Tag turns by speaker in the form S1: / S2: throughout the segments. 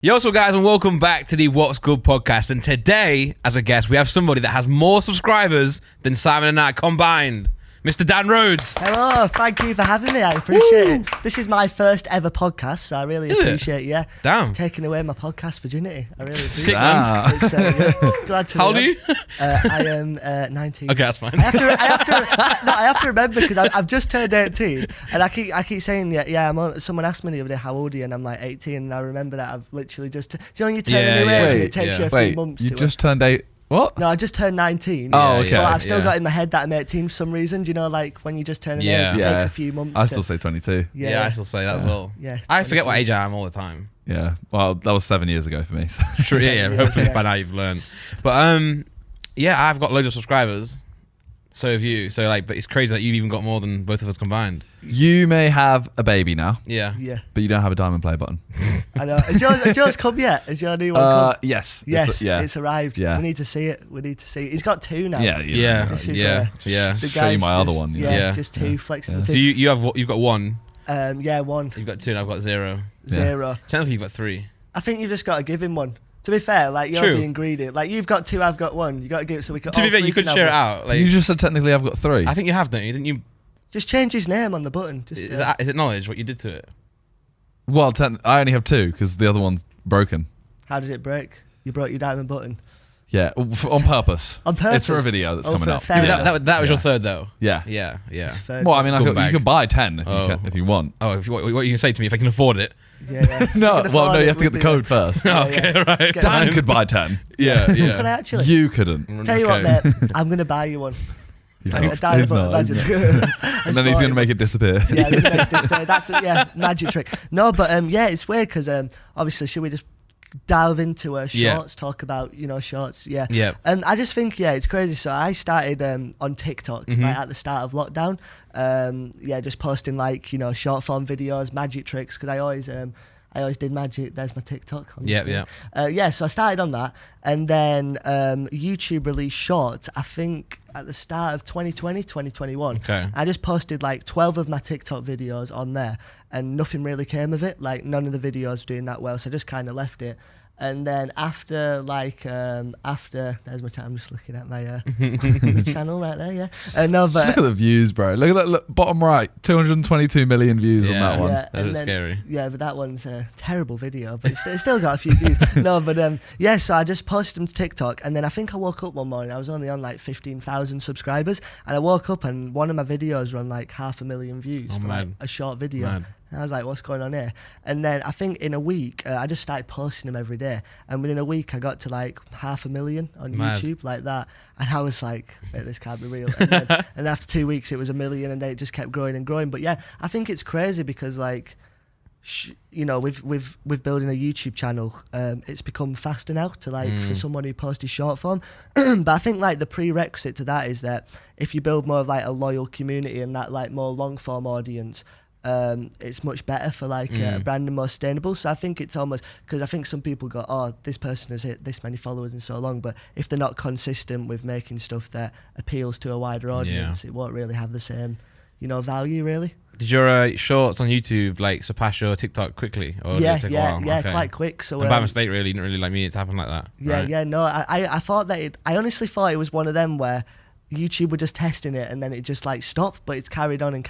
S1: Yo, so guys, and welcome back to the What's Good podcast. And today, as a guest, we have somebody that has more subscribers than Simon and I combined. Mr. Dan Rhodes.
S2: Hello, thank you for having me. I appreciate it. This is my first ever podcast, so I really appreciate it. Yeah.
S1: Damn.
S2: Taking away my podcast virginity. I really appreciate
S1: Sick, man.
S2: it. Yeah, glad to
S1: How old are you?
S2: I am 19.
S1: Okay, that's fine.
S2: I have to remember because I've just turned 18, and I keep saying someone asked me the other day how old are you, and I'm like 18, and I remember that I've literally just you turn a new age and it takes you a few months.
S3: You just turned 8. What?
S2: No, I just turned 19.
S3: Oh, okay.
S2: But I've still got in my head that I'm 18 for some reason. Do you know, like when you just turn an age, it takes a few months.
S3: I still say 22.
S1: Yeah, I still say that as well.
S2: Yeah,
S1: I forget what age I am all the time.
S3: Yeah. Well, that was 7 years ago for me. So.
S1: True. Yeah. Hopefully by now you've learned. But I've got loads of subscribers. So have you. So but it's crazy that you've even got more than both of us combined.
S3: You may have a baby now.
S1: Yeah.
S3: But you don't have a diamond play button.
S2: I know. Has yours come yet? Has your new one come?
S3: Yes.
S2: Yes. It's arrived.
S3: Yeah.
S2: We need to see it. He's got two now.
S3: Yeah.
S2: This is,
S1: yeah.
S3: Show you my other one.
S2: Just two flexing.
S1: Yeah. So you've got one.
S2: One.
S1: You've got two, and I've got zero.
S2: Zero.
S1: Technically, you've got three.
S2: I think you've just got to give him one. To be fair, you're being greedy. You've got two, I've got one. You got to give it so we can.
S1: To be fair, you could share it out.
S3: You just said technically I've got 3.
S1: I think you have, don't you? Didn't you?
S2: Just change his name on the button.
S1: Is it knowledge what you did to it?
S3: Well, I only have 2 because the other one's broken.
S2: How did it break? You broke your diamond button.
S3: Yeah, on purpose.
S2: On purpose.
S3: It's for a video that's coming up.
S1: That was your third, though.
S3: Yeah.
S1: Well,
S3: I mean, you can buy 10 if you want.
S1: Oh, what you can say to me if I can afford it?
S2: Yeah.
S3: No, you have to get the code first.
S1: Okay, right.
S3: Dan could buy 10.
S1: Yeah.
S2: Can I actually?
S3: You couldn't.
S2: Tell you what, mate, I'm going to buy you one.
S3: He's
S2: a diamond button, imagine.
S3: And then he's going to make it disappear.
S2: Yeah, he's going to make it disappear. That's magic trick. No, but it's weird because obviously, should we just delve into shorts, talk about shorts?
S1: Yeah.
S2: And I just think it's crazy. So I started on TikTok at the start of lockdown. Just posting short form videos, magic tricks, because I always did magic. There's my TikTok on the screen. So I started on that, and then YouTube released shorts, I think at the start of 2021.
S1: Okay.
S2: I just posted 12 of my TikTok videos on there, and nothing really came of it. None of the videos were doing that well, so I just kind of left it. And then after there's my channel. I'm just looking at my channel right there. Yeah.
S3: Just look at the views, bro. Look at that bottom right. 222 million views on that one.
S2: Yeah,
S1: that is scary.
S2: Yeah, but that one's a terrible video, but it's still got a few views. No, but so I just posted them to TikTok, and then I think I woke up one morning. I was only on 15,000 subscribers, and I woke up and one of my videos run 500,000 views for a short video.
S1: Mad.
S2: And I was like, what's going on here? And then I think in a week, I just started posting them every day. And within a week, I got to 500,000 on YouTube, like that. And I was like, mate, this can't be real. And after 2 weeks, it was 1 million, and then it just kept growing and growing. But yeah, I think it's crazy because with building a YouTube channel, it's become faster now to for someone who posts short form. But I think the prerequisite to that is that if you build more of a loyal community and that more long form audience, it's much better for a brand and more sustainable. So I think it's almost, because I think some people go, oh, this person has hit this many followers in so long, but if they're not consistent with making stuff that appeals to a wider audience, it won't really have the same value really.
S1: Did your shorts on YouTube surpass your TikTok quickly? Or did it take a while? Okay.
S2: Quite quick. So
S1: by mistake, really, didn't really mean it to happen like that.
S2: Yeah, no, I thought that I honestly thought it was one of them where YouTube were just testing it and then it just stopped, but it's carried on.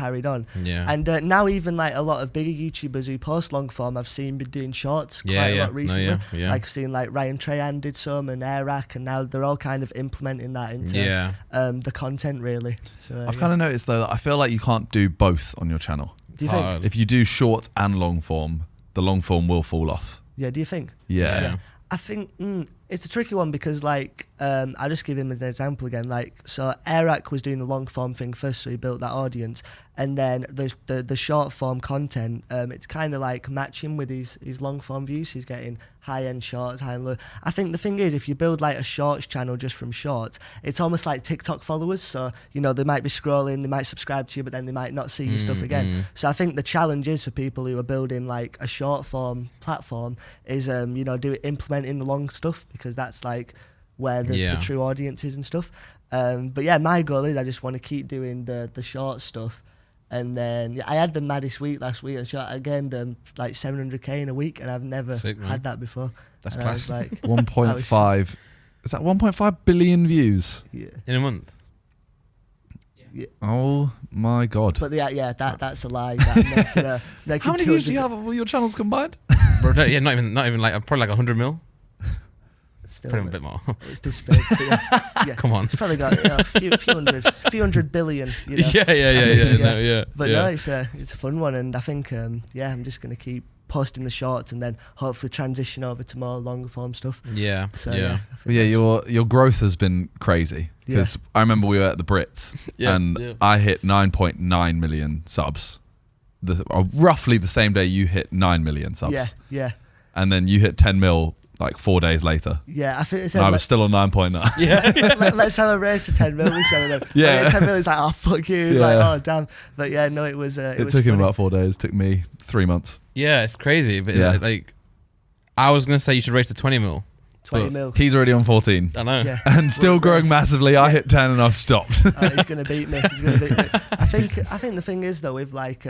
S1: Yeah.
S2: And now even a lot of bigger YouTubers who post long form, I've seen been doing shorts quite a lot recently. I've seen Ryan Trahan did some, and Arak, and now they're all kind of implementing that into the content really. So
S3: I've kind of noticed though that I feel like you can't do both on your channel.
S2: Do you think?
S3: If you do short and long form, the long form will fall off.
S2: Yeah, do you think?
S3: Yeah.
S2: I think it's a tricky one because I'll just give him an example again. So Arak was doing the long form thing first, so he built that audience, and then the short form content, it's kind of matching with his long form views. He's getting high end shorts, high and low. I think the thing is, if you build a shorts channel just from shorts, it's almost like TikTok followers. So they might be scrolling, they might subscribe to you, but then they might not see your stuff again. So I think the challenge is for people who are building a short form platform is implementing the long stuff, because that's where the true audience is and stuff. But yeah, my goal is I just want to keep doing the short stuff, And then I had the maddest week last week. I gained like 700k in a week, and I've never had that before.
S1: That's
S2: and
S1: class.
S2: I was like
S3: 1.5. Is that 1.5 billion views?
S2: Yeah.
S1: In a month.
S2: Yeah.
S3: Oh my god!
S2: But that's a lie. That making
S3: How many views do you have of all your channels combined?
S1: Bro, not even like probably like 100 mil.
S2: Still
S1: Probably a bit more.
S2: It's this big. But yeah.
S1: Come on.
S2: It's probably got a few hundred billion. You know?
S1: Yeah.
S2: But no, it's a fun one, and I think I'm just gonna keep posting the shorts, and then hopefully transition over to more longer form stuff.
S1: Yeah.
S2: So
S1: yeah.
S3: Your growth has been crazy, because I remember we were at the Brits and I hit 9.9 million subs, roughly the same day you hit 9 million subs.
S2: Yeah.
S3: And then you hit 10 mil like 4 days later.
S2: Yeah, I think it's.
S3: And I was still on 9.9.
S1: Yeah.
S2: Let's have a race to 10 mil. We said,
S3: Yeah.
S2: 10 mil is like, oh fuck you. It's like, oh damn. But yeah, no, it was.
S3: It
S2: was
S3: took him
S2: funny.
S3: about 4 days. Took me 3 months.
S1: Yeah, it's crazy. But
S3: Yeah.
S1: I was gonna say you should race to 20 mil.
S2: 20 mil.
S3: He's already on 14.
S1: I know.
S2: Yeah.
S3: And still growing massively. I hit 10 and I've stopped.
S2: He's gonna beat me. I think the thing is though with like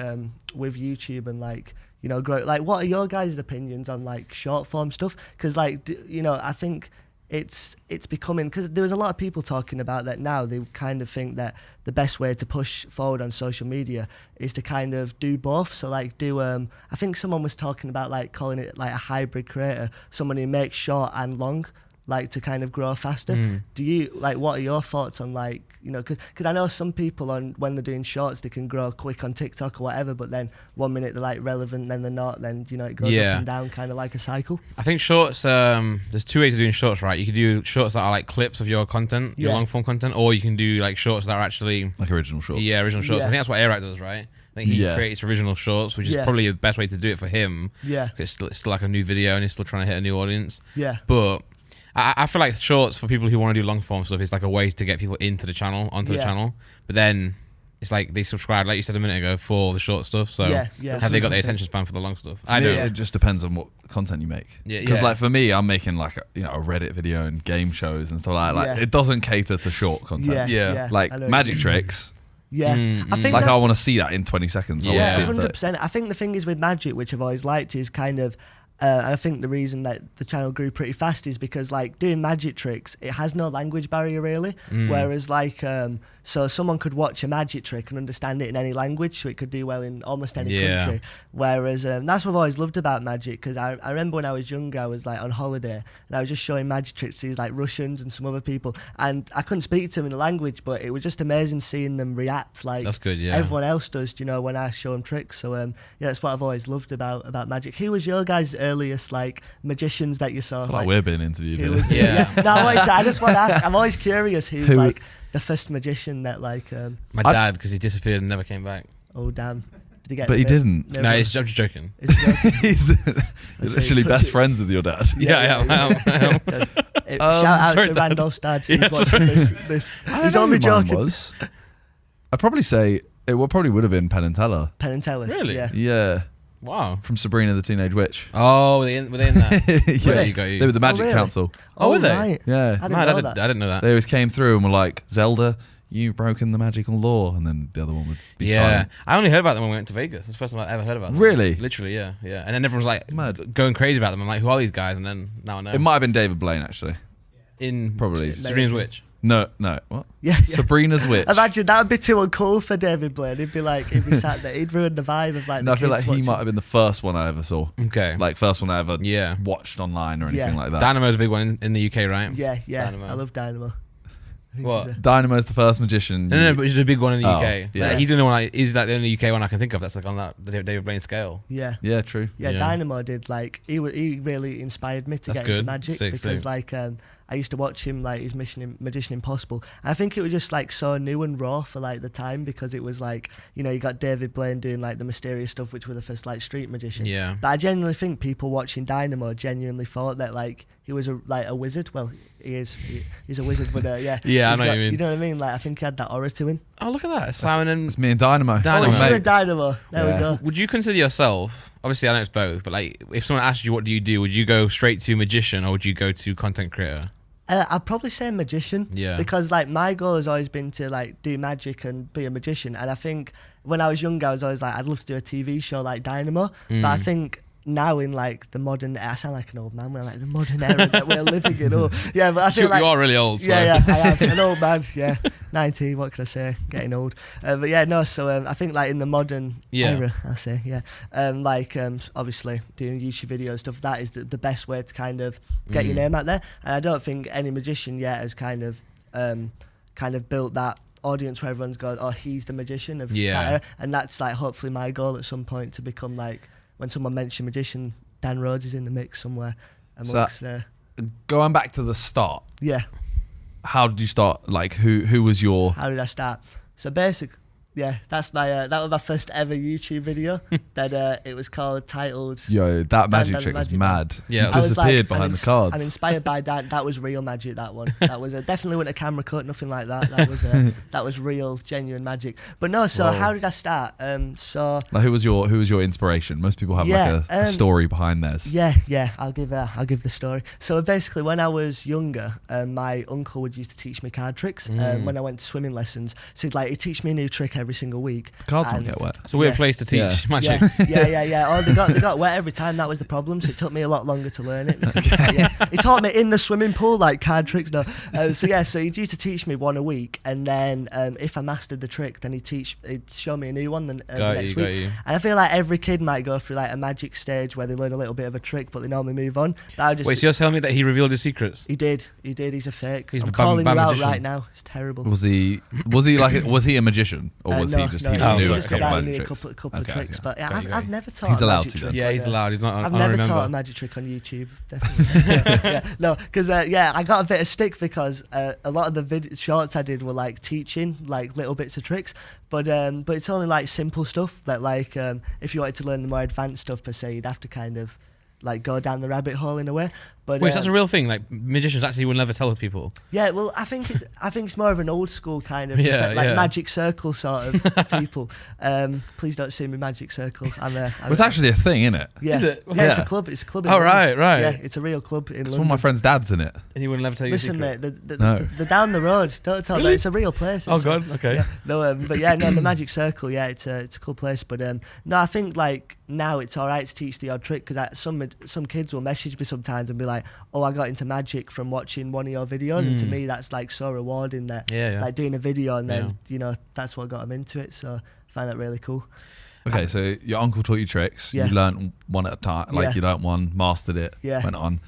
S2: with YouTube and like, you know, like what are your guys' opinions on like short form stuff? Because like you know, I think it's becoming, because there was a lot of people talking about that now. They kind of think that the best way to push forward on social media is to kind of do both. So like do I think someone was talking about like calling it like a hybrid creator, someone who makes short and long, like to kind of grow faster. Do you like, what are your thoughts on like, you know, because I know some people on when they're doing shorts they can grow quick on TikTok or whatever, but then 1 minute they're like relevant, then they're not, then you know it goes up and down kind of like a cycle.
S1: I think shorts, there's two ways of doing shorts, right? You can do shorts that are like clips of your content, your long form content, or you can do like shorts that are actually
S3: Like original shorts.
S1: Yeah, original shorts.
S2: Yeah.
S1: I think that's what Airac does, right? I think he creates original shorts, which is probably the best way to do it for him.
S2: Yeah.
S1: It's still like a new video and he's still trying to hit a new audience.
S2: Yeah.
S1: But I feel like shorts for people who want to do long form stuff is like a way to get people into the channel, onto the channel. But then it's like they subscribe, like you said a minute ago, for the short stuff. So have they got the attention span for the long stuff? I don't.
S3: It just depends on what content you make. Because like for me, I'm making like a Reddit video and game shows and stuff like that. Like it doesn't cater to short content. Like magic tricks.
S2: I think
S3: like I want to see that in 20 seconds. I wanna see it
S2: 100%. I think the thing is with magic, which I've always liked, is kind of and I think the reason that the channel grew pretty fast is because like doing magic tricks, it has no language barrier really. Whereas like so someone could watch a magic trick and understand it in any language, so it could do well in almost any country. Whereas that's what I've always loved about magic, because I remember when I was younger, I was like on holiday and I was just showing magic tricks to these like Russians and some other people, and I couldn't speak to them in the language, but it was just amazing seeing them react like
S1: that's good,
S2: everyone else does, you know, when I show them tricks. So that's what I've always loved about magic. Who was your guys' earliest like magicians that you saw?
S3: I feel like we're being interviewed.
S2: No, I just want to ask. I'm always curious who's like the first magician that like.
S1: My dad, because he disappeared and never came back.
S2: Oh damn! Did he get?
S3: But he didn't.
S1: No, I'm just joking.
S3: He's literally best friends with your dad.
S1: I am.
S2: Shout out to Randolph's dad who's watching this. He's only joking.
S3: I'd probably say it probably would have been Penn and Teller.
S2: Penn and Teller.
S1: Really?
S3: Yeah.
S1: Wow.
S3: From Sabrina the Teenage Witch.
S1: Oh, were they in that?
S3: Yeah. They were the Magic
S2: really?
S3: Council.
S1: Oh, were they?
S2: Right.
S3: Yeah.
S2: I
S1: didn't know that.
S3: They always came through and were like, Zelda, you've broken the magical law. And then the other one would be silent.
S1: I only heard about them when we went to Vegas. It's the first time I ever heard about them.
S3: Really?
S1: Literally, yeah. And then everyone was like going crazy about them. I'm like, who are these guys? And then now I know.
S3: It might have been David Blaine, actually. Probably.
S1: Sabrina's Witch.
S3: No. What?
S2: Yeah.
S3: Sabrina's Witch.
S2: Imagine that would be too uncool for David Blaine. He'd be like, if he sat there, he'd ruin the vibe of like.
S3: No, I feel like he might have been the first one I ever saw.
S1: Okay.
S3: Like first one I ever watched online or anything like that.
S1: Dynamo's a big one in the UK, right?
S2: Yeah.
S1: Dynamo.
S2: I love Dynamo.
S1: What?
S3: Dynamo's the first magician.
S1: No, but he's a big one in the UK.
S3: Yeah.
S1: He's the only one. He's like the only UK one I can think of that's like on that David Blaine scale.
S2: Yeah.
S3: Yeah, true.
S2: Yeah, Dynamo did like he really inspired me to get into magic because like I used to watch him like his Magician Impossible. And I think it was just like so new and raw for like the time, because it was like, you know, you got David Blaine doing like the mysterious stuff, which were the first like street magician.
S1: Yeah.
S2: But I genuinely think people watching Dynamo genuinely thought that like he was a wizard. Well, he's a wizard, but yeah.
S1: Yeah, I know what you mean.
S2: You know what I mean? Like I think he had that aura to him.
S1: Oh, look at that. Simon and...
S3: It's me and Dynamo.
S1: Dynamo.
S2: Oh, it's you and Dynamo. There we go.
S1: Would you consider yourself, obviously I know it's both, but like if someone asked you what do you do, would you go straight to magician or would you go to content creator?
S2: I'd probably say magician.
S1: Yeah.
S2: Because like my goal has always been to like do magic and be a magician, and I think when I was younger, I was always like, I'd love to do a TV show like Dynamo. But I think now in like the modern, I sound like an old man when I'm like the modern era that we're living in. Yeah, but I feel like
S1: you are really old. So.
S2: Yeah, I am an old man. Yeah, 19. What can I say? Getting old. But yeah, no. So I think like in the modern era, I say obviously doing YouTube videos stuff. That is the best way to kind of get your name out there. And I don't think any magician yet has kind of built that audience where everyone's going, oh, he's the magician of that era. And that's like hopefully my goal at some point, to become like, when someone mentions magician, Dan Rhodes is in the mix somewhere amongst.
S3: Going back to the start.
S2: Yeah.
S3: How did you start? Like, who was your?
S2: How did I start? So basically, that's my that was my first ever YouTube video. That it was called titled.
S3: Yo, that magic trick was mad. Yeah, it disappeared behind the cards.
S2: I'm inspired by that. That was real magic. That one. That was definitely wasn't a camera cut. Nothing like that. That was real, genuine magic. But no. So how did I start? So
S3: like, who was your inspiration? Most people have like a story behind theirs.
S2: Yeah. I'll give the story. So basically, when I was younger, my uncle would used to teach me card tricks. When I went to swimming lessons, so he'd teach me a new trick every single week.
S3: Cards don't get wet.
S1: It's a weird place to teach magic.
S2: Yeah. Oh, they got wet every time. That was the problem. So it took me a lot longer to learn it. He taught me in the swimming pool, like card tricks. No. So he used to teach me one a week, and then if I mastered the trick, then he'd show me a new one the next week. And I feel like every kid might go through like a magic stage where they learn a little bit of a trick, but they normally move on.
S1: Wait, so you're telling me that he revealed his secrets?
S2: He did. He's a fake. I'm calling you out right now. It's terrible.
S3: Was he a magician, or was he just
S2: a couple of tricks? But I've never taught.
S3: He's
S2: a
S3: allowed
S2: magic
S3: to.
S2: Trick.
S1: Yeah, he's allowed. He's not.
S2: I've never taught a magic trick on YouTube. Definitely. No, because I got a bit of stick because a lot of the shorts I did were like teaching like little bits of tricks, but it's only like simple stuff that like if you wanted to learn the more advanced stuff per se, you'd have to kind of like go down the rabbit hole in a way. But
S1: wait, so that's a real thing? Like magicians actually will never tell people?
S2: Yeah, well, I think it's more of an old school kind of magic circle sort of people. Please don't sue me, magic circle.
S3: It's actually a thing, isn't it?
S2: Yeah,
S1: is it?
S2: Yeah, it's a club. It's a club.
S1: Oh, right.
S2: Yeah, it's a real club in London.
S3: One of my friend's dad's in it.
S1: And he wouldn't ever tell you.
S2: Listen, mate, they're down the road. Don't tell me. It's a real place.
S1: Oh God, okay.
S2: Yeah, the magic circle. Yeah, it's a cool place. But no, I think like now it's all right to teach the odd trick, because some kids will message me sometimes and be like, oh, I got into magic from watching one of your videos, and to me that's like so rewarding that like doing a video and then that's what got them into it. So I find that really cool.
S3: Okay, so your uncle taught you tricks. You learnt one at a time. Like you learnt one, mastered it, went on.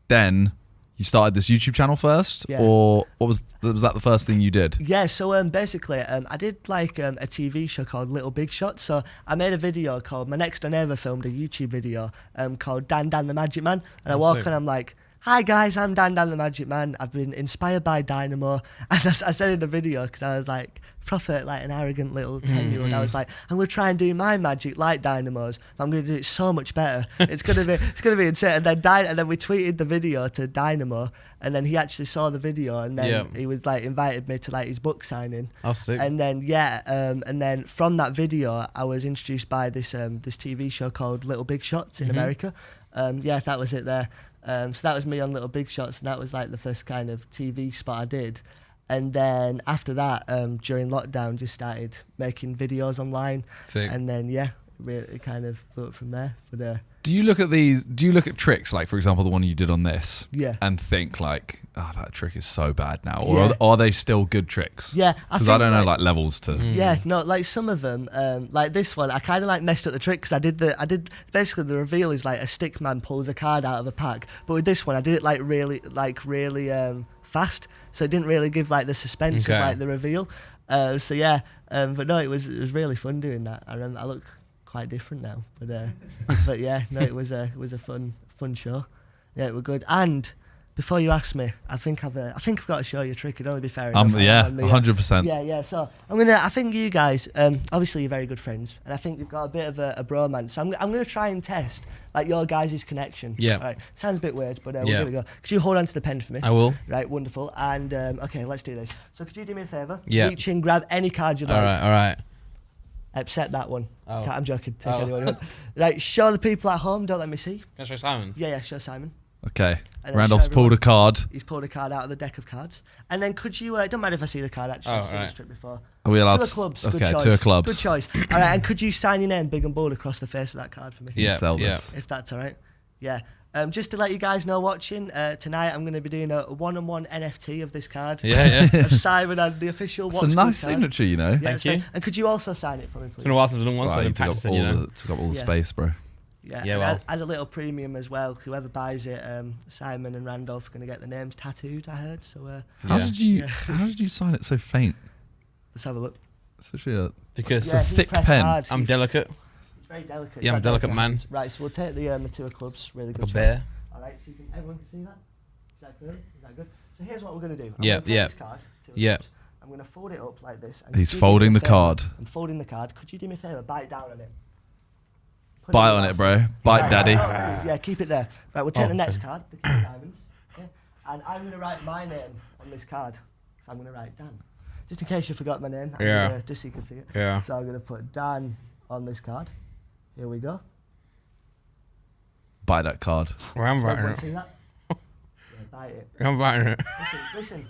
S3: Then you started this YouTube channel first, or was that the first thing you did?
S2: Yeah, so basically I did like a TV show called Little Big Shots. So I made a video called, my next door neighbour filmed a YouTube video called Dan the Magic Man, and I walk on, I'm like, hi guys, I'm Dan the Magic Man. I've been inspired by Dynamo. And I said in the video, because I was like proper like an arrogant little 10-year-old. I was like, I'm gonna try and do my magic like Dynamo's. I'm gonna do it so much better. It's gonna be insane. And then we tweeted the video to Dynamo, and then he actually saw the video, and then he was like invited me to like his book signing.
S1: Oh, sick.
S2: And then and then from that video, I was introduced by this TV show called Little Big Shots in America. That was it there. So that was me on Little Big Shots, and that was like the first kind of TV spot I did. And then after that, during lockdown, just started making videos online. Sick. And then it kind of blew up from there. But
S3: do you look at tricks, like for example the one you did on this, and think like, oh, that trick is so bad now, or are they still good tricks?
S2: Yeah,
S3: because I don't know like levels to.
S2: Yeah, no, like some of them, like this one, I kind of like messed up the trick, because I did basically the reveal is like a stick man pulls a card out of a pack, but with this one I did it like really fast, so it didn't really give like the suspense of like the reveal. But no, it was really fun doing that. I look quite different now, but yeah, no, it was a fun show. Yeah, it was good. And before you ask me, I think I've got to show you a trick. It'd only be fair enough.
S3: 100%.
S2: Yeah. So I think you guys, obviously you're very good friends, and I think you've got a bit of a bromance. So I'm gonna try and test like your guys' connection.
S1: Yeah.
S2: All right. Sounds a bit weird, but we're gonna go. Could you hold on to the pen for me?
S1: I will.
S2: Right. Wonderful. And okay, let's do this. So could you do me a favour?
S1: Yeah.
S2: Reach in, grab any card you like.
S1: All right.
S2: Except that one.
S1: Oh.
S2: I'm joking. Take anyone you want. Right. Show the people at home. Don't let me see.
S1: Can I show Simon?
S2: Yeah. Show Simon.
S3: Okay. Randolph's pulled a card.
S2: He's pulled a card out of the deck of cards. And then could you, don't matter if I see the card, actually, I've seen this trick before.
S3: Are we allowed
S2: Two of clubs,
S3: okay,
S2: good choice.
S3: 2 of clubs.
S2: Good choice. All right, and could you sign your name big and bold across the face of that card for me?
S1: Yeah,
S2: If that's all right. Yeah. Just to let you guys know watching, tonight I'm going to be doing a one-on-one NFT of this card.
S1: Yeah.
S2: Of Simon and the official
S3: It's a nice signature, you know.
S2: Yeah,
S1: Thank you.
S2: And could you also sign it for me, please?
S1: It's been a while since I've done one, so I've been practicing, you know.
S3: Took up all the space, bro.
S2: Yeah, well. As a little premium as well, whoever buys it, Simon and Randolph are going to get the names tattooed, I heard. So
S3: how did you sign it so faint?
S2: Let's have a look.
S1: Because
S3: it's a thick pen.
S2: Hard.
S1: I'm delicate.
S2: It's very delicate.
S1: Yeah, I'm a delicate man.
S2: Right, so we'll take the 2 of clubs. Really good.
S1: Like a bear.
S2: All right, so everyone can see that. Is that clear? Is that good? So here's what we're going to do. This card, 2 of clubs. I'm going to fold it up like this. And
S3: he's folding the card.
S2: I'm folding the card. Could you do me a favour? Bite down on it.
S3: Bite on it, bro. Bite, daddy.
S2: Yeah, keep it there. Right, we'll take the next card, the King of Diamonds. Okay? And I'm going to write my name on this card. So I'm going to write Dan. Just in case you forgot my name. Just so you can see it.
S1: Yeah.
S2: So I'm going to put Dan on this card. Here we go.
S3: Bite that card.
S1: Well, I'm writing
S2: Everyone
S1: it.
S2: see that? Yeah, bite it.
S1: I'm writing it.
S2: Listen.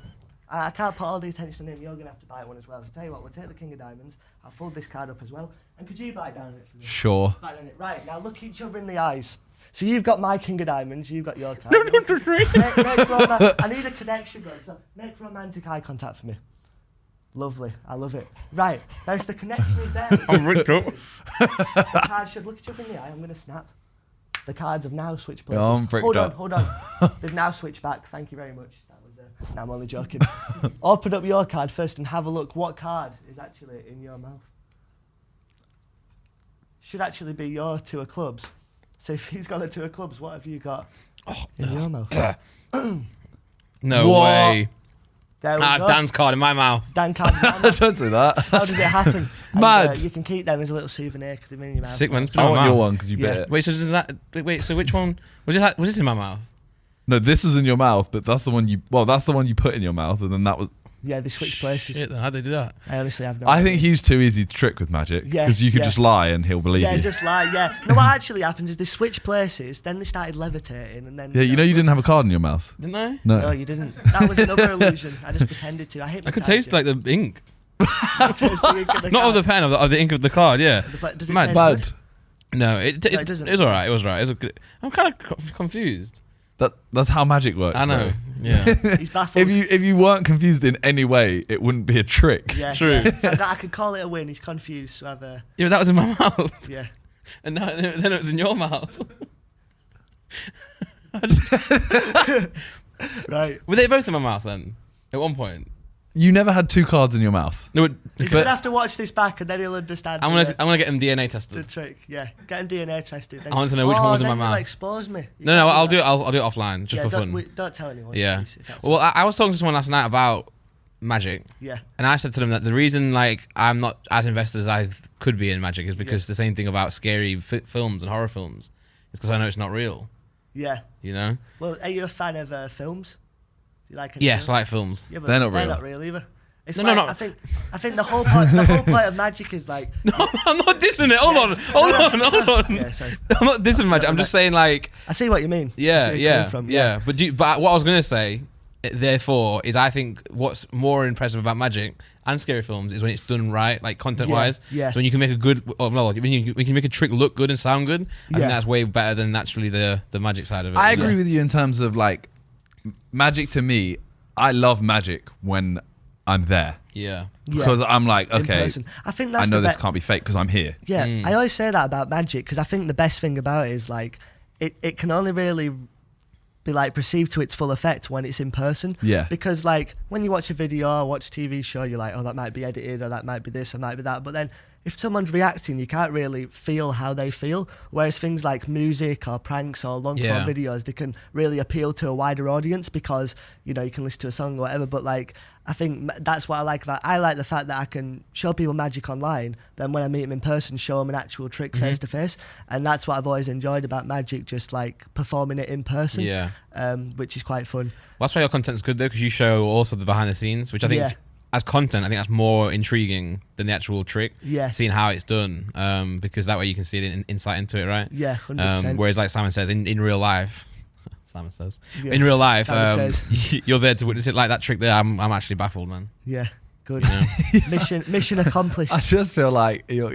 S2: I can't put all the attention on him. You're going to have to bite one as well. So tell you what, we'll take the King of Diamonds. I'll fold this card up as well. And could you bite down on it for me?
S3: Sure.
S2: Bite on it. Right, now look each other in the eyes. So you've got my King of Diamonds, you've got your card. I need a connection, bro. So make romantic eye contact for me. Lovely. I love it. Right, now if the connection is there...
S1: I'm ripped up.
S2: The cards should look each other in the eye. I'm going to snap. The cards have now switched places.
S3: Hold
S2: on. They've now switched back. Thank you very much. No, I'm only joking. Open up your card first and have a look. What card is actually in your mouth? Should actually be your 2 of clubs. So if he's got the 2 of clubs, what have you got in your mouth?
S1: No way.
S2: There we go.
S1: Dan's card in my mouth.
S2: Dan card in my mouth.
S3: Don't say that.
S2: How does it happen?
S3: Mad.
S2: And, you can keep them as a little souvenir because they're in your mouth.
S1: Sick, man.
S3: I want your one because you bit it.
S1: Wait, so which one? Was this in my mouth?
S3: No, this was in your mouth, but that's the one you put in your mouth, and then that was...
S2: Yeah, they switched places.
S1: Shit, how'd they do that?
S2: I honestly have no
S3: I
S2: idea.
S3: think he's too easy to trick with magic, because you could just lie and he'll believe you.
S2: Yeah, just lie, yeah. No, what actually happens is they switched places, then they started levitating, and then...
S3: Yeah, you know you didn't have a card in your mouth.
S1: Didn't I?
S2: No, you didn't. That was another illusion. I just pretended to. I
S1: could taste like the ink.
S2: Taste the ink of the
S1: Not of the pen, of the ink of the card, yeah.
S2: Does it
S1: Mad.
S2: taste good?
S1: No, it
S2: doesn't.
S1: It was alright, it was right. I'm kind of confused.
S3: That's how magic works.
S1: I know.
S3: Bro.
S1: Yeah.
S2: He's baffled.
S3: If you weren't confused in any way, it wouldn't be a trick.
S2: Yeah,
S1: True.
S2: Yeah. So I could call it a win. He's confused. So I've.
S1: Yeah, but that was in my mouth.
S2: Yeah.
S1: And then it was in your mouth.
S2: Right.
S1: Were they both in my mouth then? At one point.
S3: You never had 2 cards in your mouth.
S1: No,
S2: He's gonna have to watch this back, and then he'll understand.
S1: I'm gonna get him DNA
S2: the
S1: tested.
S2: trick. Yeah, get him DNA tested.
S1: I want to know which one was in my mouth.
S2: You'll expose me.
S1: No, I'll do it. I'll do it offline just for fun.
S2: Don't tell anyone.
S1: Yeah.
S2: Please, if that's
S1: Well, I was talking to someone last night about magic.
S2: Yeah.
S1: And I said to them that the reason I'm not as invested as I could be in magic is because the same thing about scary films and horror films is because I know it's not real.
S2: Yeah.
S1: You know.
S2: Well, are you a fan of films? Do you like?
S1: Yes, I like films.
S2: Yeah, but
S3: they're not real.
S2: They're not real either. It's
S1: No,
S2: like,
S1: no.
S2: I think the whole point of magic is like.
S1: No, I'm not dissing it. Hold on.
S2: Yeah, sorry.
S1: I'm not dissing magic. I'm just saying
S2: I see what you mean.
S1: Yeah.
S2: Yeah.
S1: But what I was gonna say, therefore, is I think what's more impressive about magic and scary films is when it's done right, like content-wise.
S2: Yeah.
S1: So when you can make when you can make a trick look good and sound good, I think that's way better than naturally the magic side of it.
S3: I agree with you in terms of like magic. To me, I love magic when I'm there.
S1: Yeah.
S3: Because I'm like, okay,
S2: I think that's
S3: I know this can't be fake because I'm here.
S2: Yeah, I always say that about magic because I think the best thing about it is like it can only really be like perceived to its full effect when it's in person.
S3: Yeah.
S2: Because like when you watch a video or watch a TV show, you're like, oh, that might be edited or that might be this or might be that. But then if someone's reacting, you can't really feel how they feel. Whereas things like music or pranks or long form videos, they can really appeal to a wider audience because, you know, you can listen to a song or whatever. But like, I think that's what I like about I like the fact that I can show people magic online, then when I meet them in person, show them an actual trick face to face. And that's what I've always enjoyed about magic, just like performing it in person, which is quite fun.
S1: Well, that's why your content's good though, because you show also the behind the scenes, which I think as content, I think that's more intriguing than the actual trick.
S2: Yeah.
S1: Seeing how it's done, because that way you can see the insight into it, right?
S2: Yeah, 100%.
S1: Whereas, like Simon says, in real life, Simon says.
S2: Yeah.
S1: In real life,
S2: Simon
S1: you're there to witness it. Like that trick there, I'm actually baffled, man.
S2: Yeah, good. Mission accomplished.
S3: I just feel like you're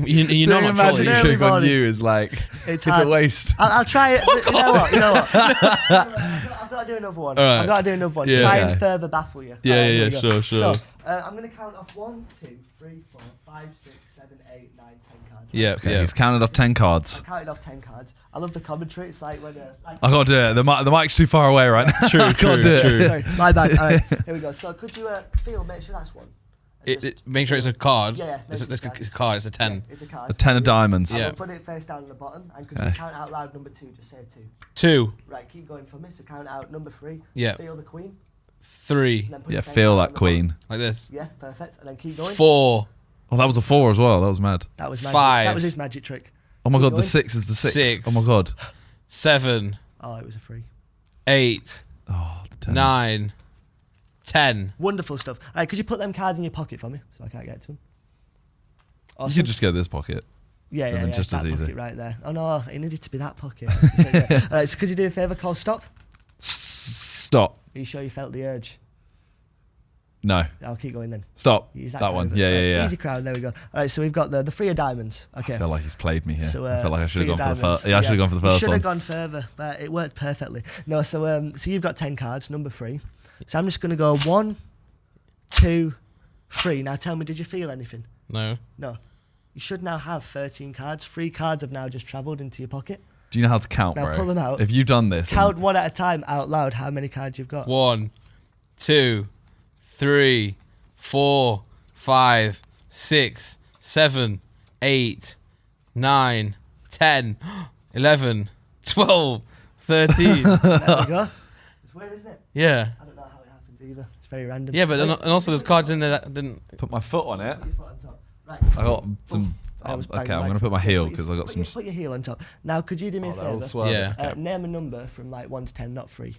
S1: you know,
S3: doing a magic trick on you is like it's a waste.
S2: I'll try it. You know what? I've got to do another one.
S1: Right.
S2: I've got to do another one.
S3: Yeah.
S2: Try and further baffle you.
S1: Yeah, sure.
S2: So I'm going to count off 1, 2, 3, 4, 5, 6, 7, 8, 9, 10 cards.
S1: Yeah,
S3: okay, he's counted off 10 cards.
S2: I've counted off 10 cards. I love the commentary. It's like when
S3: I gotta do it. The mic's too far away right now.
S1: True.
S2: Sorry, my bad. All right, here we go. So could you make sure that's one.
S1: Make sure it's a card.
S2: Yeah.
S1: It's a card. It's a 10.
S2: Yeah, it's a card.
S3: A 10 of diamonds.
S2: I'll put it face down on the bottom, and could you count out loud number 2? Just say 2.
S1: 2.
S2: Right, keep going for me. So count out number 3.
S1: Yeah.
S2: Feel the queen.
S1: 3.
S3: Yeah, feel that queen.
S1: Like this.
S2: Yeah, perfect. And then keep going.
S1: 4.
S3: Oh, that was a 4 as well. That was mad.
S2: That was magic.
S1: 5.
S2: That was his magic trick.
S3: Oh my
S2: Keep
S3: god,
S2: going.
S3: the 6 is the 6.
S1: 6.
S3: Oh my god.
S1: 7.
S2: Oh, it was a 3.
S1: 8.
S3: Oh, the 10.
S1: 9. 10.
S2: Wonderful stuff. All right, could you put them cards in your pocket for me so I can't get to them?
S3: You
S2: Awesome.
S3: could just go this pocket.
S2: Yeah.
S3: Just
S2: that
S3: as easy.
S2: pocket right there. Oh no, it needed to be that pocket. All right, so could you do a favour? Call stop.
S3: Stop.
S2: Are you sure you felt the urge?
S3: No.
S2: I'll keep going then.
S3: Stop.
S2: Use
S3: That one. Yeah.
S2: Easy crowd. There we go. All right, so we've got the 3 of diamonds. Okay.
S3: I feel like he's played me here.
S2: So,
S3: I feel like I should have
S2: 3
S3: gone
S2: of
S3: for the
S2: diamonds.
S3: first. Yeah, I should have gone for the first
S2: should
S3: one.
S2: have gone further, but it worked perfectly. No, so you've got 10 cards, number 3. So I'm just going to go 1, 2, 3. Now tell me, did you feel anything?
S1: No.
S2: No. You should now have 13 cards. 3 cards have now just travelled into your pocket.
S3: Do you know how to count,
S2: Now
S3: bro?
S2: pull them out.
S3: If you've done this,
S2: Count one at a time out loud how many cards you've got.
S1: 1, 2, 3, 4, 5, 6, 7, 8, 9, 10, 11, 12, 13.
S2: There we go. It's weird, isn't it?
S1: Yeah.
S2: I don't know how it happens either. It's very random.
S1: Yeah, but and also there's cards in there that didn't.
S3: put my foot on it.
S2: Put your foot on top. Right.
S3: I got some.
S2: I was
S3: Okay,
S2: banging
S3: I'm
S2: my
S3: gonna put my
S2: foot.
S3: heel because I got some.
S2: Put your heel on top. Now, could you do me a favour?
S1: Yeah.
S2: Name a number from like 1 to 10, not 3.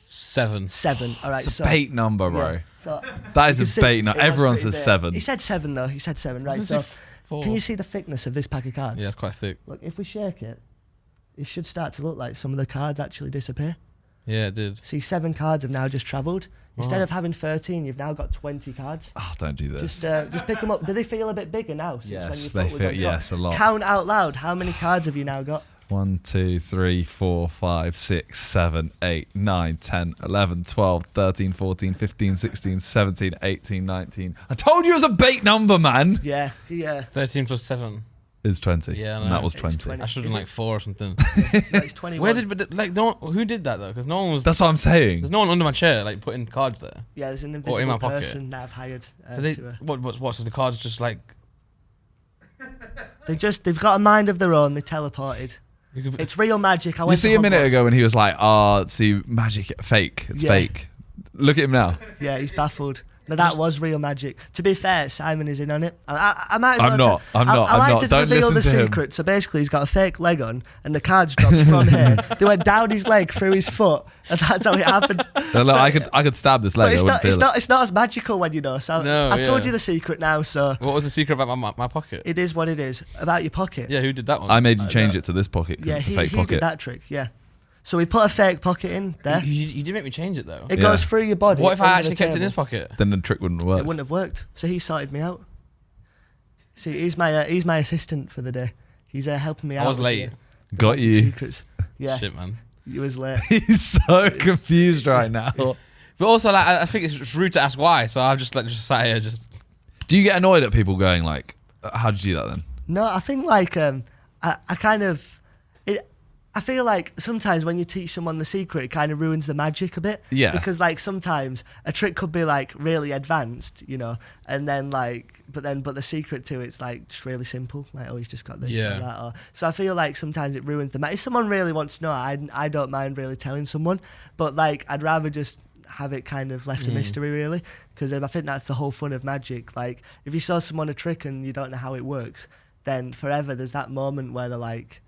S1: 7.
S2: 7. All right.
S3: It's
S2: so
S3: a bait number, bro.
S2: yeah. So
S3: That
S2: you
S3: is
S2: can
S3: a
S2: see
S3: bait number.
S2: it was
S3: Everyone
S2: pretty
S3: says
S2: big.
S3: 7.
S2: He said 7 though. He said 7. Right. So
S1: 4.
S2: can you see the thickness of this pack of cards?
S1: Yeah, it's quite thick.
S2: Look, if we shake it, it should start to look like some of the cards actually disappear.
S1: Yeah, it did.
S2: See, 7 cards have now just travelled. Instead of having 13, you've now got 20 cards.
S3: Oh, don't do this.
S2: Just pick them up. Do they feel a bit bigger now? Since when
S3: Yes,
S2: your
S3: they
S2: foot was
S3: feel.
S2: on top?
S3: Yes, a lot.
S2: Count out loud. How many cards have you now got?
S3: 1, 2, 3, 4, 5, 6, 7, 8, 9, 10, 11, 12, 13, 14, 15, 16, 17, 18, 19. I told you it was a bait number, man.
S2: Yeah.
S1: 13 plus 7.
S3: It's 20.
S1: Yeah, I know.
S3: And that was
S2: It's
S3: 20.
S2: 20.
S1: I should have
S2: Is
S1: done
S2: it?
S1: like 4 or something.
S2: No, it's 21.
S1: Where did like no one, who did that though? Because no one was.
S3: That's what I'm saying.
S1: There's no one under my chair like putting cards there.
S2: Yeah, there's an
S1: Or in
S2: invisible
S1: my pocket.
S2: person that I've hired.
S1: So they
S2: to,
S1: what? So the cards just like
S2: they've got a mind of their own. They teleported.
S1: you could,
S2: It's real magic. I
S3: You
S2: went
S3: see
S2: to
S3: a minute
S2: Hogwarts.
S3: ago when he was like, see, magic, fake. It's
S2: Yeah.
S3: fake. Look at him now.
S2: Yeah, he's baffled. No, that was real magic. To be fair, Simon is in on it. I might as well
S3: I'm not.
S2: I
S3: I'm
S2: like
S3: not.
S2: to
S3: Don't
S2: reveal the
S3: listen to him.
S2: secret. So basically, he's got a fake leg on, and the cards dropped from here. They went down his leg through his foot, and that's how it happened.
S3: No, look,
S2: So-
S3: I could stab this leg.
S2: But it's
S3: I wouldn't feel it.
S2: it's not as magical when you know. So
S1: No,
S2: I've told
S1: yeah.
S2: you the secret now. So
S1: what was the secret about my pocket?
S2: it is what it is about your pocket.
S1: Yeah, who did that one?
S3: I made you change it to this pocket because
S2: Yeah,
S3: it's a
S2: he
S3: fake
S2: did
S3: pocket.
S2: that trick. Yeah. So we put a fake pocket in there.
S1: You did make me change it though.
S2: It
S3: Yeah.
S2: goes through your body.
S1: What if I
S2: under
S1: actually
S2: the
S1: kept it in
S2: table.
S1: this pocket?
S3: Then the trick wouldn't work.
S2: It wouldn't have worked. So he sorted me out. See, he's my assistant for the day. He's helping me out.
S1: I was
S2: with
S1: late.
S2: the
S3: Got
S2: magic
S3: you.
S2: Secrets. Yeah,
S1: Shit, man.
S2: he was late.
S3: He's so confused right now.
S1: But also, like, I think it's rude to ask why. So I've just sat here just.
S3: Do you get annoyed at people going like, how did you do that then?
S2: No, I think like I kind of. I feel like sometimes when you teach someone the secret, it kind of ruins the magic a bit.
S3: Yeah.
S2: Because like sometimes a trick could be like really advanced, you know, and then like, but the secret to it's like just really simple. Like, oh, he's just got this
S1: Yeah.
S2: or that. Or, so I feel like sometimes it ruins the magic. If someone really wants to know, I don't mind really telling someone, but like I'd rather just have it kind of left a mystery really, because I think that's the whole fun of magic. Like if you show someone a trick and you don't know how it works, then forever there's that moment where they're like,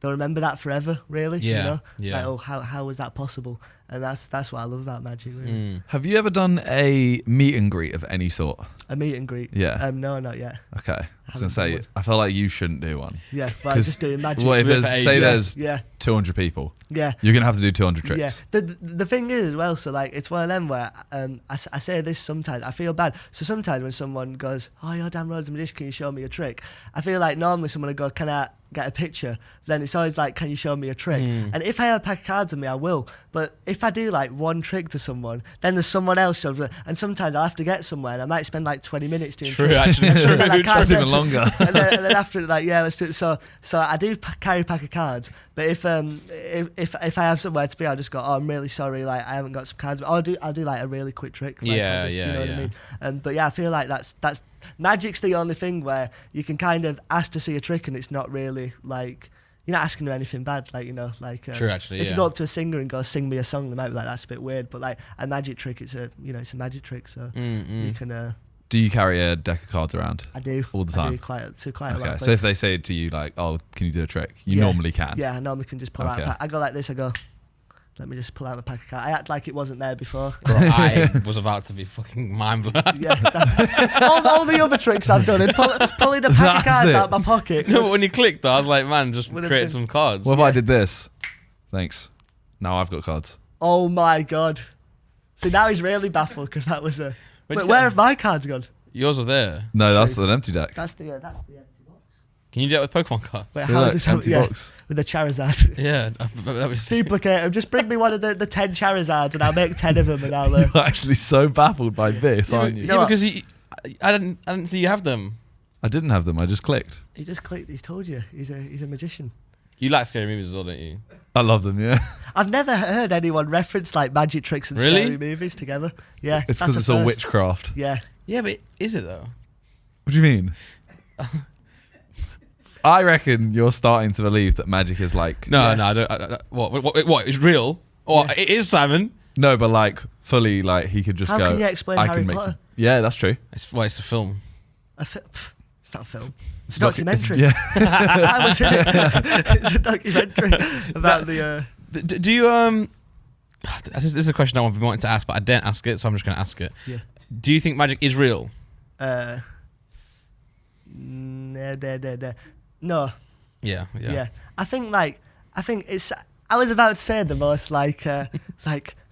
S2: they'll remember that forever, really.
S1: Yeah,
S2: you know?
S1: yeah.
S2: Like, oh, how was that possible? And that's what I love about magic, really.
S3: Have you ever done a meet and greet of any sort?
S2: A meet and greet?
S3: Yeah.
S2: No, not yet.
S3: Okay. I was going to say, I feel like you shouldn't do one.
S2: Yeah, but I'm just doing magic.
S3: Well, if there's 200 people,
S2: yeah,
S3: you're going to have to do 200 tricks.
S2: Yeah. The thing is as well, so like it's one of them where I say this sometimes, I feel bad. So sometimes when someone goes, oh, you're Dan Rhodes, magician, can you show me a trick? I feel like normally someone would go, can I get a picture? Then it's always like, can you show me a trick? And if I have a pack of cards on me, I will. But if I do like one trick to someone, then there's someone else shows me. And sometimes I'll have to get somewhere and I might spend like 20 minutes doing
S1: True,
S2: tricks.
S1: actually.
S3: It's even longer.
S2: and then after it, like, yeah, let's do it. So I do carry a pack of cards. But if I have somewhere to be, I'll just go, oh, I'm really sorry, like I haven't got some cards. But I'll do like a really quick trick. Like,
S1: Yeah,
S2: you know
S1: yeah.
S2: what I mean? But yeah, I feel like that's magic's the only thing where you can kind of ask to see a trick and it's not really like, you're not asking them anything bad, like, you know, like
S1: True, actually,
S2: if you go up to a singer and go sing me a song, they might be like, that's a bit weird, but like a magic trick, it's a magic trick, so you can.
S3: Do you carry a deck of cards around?
S2: I do
S3: all the time.
S2: I do quite a lot.
S3: Okay, so if they say to you like, "Oh, can you do a trick?" You normally can.
S2: Yeah, I normally can just pull out. I go like this. I go, let me just pull out my pack of cards. I act like it wasn't there before.
S1: Bro, I was about to be fucking mind blown.
S2: Yeah, all the other tricks I've done, and pulling a pack of cards out my pocket.
S1: No, but when you clicked, though, I was like, man, just create some cards.
S3: What if I did this? Thanks. Now I've got cards.
S2: Oh my god! See, now he's really baffled because that was a. Wait, where have my cards gone?
S1: Yours are there.
S3: No, that's an empty deck.
S2: That's the empty box.
S1: Can you do it with Pokemon cards?
S2: Wait, how is this
S3: empty box?
S2: With the Charizard?
S1: Yeah, that was
S2: Duplicate them. Just bring me one of the 10 Charizards and I'll make 10 of them and I'll.
S3: You're actually so baffled by this, aren't you?
S1: Yeah, because I didn't see you have them.
S3: I didn't have them. I just clicked.
S2: He just clicked. He's told you. He's a magician.
S1: You like scary movies as well, don't you?
S3: I love them. Yeah.
S2: I've never heard anyone reference like magic tricks and scary movies together. Yeah,
S3: it's because it's all witchcraft.
S2: Yeah.
S1: Yeah, but is it though?
S3: What do you mean? I reckon you're starting to believe that magic is like...
S1: No, I don't. What? It's real? Or it is, Simon?
S3: No, but like fully, like he could just
S2: How
S3: go...
S2: How can you explain Harry Potter?
S3: Yeah, that's true.
S1: It's a film.
S2: It's not a film. It's a documentary.
S3: Yeah.
S2: I was in it. It's a documentary about the...
S1: Do you... This is a question I've been wanting to ask, but I didn't ask it, so I'm just going to ask it.
S2: Yeah.
S1: Do you think magic is real?
S2: No.
S1: Yeah.
S2: I think it's. I was about to say the most like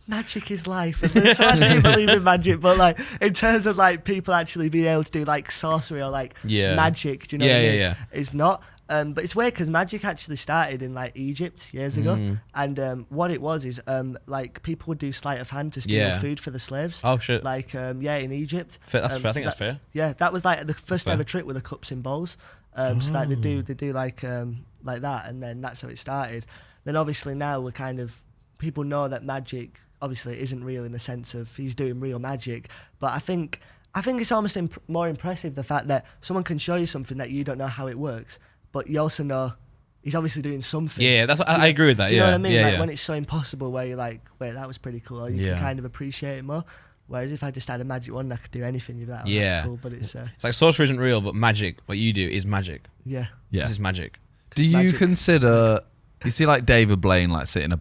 S2: magic is life, and so I do believe in magic. But like in terms of like people actually being able to do like sorcery or like magic, do you know? What I mean?
S1: Yeah.
S2: It's not. But it's weird because magic actually started in like Egypt years ago, and what it was is like people would do sleight of hand to steal food for the slaves.
S1: Oh shit!
S2: Like in Egypt.
S1: That's fair. I think that's fair.
S2: Yeah, that was like the first ever trick with the cups and bowls. So like they do like that, and then that's how it started. Then obviously now we're kind of people know that magic obviously isn't real in the sense of he's doing real magic, but I think it's almost more impressive the fact that someone can show you something that you don't know how it works, but you also know he's obviously doing something.
S1: Yeah, that's what, I agree with that.
S2: Do you know what I mean?
S1: Yeah,
S2: like when it's so impossible, where you're like, wait, that was pretty cool, or you can kind of appreciate it more. Whereas if I just had a magic wand, I could do anything. You'd be like, oh, that's cool, but it's like
S1: sorcery isn't real, but magic, what you do is magic.
S2: Yeah.
S1: This is magic.
S3: Do you consider? You see, like David Blaine, like sitting in a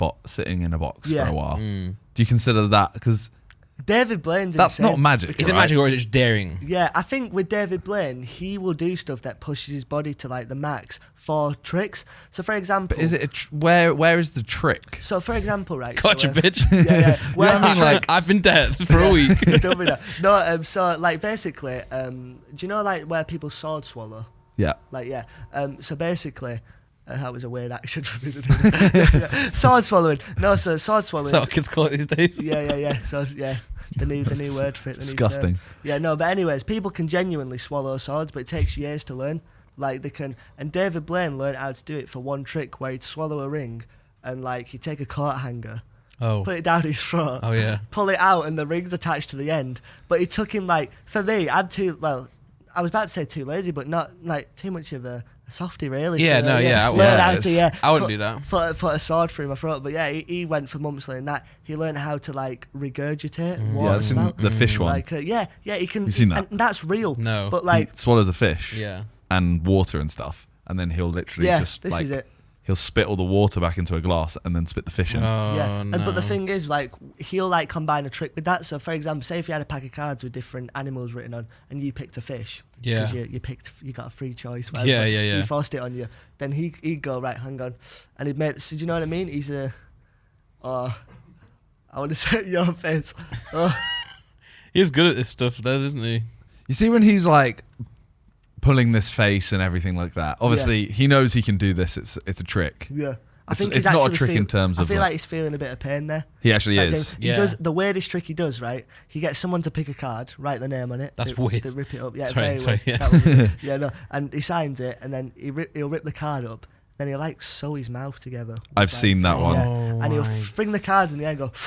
S3: box for a while. Do you consider that because?
S2: David Blaine's
S3: that's
S2: insane.
S3: not magic.
S1: Is it magic or is it just daring?
S2: Yeah, I think with David Blaine, he will do stuff that pushes his body to like the max for tricks. So for example,
S3: but is it where is the trick?
S2: So for example, right?
S1: Gotcha, bitch.
S2: Yeah.
S3: Where's the
S1: like I've been dead for a week.
S2: Don't be that. No, so like basically, do you know like where people sword swallow?
S3: Yeah.
S2: Like so basically. That was a weird action for me to do. Sword swallowing. No, so sword swallowing.
S1: That's what kids call it these days.
S2: Yeah. So the new word for it.
S3: Disgusting.
S2: Yeah, no, but anyways, people can genuinely swallow swords, but it takes years to learn. Like they can, and David Blaine learned how to do it for one trick where he'd swallow a ring, and like he'd take a coat hanger, put it down his throat, pull it out, and the ring's attached to the end. But it took him like, for me, I was about to say too lazy, but not like too much of a softy really.
S1: I wouldn't do that.
S2: Put a sword through my throat, but yeah, he went for months learning that. He learned how to like regurgitate water.
S3: Yeah, the fish one.
S2: Like he can.
S3: You've seen that?
S2: And that's real.
S3: No,
S2: but like
S3: he swallows a fish.
S1: Yeah.
S3: And water and stuff, and then he'll literally just
S2: this
S3: like
S2: is it.
S3: he'll spit all the water back into a glass and then spit the fish in.
S1: Oh, no.
S2: But the thing is, like, he'll like combine a trick with that. So, for example, say if you had a pack of cards with different animals written on, and you picked a fish, because you got a free choice. Whatever, he forced it on you. Then he'd go, right, hang on, and he'd make. So do you know what I mean? He's a. I want to say your face.
S1: He's good at this stuff, though, isn't he?
S3: You see when he's like pulling this face and everything like that. Obviously, he knows he can do this. It's a trick.
S2: Yeah.
S3: I think it's not a trick in terms of.
S2: I feel like he's feeling a bit of pain there.
S3: He actually is.
S2: He does the weirdest trick he does. Right, he gets someone to pick a card, write their name on it.
S1: That's weird.
S2: They rip it up. Yeah,
S1: sorry,
S2: no, and he signs it, and then he'll rip the card up. Then he'll like sew his mouth together.
S3: I've seen that one.
S2: Yeah. And he'll bring the cards in the end, and go,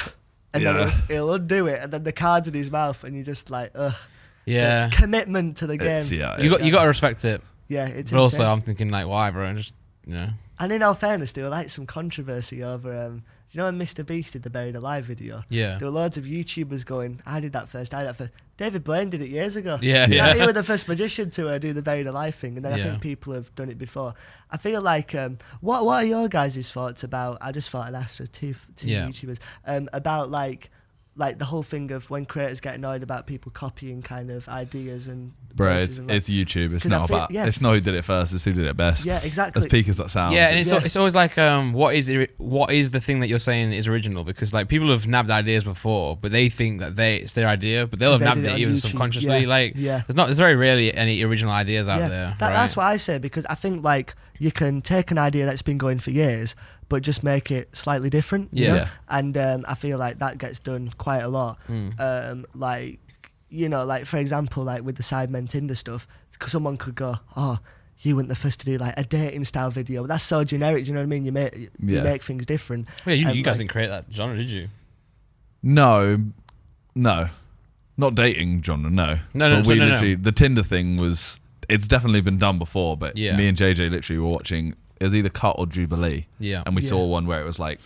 S2: and then he'll undo it, and then the cards in his mouth, and you're just like, ugh.
S1: Yeah.
S2: The commitment to the game.
S1: You got to respect it.
S2: Yeah, it's.
S1: But also, I'm thinking like, why, bro? Just
S2: And in all fairness, there were like some controversy over. Do you know when Mr. Beast did the Buried Alive video?
S1: Yeah.
S2: There were loads of YouTubers going, I did that first. David Blaine did it years ago.
S1: Yeah.
S2: He was the first magician to do the Buried Alive thing, and then I think people have done it before. I feel like, what are your guys' thoughts about? I just thought I'd ask the two YouTubers about like the whole thing of when creators get annoyed about people copying kind of ideas and.
S3: Bro, it's YouTube. It's not about. It's not who did it first. It's who did it best.
S2: Yeah, exactly.
S3: As peak as that sounds.
S1: Yeah, and it's always like, what is the thing that you're saying is original? Because like people have nabbed ideas before, but they think that it's their idea, but they'll have nabbed it even YouTube, subconsciously. There's very rarely any original ideas out there.
S2: That's what I say, because I think like you can take an idea that's been going for years, but just make it slightly different. You know? And I feel like that gets done quite a lot. Like for example, like with the Sidemen Tinder stuff, someone could go, oh, you weren't the first to do like a dating style video, but that's so generic. Do you know what I mean? You make things different.
S1: Yeah, you guys didn't create that genre, did you?
S3: No, not dating genre. No. The Tinder thing was. It's definitely been done before, but me and JJ literally were watching. It was either Cut or Jubilee. Yeah, and we saw one where it was like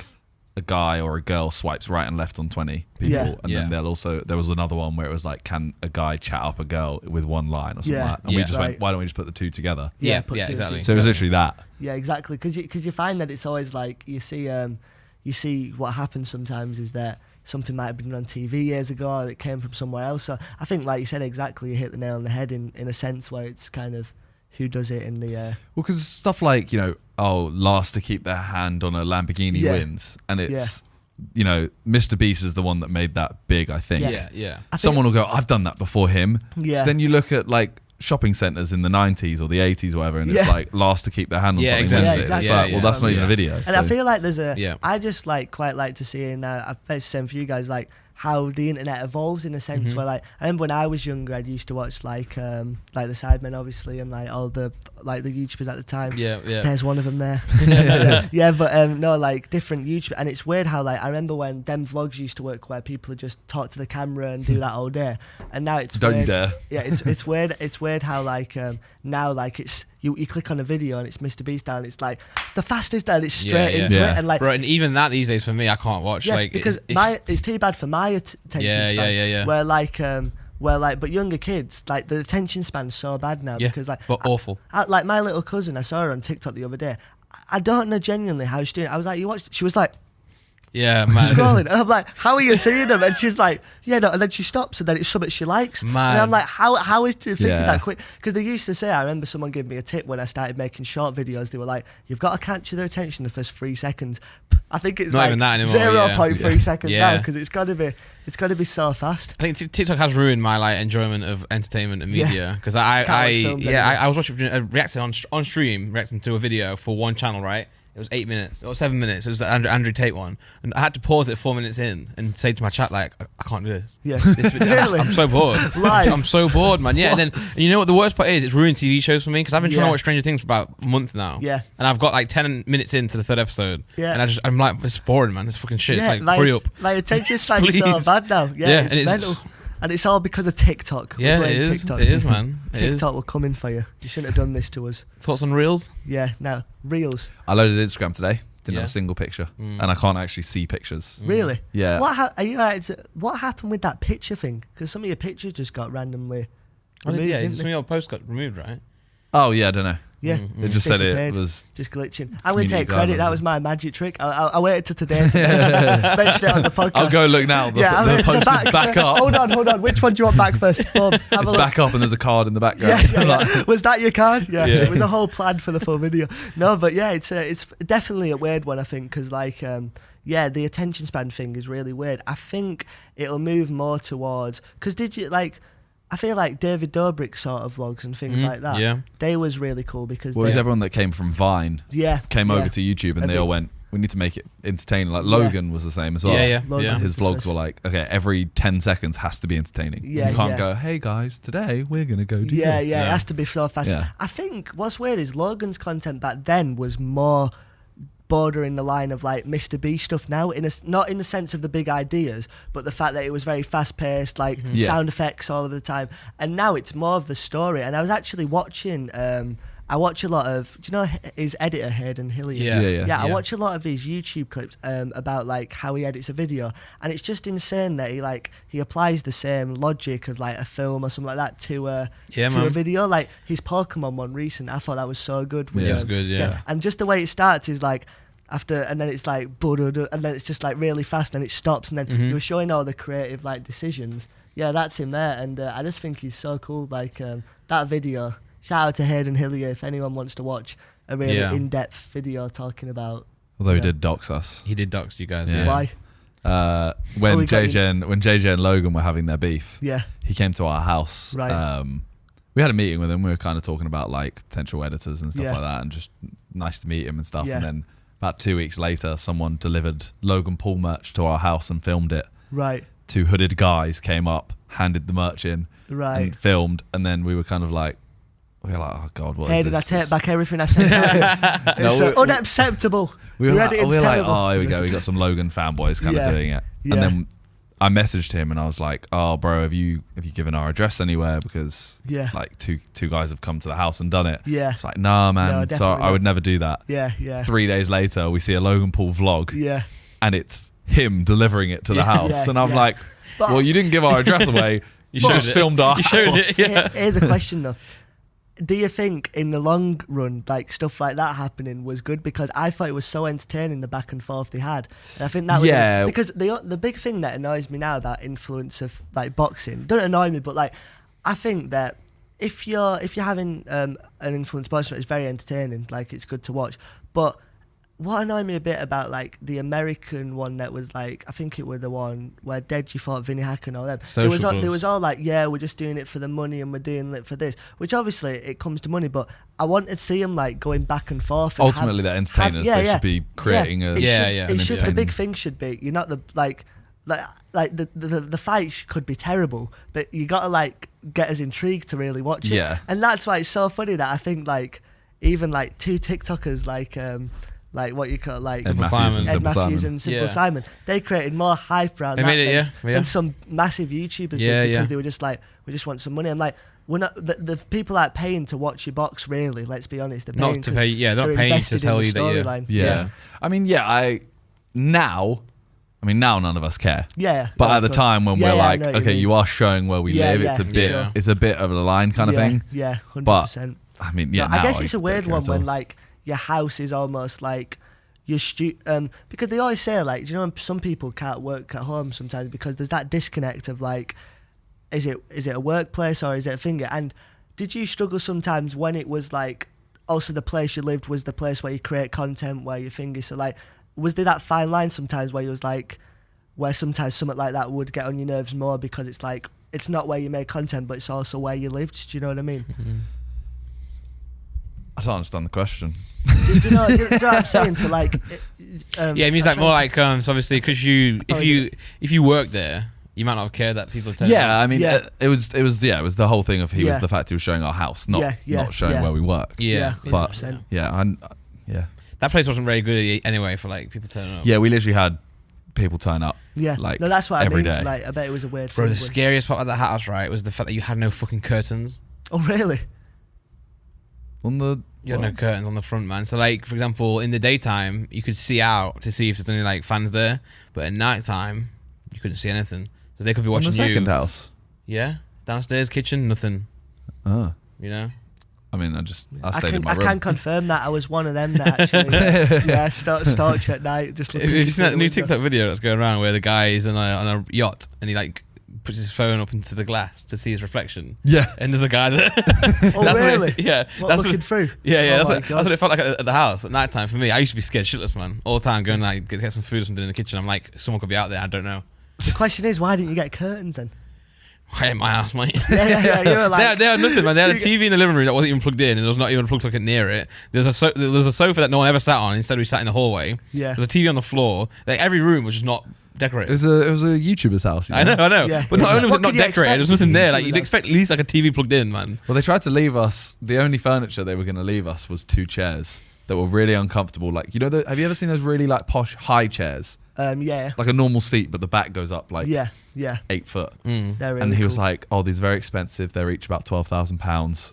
S3: a guy or a girl swipes right and left on 20 people, and then there was another one where it was like, can a guy chat up a girl with one line or something like that? And we just went, why don't we just put the two together?
S1: Yeah, exactly.
S3: So it was literally that.
S2: Yeah, exactly. Because you find that it's always like you see what happens sometimes is that something might have been on TV years ago and it came from somewhere else. So I think, like you said, exactly, you hit the nail on the head in a sense where it's kind of who does it in the... Well,
S3: because stuff like, last to keep their hand on a Lamborghini wins. And it's, Mr. Beast is the one that made that big, I think.
S1: Yeah.
S3: Someone will go, I've done that before him.
S2: Yeah.
S3: Then you look at, like, shopping centres in the 90s or the 80s or whatever, and it's like last to keep their hand on something wins it.
S2: Exactly.
S3: It's like, well, that's not even a video.
S2: And I feel like there's I just like quite like to see, and I bet it's the same for you guys, like how the internet evolves in a sense where, like, I remember when I was younger, I used to watch like the Sidemen, obviously, and like all the YouTubers at the time. Yeah. There's one of them there. But like different YouTubers, and it's weird how, like, I remember when them vlogs used to work where people would just talk to the camera and do that all day, and now it's
S3: don't
S2: weird.
S3: You dare.
S2: Yeah, it's weird. It's weird how like now like it's you click on a video and it's Mr. Beast down. It's like the fastest down. It's straight into it, and like,
S1: right. And even that these days for me, I can't watch.
S2: Yeah,
S1: like
S2: because it's too bad for my attention span. Where like, but younger kids, like the attention span's so bad now because like,
S1: but awful.
S2: Like my little cousin, I saw her on TikTok the other day. I don't know genuinely how she's doing. I was like, you watched? She was like,
S1: yeah, man.
S2: Scrolling, and I'm like, how are you seeing them? And she's like, yeah, no. And then she stops, and then it's something she likes.
S1: Man.
S2: And I'm like, how is she thinking that quick? Because they used to say, I remember someone gave me a tip when I started making short videos. They were like, you've got to capture their attention the first 3 seconds. I think it's
S1: not
S2: like
S1: even that anymore,
S2: 0.3 seconds now, because it's got to be so fast.
S1: I think TikTok has ruined my like enjoyment of entertainment and media, because I was watching reacting on stream to a video for one channel, right? It was 8 minutes or 7 minutes. It was the Andrew Tate one, and I had to pause it 4 minutes in and say to my chat, like, I can't do this.
S2: Yeah,
S1: really? I'm so bored. I'm so bored, man. Yeah, and you know what the worst part is? It's ruined TV shows for me, because I've been trying to watch Stranger Things for about a month now.
S2: Yeah,
S1: and I've got like 10 minutes into the 3rd episode. Yeah, and I'm like, it's boring, man. It's fucking shit.
S2: Yeah,
S1: like, hurry up.
S2: My attention span's so bad now. Yeah, it's mental. And it's all because of TikTok.
S1: Yeah, it is. TikTok. It is, man.
S2: TikTok will come in for you. You shouldn't have done this to us.
S1: Thoughts on Reels?
S2: Yeah, no. Reels.
S3: I loaded Instagram today. Didn't have a single picture. And I can't actually see pictures.
S2: Really?
S3: Yeah.
S2: What happened with that picture thing? Because some of your pictures just got randomly removed.
S1: Some of your posts got removed, right?
S3: Oh yeah, I don't know.
S2: Yeah,
S3: it just said it was
S2: just glitching. I'm going to take credit. That was my magic trick. I waited till today to mention it on the podcast.
S3: I'll go look now. The post is back up.
S2: Hold on. Which one do you want back first?
S3: It's back up and there's a card in the background.
S2: Yeah. Was that your card? Yeah. It was a whole plan for the full video. No, but yeah, it's definitely a weird one, I think, because like the attention span thing is really weird. I think it'll move more towards because I feel like David Dobrik sort of vlogs and things like that.
S1: Yeah,
S2: they was really cool because
S3: it was everyone that came from Vine. Came over to YouTube and they all went, we need to make it entertaining. Like Logan was the same as well.
S1: Yeah.
S3: His vlogs were like, okay, every 10 seconds has to be entertaining. You can't go, hey guys, today we're gonna go do this.
S2: Yeah, it has to be so fast. Yeah. I think what's weird is Logan's content back then was more bordering the line of like Mr. Beast stuff now, not in the sense of the big ideas, but the fact that it was very fast paced, like sound effects all of the time. And now it's more of the story. And I was actually watching, I watch a lot of, do you know his editor Hayden Hilliard? Yeah. I watch a lot of his YouTube clips about like how he edits a video, and it's just insane that he applies the same logic of like a film or something like that to a video. Like his Pokemon one recent, I thought that was so good.
S1: It was good, yeah.
S2: And just the way it starts is like after, and then it's like and then it's just like really fast and it stops, and then he was showing all the creative like decisions. Yeah, that's him there, and I just think he's so cool. Like that video. Shout out to Hayden Hilliard if anyone wants to watch a really in-depth video talking about.
S3: Although he did dox us.
S1: He did dox you guys.
S3: Yeah.
S2: Why?
S3: When JJ and Logan were having their beef, he came to our house.
S2: Right.
S3: We had a meeting with him. We were kind of talking about like potential editors and stuff like that, and just nice to meet him and stuff. And then about 2 weeks later, someone delivered Logan Paul merch to our house and filmed it.
S2: Right.
S3: 2 hooded guys came up, handed the merch in, and filmed, and then we were kind of like. We were like, oh God, what is this?
S2: I take back everything I said? It's unacceptable.
S3: We were like, oh, here we go. We got some Logan fanboys kind of doing it. And then I messaged him and I was like, oh, bro, have you given our address anywhere? Because like two guys have come to the house and done it.
S2: Yeah.
S3: It's like, nah, man. No, so I would never do that.
S2: Yeah.
S3: 3 days later, we see a Logan Paul vlog.
S2: Yeah.
S3: And it's him delivering it to the house. And I'm like, well, you didn't give our address away. You just filmed our house.
S2: Here's a question though. Do you think in the long run, like stuff like that happening was good? Because I thought it was so entertaining, the back and forth they had. And I think that was because the big thing that annoys me now about influence of like boxing, don't annoy me, but like I think that if you're having an influence boxer, it's very entertaining, like it's good to watch. But what annoyed me a bit about like the American one that was like, I think it was the one where Deji fought Vinny Hacker and all them. There was all like, we're just doing it for the money and we're doing it for this, which obviously it comes to money, but I want to see them like going back and forth. And
S3: ultimately, they're entertainers. They should be creating
S2: the big thing should be, you're not the like the fight could be terrible, but you gotta like get us intrigued to really watch it.
S3: Yeah.
S2: And that's why it's so funny that I think like even like 2 TikTokers like what you call like
S3: Ed Matthews
S2: and Simple Simon, they created more hype around than some massive YouTubers did, because they were just like, we just want some money. I'm like, we're not the people aren't paying to watch your box, really. Let's be honest, they're paying
S1: they're not paying to tell you that.
S3: I mean, now none of us care. But at the time when we're like, okay, you are showing where we live, it's a bit of a line kind of thing.
S2: Yeah, 100%.
S3: But I mean,
S2: I guess it's a weird one when like your house is almost like your because they always say like, do you know, some people can't work at home sometimes because there's that disconnect of like, is it a workplace or is it a finger? And did you struggle sometimes when it was like also the place you lived was the place where you create content, where your finger? So like, was there that fine line sometimes where you was like, where sometimes something like that would get on your nerves more because it's like, it's not where you make content, but it's also where you lived. Do you know what I mean?
S3: I don't understand the question.
S2: do you know what I'm saying? So like,
S1: it means like more like so obviously because if you work there, you might not care that people.
S3: I mean, it was the whole thing of was the fact he was showing our house, not showing where we work. But 100%.
S1: That place wasn't very good anyway for like people turning up.
S3: Yeah, we literally had people turn up.
S2: Yeah,
S3: like
S2: no, that's what
S3: every
S2: I mean.
S3: day.
S2: So like, I bet it was a weird.
S1: Bro, the scariest part of that house, right, was the fact that you had no fucking curtains.
S2: Oh really?
S1: You had no curtains on the front, man. So like, for example, in the daytime you could see out to see if there's any like fans there, but at night time you couldn't see anything. So they could be watching
S3: the second house.
S1: Yeah, downstairs kitchen, nothing.
S3: Oh.
S1: You know.
S3: I mean, I stayed in my room.
S2: I can confirm that I was one of them that actually, stalked you at night. Just looking.
S1: Have you seen that new TikTok video that's going around where the guy is on a yacht and he like puts his phone up into the glass to see his reflection?
S3: Yeah.
S1: And there's a guy there.
S2: Oh, really?
S1: That's
S2: looking through?
S1: Yeah. That's what it felt like at the house at night time for me. I used to be scared shitless, man. All the time going like get some food or something in the kitchen. I'm like, someone could be out there. I don't know.
S2: The question is, why didn't you get curtains then?
S1: Why in my house, mate?
S2: Yeah. You were like,
S1: they had nothing, man. They had a TV in the living room that wasn't even plugged in, and there was not even a plug socket near it. There was a sofa that no one ever sat on. Instead, we sat in the hallway.
S2: Yeah.
S1: There was a TV on the floor. Like every room was just not decorated.
S3: It was a YouTuber's house. You know?
S1: I know.
S2: Yeah.
S1: But not only was
S2: What
S1: it not
S2: could you
S1: decorated, there was
S2: expect
S1: nothing there.
S2: from
S1: Like
S2: YouTubers,
S1: you'd
S2: though?
S1: expect at least like a TV plugged in, man.
S3: Well, they tried to leave us. The only furniture they were going to leave us was 2 chairs that were really uncomfortable. Like, you know, have you ever seen those really like posh high chairs?
S2: Yeah.
S3: Like a normal seat, but the back goes up like
S2: Yeah.
S3: 8 foot.
S2: They're really
S3: And he was
S2: cool.
S3: like, "Oh, these are very expensive. They're each about £12,000."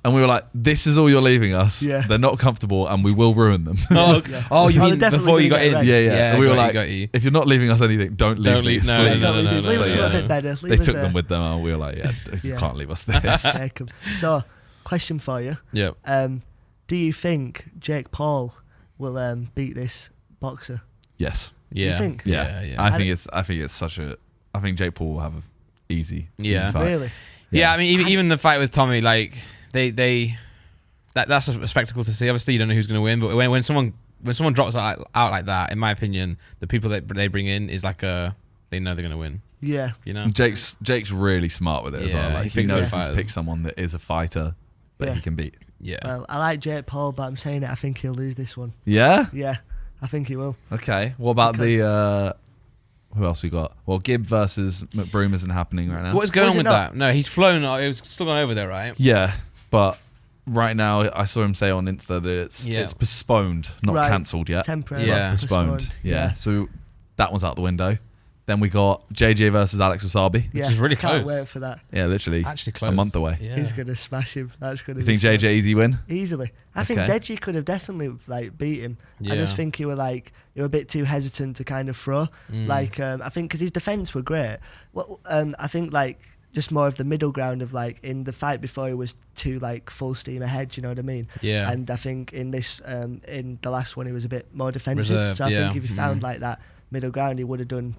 S3: And we were like, "This is all you're leaving us.
S2: Yeah.
S3: They're not comfortable, and we will ruin them."
S1: Oh, you
S2: Oh,
S1: mean
S2: they're definitely
S1: before you got
S2: gonna
S1: in?
S2: get
S3: Yeah. And we were like,
S1: got you.
S3: "If you're not leaving us anything, don't leave these,
S1: no,
S3: please."
S1: no.
S2: Leave us
S3: So,
S2: a bit better.
S3: They took them with them, and we were like, "Yeah, you
S2: Yeah.
S3: can't leave us this."
S2: Take 'em. So, question for you.
S1: Yeah.
S2: Do you think Jake Paul will beat this boxer?
S3: Yes.
S1: Yeah.
S2: You think?
S3: Yeah. I think it's such a. I think Jake Paul will have an easy fight.
S2: Really?
S1: Yeah, I mean, even the fight with Tommy, like that's a spectacle to see. Obviously, you don't know who's going to win, but when someone drops out like that, in my opinion, the people that they bring in is like they know they're going to win.
S2: Yeah.
S1: You know,
S3: Jake's really smart with it as well.
S1: Yeah,
S3: Like,
S1: he
S3: he
S1: thinks
S3: knows
S1: about
S3: he's
S1: fighters.
S3: picked someone that is a fighter that
S2: Yeah.
S3: he can beat.
S1: yeah.
S2: Well, I like Jake Paul, but I'm saying it. I think he'll lose this one.
S3: Yeah.
S2: Yeah, I think he will.
S3: Okay. What about the? Who else we got? Well, Gibb versus McBroom isn't happening right now.
S1: What is going
S2: Was
S1: on
S2: it
S1: with
S2: not?
S1: that? No, he's flown. It was still gone over there, right?
S3: Yeah, but right now I saw him say on Insta that
S1: Yeah.
S3: it's postponed, not
S2: Right.
S3: cancelled yet.
S2: Temporary.
S1: Yeah.
S3: Postponed. Yeah. So that one's out the window. Then we got JJ versus Alex Wasabi.
S2: Yeah.
S1: is really
S2: Can't
S1: close.
S2: wait for that.
S3: Yeah, literally
S1: Actually, close.
S3: a month away.
S1: Yeah.
S2: He's gonna smash him. That's gonna.
S3: You
S2: be
S3: think JJ easy win?
S2: easily? I think
S3: Okay.
S2: Deji could have definitely like beat him.
S1: Yeah.
S2: I just think he were a bit too hesitant to kind of throw. Like I think because his defense were great. Well, I think like just more of the middle ground of like in the fight before he was too like full steam ahead. You know what I mean?
S1: Yeah.
S2: And I think in this in the last one he was a bit more defensive.
S1: Reserved,
S2: so I think
S1: yeah.
S2: if he found like that middle ground, he would have done.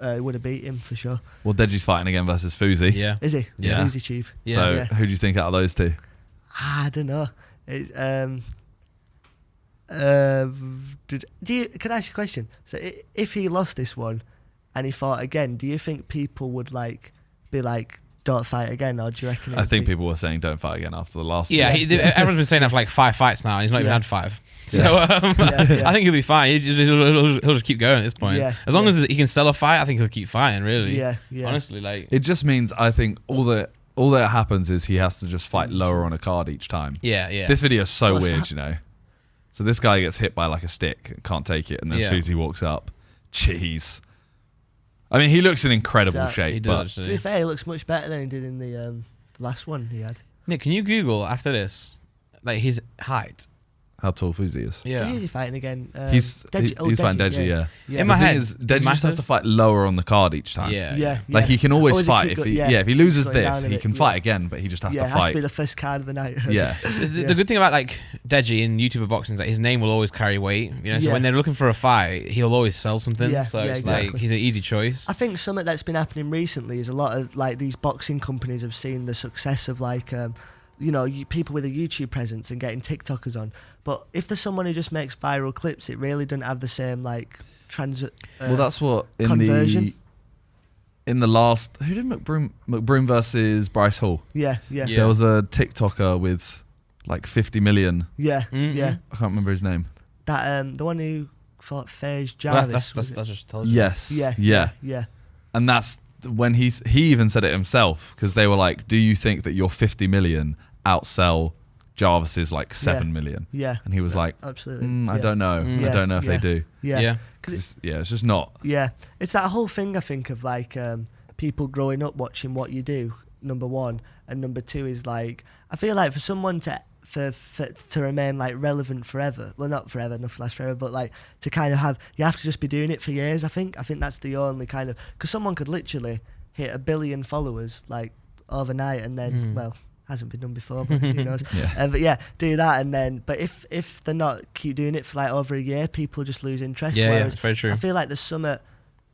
S2: Would have beat him for sure.
S3: Well, Deji's fighting again versus Fuzi.
S1: Yeah.
S2: Is he?
S3: Yeah.
S2: Easy chief.
S1: Yeah.
S3: So
S2: Yeah.
S3: who do you think out of those two?
S2: I don't know. Can I ask you a question? So if he lost this one and he fought again, do you think people would be like, don't fight again, or do you reckon?
S3: I think people were saying don't fight again after the last.
S1: Yeah,
S3: two.
S1: everyone's been saying that for like 5 fights now, and he's not even
S2: Yeah.
S1: had 5.
S3: Yeah.
S1: So
S2: Yeah.
S1: I think he'll be fine. He'll just keep going at this point.
S2: Yeah,
S1: As long
S2: yeah.
S1: as he can sell a fight, I think he'll keep fighting. Really.
S2: Yeah.
S1: Honestly, like.
S3: It just means I think all that happens is he has to just fight lower on a card each time.
S1: Yeah.
S3: This video is so
S2: What's
S3: weird,
S2: that?
S3: you know. So this guy gets hit by like a stick, can't take it, and then
S1: Yeah.
S3: Fuzi walks up. Jeez. I mean, he looks in incredible
S2: He
S3: shape,
S1: He
S3: but
S1: does
S2: To
S1: actually.
S2: be fair, he looks much better than he did in the last one he had.
S1: Nick, can you Google after this, like his height?
S3: how tall Fuzi is.
S1: Yeah.
S2: So who's he fighting again?
S3: He's fighting Deji, yeah.
S1: In
S3: The
S1: my
S3: thing
S1: head,
S3: is, Deji just has
S1: massive.
S3: to fight lower on the card each time.
S1: Yeah.
S3: Like he can
S2: Or
S3: always
S2: is
S3: fight
S2: keep
S3: if
S2: go-
S3: if he loses
S2: going
S3: this,
S2: down a
S3: he
S2: bit,
S3: can fight again, but he just has
S2: Yeah,
S3: to
S2: it has to
S3: fight.
S2: be the first card of the night.
S3: Yeah.
S1: The good thing about like Deji in YouTuber boxing is that his name will always carry weight. You know, so
S2: Yeah.
S1: when they're looking for a fight, he'll always sell something.
S2: Yeah,
S1: So
S2: yeah,
S1: it's like
S2: exactly.
S1: he's an easy choice.
S2: I think something that's been happening recently is a lot of like these boxing companies have seen the success of like people with a YouTube presence and getting TikTokers on. But if there's someone who just makes viral clips, it really doesn't have the same like
S3: Well, that's what in
S2: conversion.
S3: the last who did McBroom versus Bryce Hall.
S2: Yeah.
S3: There was a TikToker with like 50 million.
S2: Yeah.
S1: Mhm.
S3: I can't remember his name.
S2: That the one who fought FaZe
S1: Well,
S2: Jarvis.
S1: that's just told you.
S3: Yes.
S2: Yeah.
S3: And that's when he even said it himself, because they were like, "Do you think that your 50 million outsell Jarvis's like 7 million?"
S2: Yeah.
S3: And he was like,
S2: Absolutely.
S3: I don't know.
S1: Mm.
S3: I don't know if they do.
S2: Yeah.
S3: Because it's just not.
S2: Yeah, it's that whole thing I think of like people growing up watching what you do. Number one, and number two is like I feel like for someone to remain like relevant forever. Well, not forever, nothing lasts forever, but like to kind of you have to just be doing it for years. I think that's the only kind of because someone could literally hit 1 billion followers like overnight, and then well, Hasn't been done before, but who knows? But yeah, do that, and then. But if they're not keep doing it for like over a year, people just lose interest.
S1: Yeah, it's very true.
S2: I feel like there's some.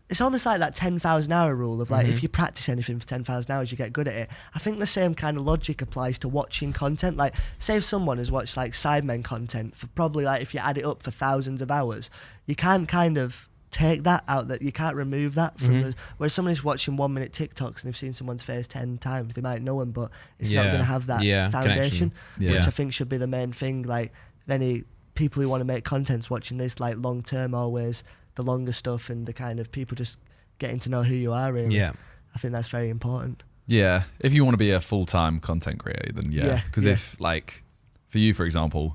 S2: It's almost like that 10,000 hour rule of like if you practice anything for 10,000 hours, you get good at it. I think the same kind of logic applies to watching content. Like, say if someone has watched like Sidemen content for probably like if you add it up for thousands of hours, you can't kind of take that out, that you can't remove that from whereas someone is watching 1 minute TikToks and they've seen someone's face 10 times, they might know them, but it's not going to have that foundation, which I think should be the main thing. Like, any people who want to make contents watching this, like long term, always the longer stuff and the kind of people just getting to know who you are, really. I think that's very important.
S3: Yeah, if you want to be a full-time content creator, then because if, like, for you, for example,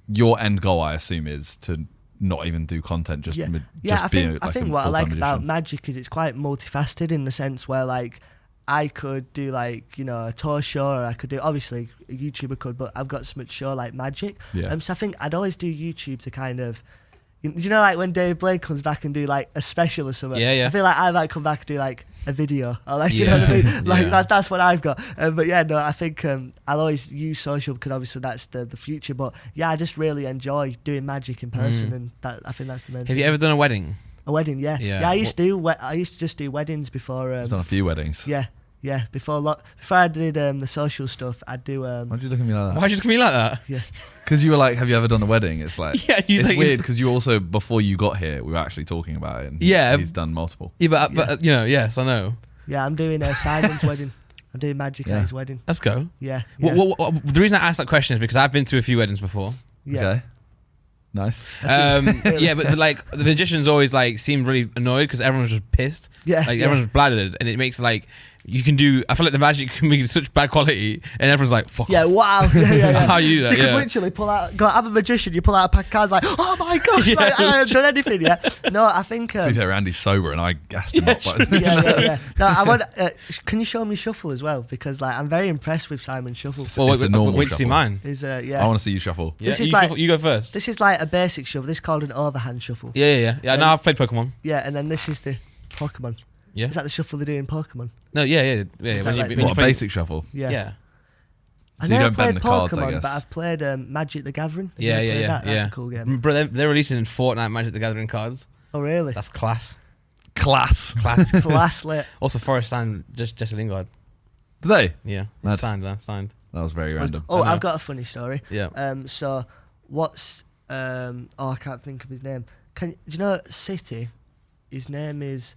S3: your end goal, I assume, is to not even do content, just
S2: I think what I like about magic is it's quite multifaceted, in the sense where, like, I could do, like, you know, a tour show, or I could do, obviously a YouTuber could, but I've got so much show like magic. So I think I'd always do YouTube to kind of, you know, like when Dave Blaine comes back and do like a special or something. I feel like I might come back and do like a video, or like, you know what I mean? Like that's what I've got. But yeah, no, I think I'll always use social because obviously that's the future. But yeah, I just really enjoy doing magic in person, and that, I think that's the main thing.
S1: Have you ever done a wedding?
S2: A wedding, yeah. I used to just do weddings before.
S3: I've done a few weddings.
S2: Yeah, before I did the social stuff, I'd do.
S3: Why'd you look at me like that?
S1: Why'd you look at me like that?
S2: Yeah.
S3: Because you were like, have you ever done a wedding? It's like, it's
S1: like,
S3: weird because you also, before you got here, we were actually talking about it. And he's done multiple.
S1: Yeah, but you know, yes, I know.
S2: Yeah, I'm doing Simon's wedding. I'm doing magic at his wedding.
S1: Let's go.
S2: Yeah.
S1: The reason I asked that question is because I've been to a few weddings before.
S2: Yeah.
S3: Okay. Nice.
S1: But like the magicians always like seemed really annoyed because everyone's just pissed. Like everyone's bladdered, and it makes like you can do. I feel like the magic can be such bad quality, and everyone's like, "Fuck."
S2: Yeah,
S1: off.
S2: wow. Yeah.
S1: How you do that?
S2: You can literally pull out. I'm a magician. You pull out a pack of cards, like, oh my gosh, like, I haven't done anything yet. No, I think.
S3: To be fair, Andy's sober, and I gassed him up.
S2: Yeah. No, I want. Can you show me shuffle as well? Because like I'm very impressed with Simon's shuffle.
S3: Well, it's a normal
S1: wait to see mine.
S3: I want to see you shuffle.
S1: Yeah, you go first.
S2: This is like a basic shuffle. This is called an overhand shuffle.
S1: Yeah. Now I've played Pokemon.
S2: Yeah, and then this is the Pokemon.
S1: Yeah.
S2: Is that the shuffle they do in Pokemon?
S1: No, yeah.
S3: What, a basic shuffle?
S2: Yeah.
S3: So you don't bend the cards, I guess.
S2: But I've played Magic the Gathering.
S1: Yeah.
S2: That's a cool game.
S1: Bro, they're releasing Fortnite Magic the Gathering cards.
S2: Oh, really?
S1: That's class.
S3: Class.
S2: Lit.
S1: Also, Forest signed Jesse Lingard.
S3: Did they?
S1: Yeah. Signed. That
S3: was very random.
S2: Oh, I've got a funny story.
S1: Yeah.
S2: So, what's... I can't think of his name. Do you know City? His name is...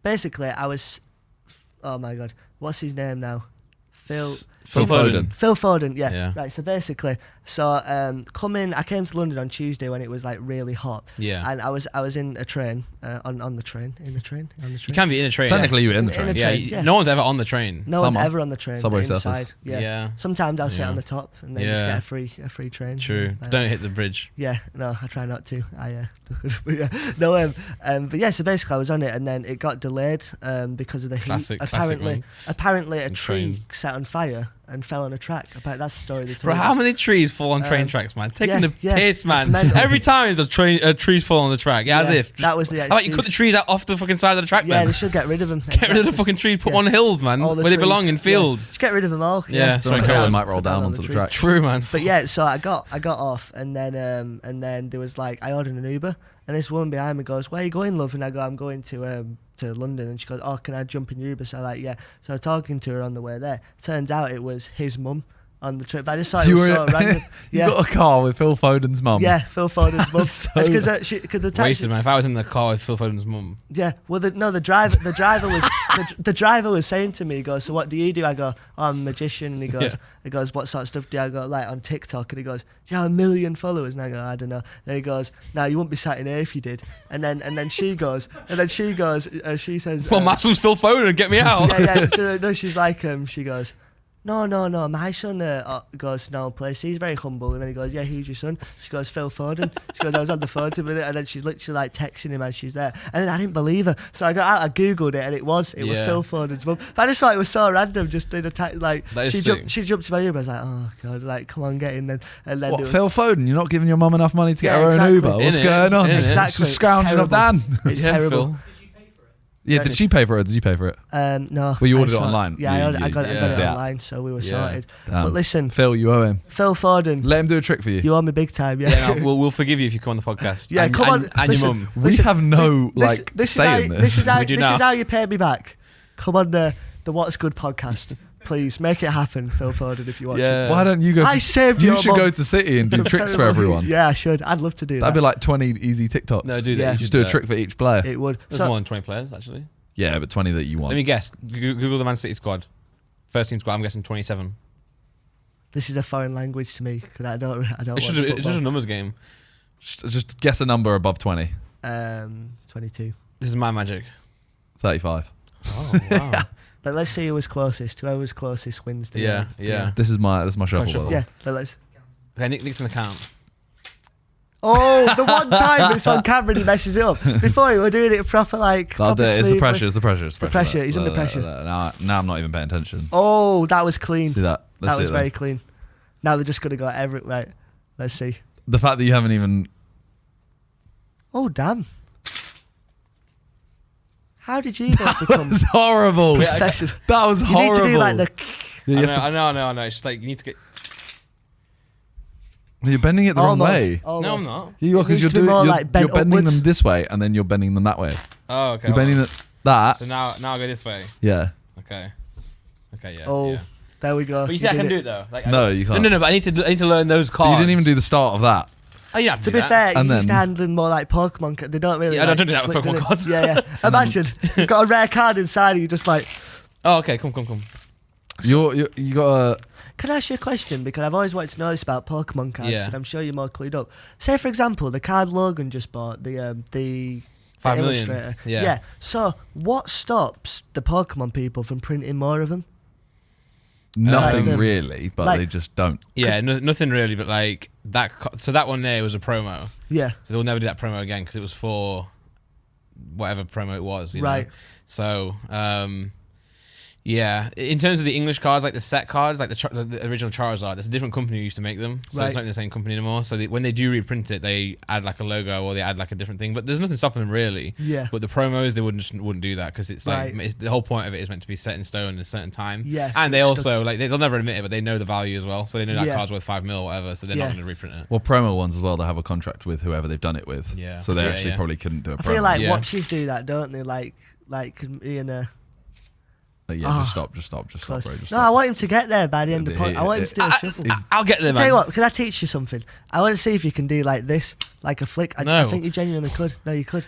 S2: Basically, oh my God, what's his name now? Phil
S3: Foden.
S2: Phil Foden, yeah. Right, so basically, I came to London on Tuesday when it was like really hot.
S1: Yeah.
S2: And I was in a train, on the train.
S1: You can be in a train.
S3: Technically, you were in the train.
S1: Yeah. No one's ever on the train.
S2: No one's ever on the train.
S3: Subway
S2: inside.
S3: surfers.
S2: Yeah. Sometimes I'll sit on the top and then just get a free train.
S1: True. Don't hit the bridge.
S2: Yeah. No, I try not to. But yeah, so basically I was on it and then it got delayed because of the heat. Apparently a tree set on fire and fell on a track. That's the story they told
S1: Bro, how many trees fall on train tracks, man? Taking the piss, man. Every time there's a trees fall on the track. Yeah, as if.
S2: That was the excuse.
S1: How about you cut the trees out off the fucking side of the track,
S2: they should get rid of them.
S1: Get rid of the fucking trees. Put on hills, man, where they belong, in fields.
S2: Just get rid of them all.
S1: Yeah.
S3: Sorry, they might roll down onto the track.
S1: True, man.
S2: But yeah, so I got off and then there was like, I ordered an Uber and this woman behind me goes, "Where are you going, love?" And I go, "I'm going to London." And she goes, "Oh, can I jump in your Uber?" So I'm like, yeah. So I'm talking to her on the way there. Turns out it was his mum on the trip. I just thought it was so random.
S3: You got a car with Phil Foden's mum.
S2: Yeah, Phil Foden's mum. Because the taxi.
S1: Wasted, man. If I was in the car with Phil Foden's mum.
S2: Yeah. Well, the driver was the driver was saying to me, he goes, "So what do you do?" I go, "Oh, I'm a magician." And he goes, "What sort of stuff do I go like on TikTok?" And he goes, "Do you have 1 million followers?" And I go, "I don't know." Then he goes, "No, you wouldn't be sat in here if you did." And then she goes, she says,
S1: "Well, my son's Phil Foden, get me out."
S2: Yeah. No, she's like, she goes, No. My son goes to no place. He's very humble. And then he goes, "Yeah, who's your son?" She goes, "Phil Foden." She goes, "I was on the phone to him," and then she's literally like texting him as she's there. And then I didn't believe her, so I got out, I googled it, and it was Phil Foden's mum. But I just thought it was so random. Just in a like she jumped to my Uber. I was like, "Oh God, like come on, get in." And then
S3: what, Phil Foden? You're not giving your mum enough money to get her own Uber? What's going on?
S2: Exactly.
S3: She's scrounging up Dan.
S2: It's terrible.
S1: Phil.
S3: Yeah, did she pay for it or did you pay for it?
S2: No.
S3: Well, you ordered it online.
S2: Yeah, I got it online, so we were sorted. But listen.
S3: Phil, you owe him.
S2: Phil Foden.
S3: Let him do a trick for you.
S2: You owe me big time, yeah.
S1: No, we'll forgive you if you come on the podcast.
S2: Yeah, come on.
S1: And your mum.
S3: We have no, say in this.
S2: This is how you pay me back. Come on the What's Good podcast. Please, make it happen, Phil Foden, if you watch it.
S3: Why don't you go?
S2: I saved you.
S3: You should go to City and do tricks for everyone.
S2: Yeah, I should. I'd love to do that.
S3: That'd be like 20 easy TikToks.
S1: No, do that.
S2: Yeah.
S1: You
S3: Just do a trick for each player.
S2: It would.
S1: There's more than 20 players, actually.
S3: Yeah, but 20 that you want.
S1: Let me guess. Google the Man City squad. First team squad, I'm guessing 27.
S2: This is a foreign language to me because I don't
S1: It's just a numbers game.
S3: Just guess a number above 20.
S2: 22.
S1: This is my magic.
S3: 35.
S1: Oh, wow.
S2: But let's see who was closest. Whoever was closest wins the
S1: Yeah.
S3: This is my shuffle.
S2: Yeah, let's.
S1: Okay, Nick's an account.
S2: Oh, the one time it's on camera and he messes it up. Before we were doing it proper like.
S3: It's the pressure. It's the pressure.
S2: The pressure. He's under pressure.
S3: Now I'm not even paying attention.
S2: Oh, that was clean.
S3: See that?
S2: That was very clean. Now they're just gonna go right. Let's see.
S3: The fact that you haven't even.
S2: Oh damn. How did you both become?
S3: That was horrible.
S2: Professional?
S3: That was horrible.
S2: You need to do like the.
S3: Yeah,
S1: I know. It's just like you need to get.
S3: You're bending it the wrong way.
S2: Almost.
S1: No, I'm not.
S3: Because you're bending
S2: upwards.
S3: them this way and then you're bending them that way.
S1: Oh, okay.
S3: You're bending that.
S1: So now I go this way.
S3: Yeah.
S1: Okay. Yeah.
S2: Oh,
S1: yeah.
S2: there we go.
S1: But you see, I can do it though. Like,
S3: No, you can't.
S1: No. But I need to learn those cards.
S3: But you didn't even do the start of that.
S1: Oh, you have
S2: to be fair,
S3: and
S2: you used to handle more like Pokemon. They don't really.
S1: Yeah, I don't do that with Pokemon cards.
S2: Yeah. Imagine you've got a rare card inside, and you just like.
S1: Oh, okay. Come.
S3: You got a.
S2: Can I ask you a question? Because I've always wanted to know this about Pokemon cards,
S1: Yeah.
S2: but I'm sure you're more clued up. Say, for example, the card Logan just bought, the
S1: 5 million.
S2: Illustrator.
S1: Yeah.
S2: So, what stops the Pokemon people from printing more of them?
S3: Nothing really, but they just don't.
S1: Yeah, nothing really, but like that. So that one there was a promo.
S2: Yeah.
S1: So they'll never do that promo again because it was for whatever promo it was. You
S2: Right.
S1: know? So, yeah. In terms of the English cards, like the set cards, like the original Charizard, there's a different company who used to make them. So it's not in the same company anymore. So when they do reprint it, they add like a logo or they add like a different thing. But there's nothing stopping them really.
S2: Yeah.
S1: But the promos, they wouldn't do that because it's like the whole point of it is meant to be set in stone at a certain time.
S2: Yeah.
S1: And they also like they'll never admit it, but they know the value as well. So they know that card's worth 5 mil or whatever. So they're not going to reprint it.
S3: Well, promo ones as well. They have a contract with whoever they've done it with.
S1: Yeah.
S3: So they actually probably couldn't do a promo.
S2: I feel like watches do that, don't they? Like
S3: just stop, bro.
S2: I want him to get there by the end of the podcast. I want him to do a shuffle.
S1: I'll get there, man.
S2: Tell you what, can I teach you something? I want to see if you can do like this, like a flick. I think you genuinely could. No, you could.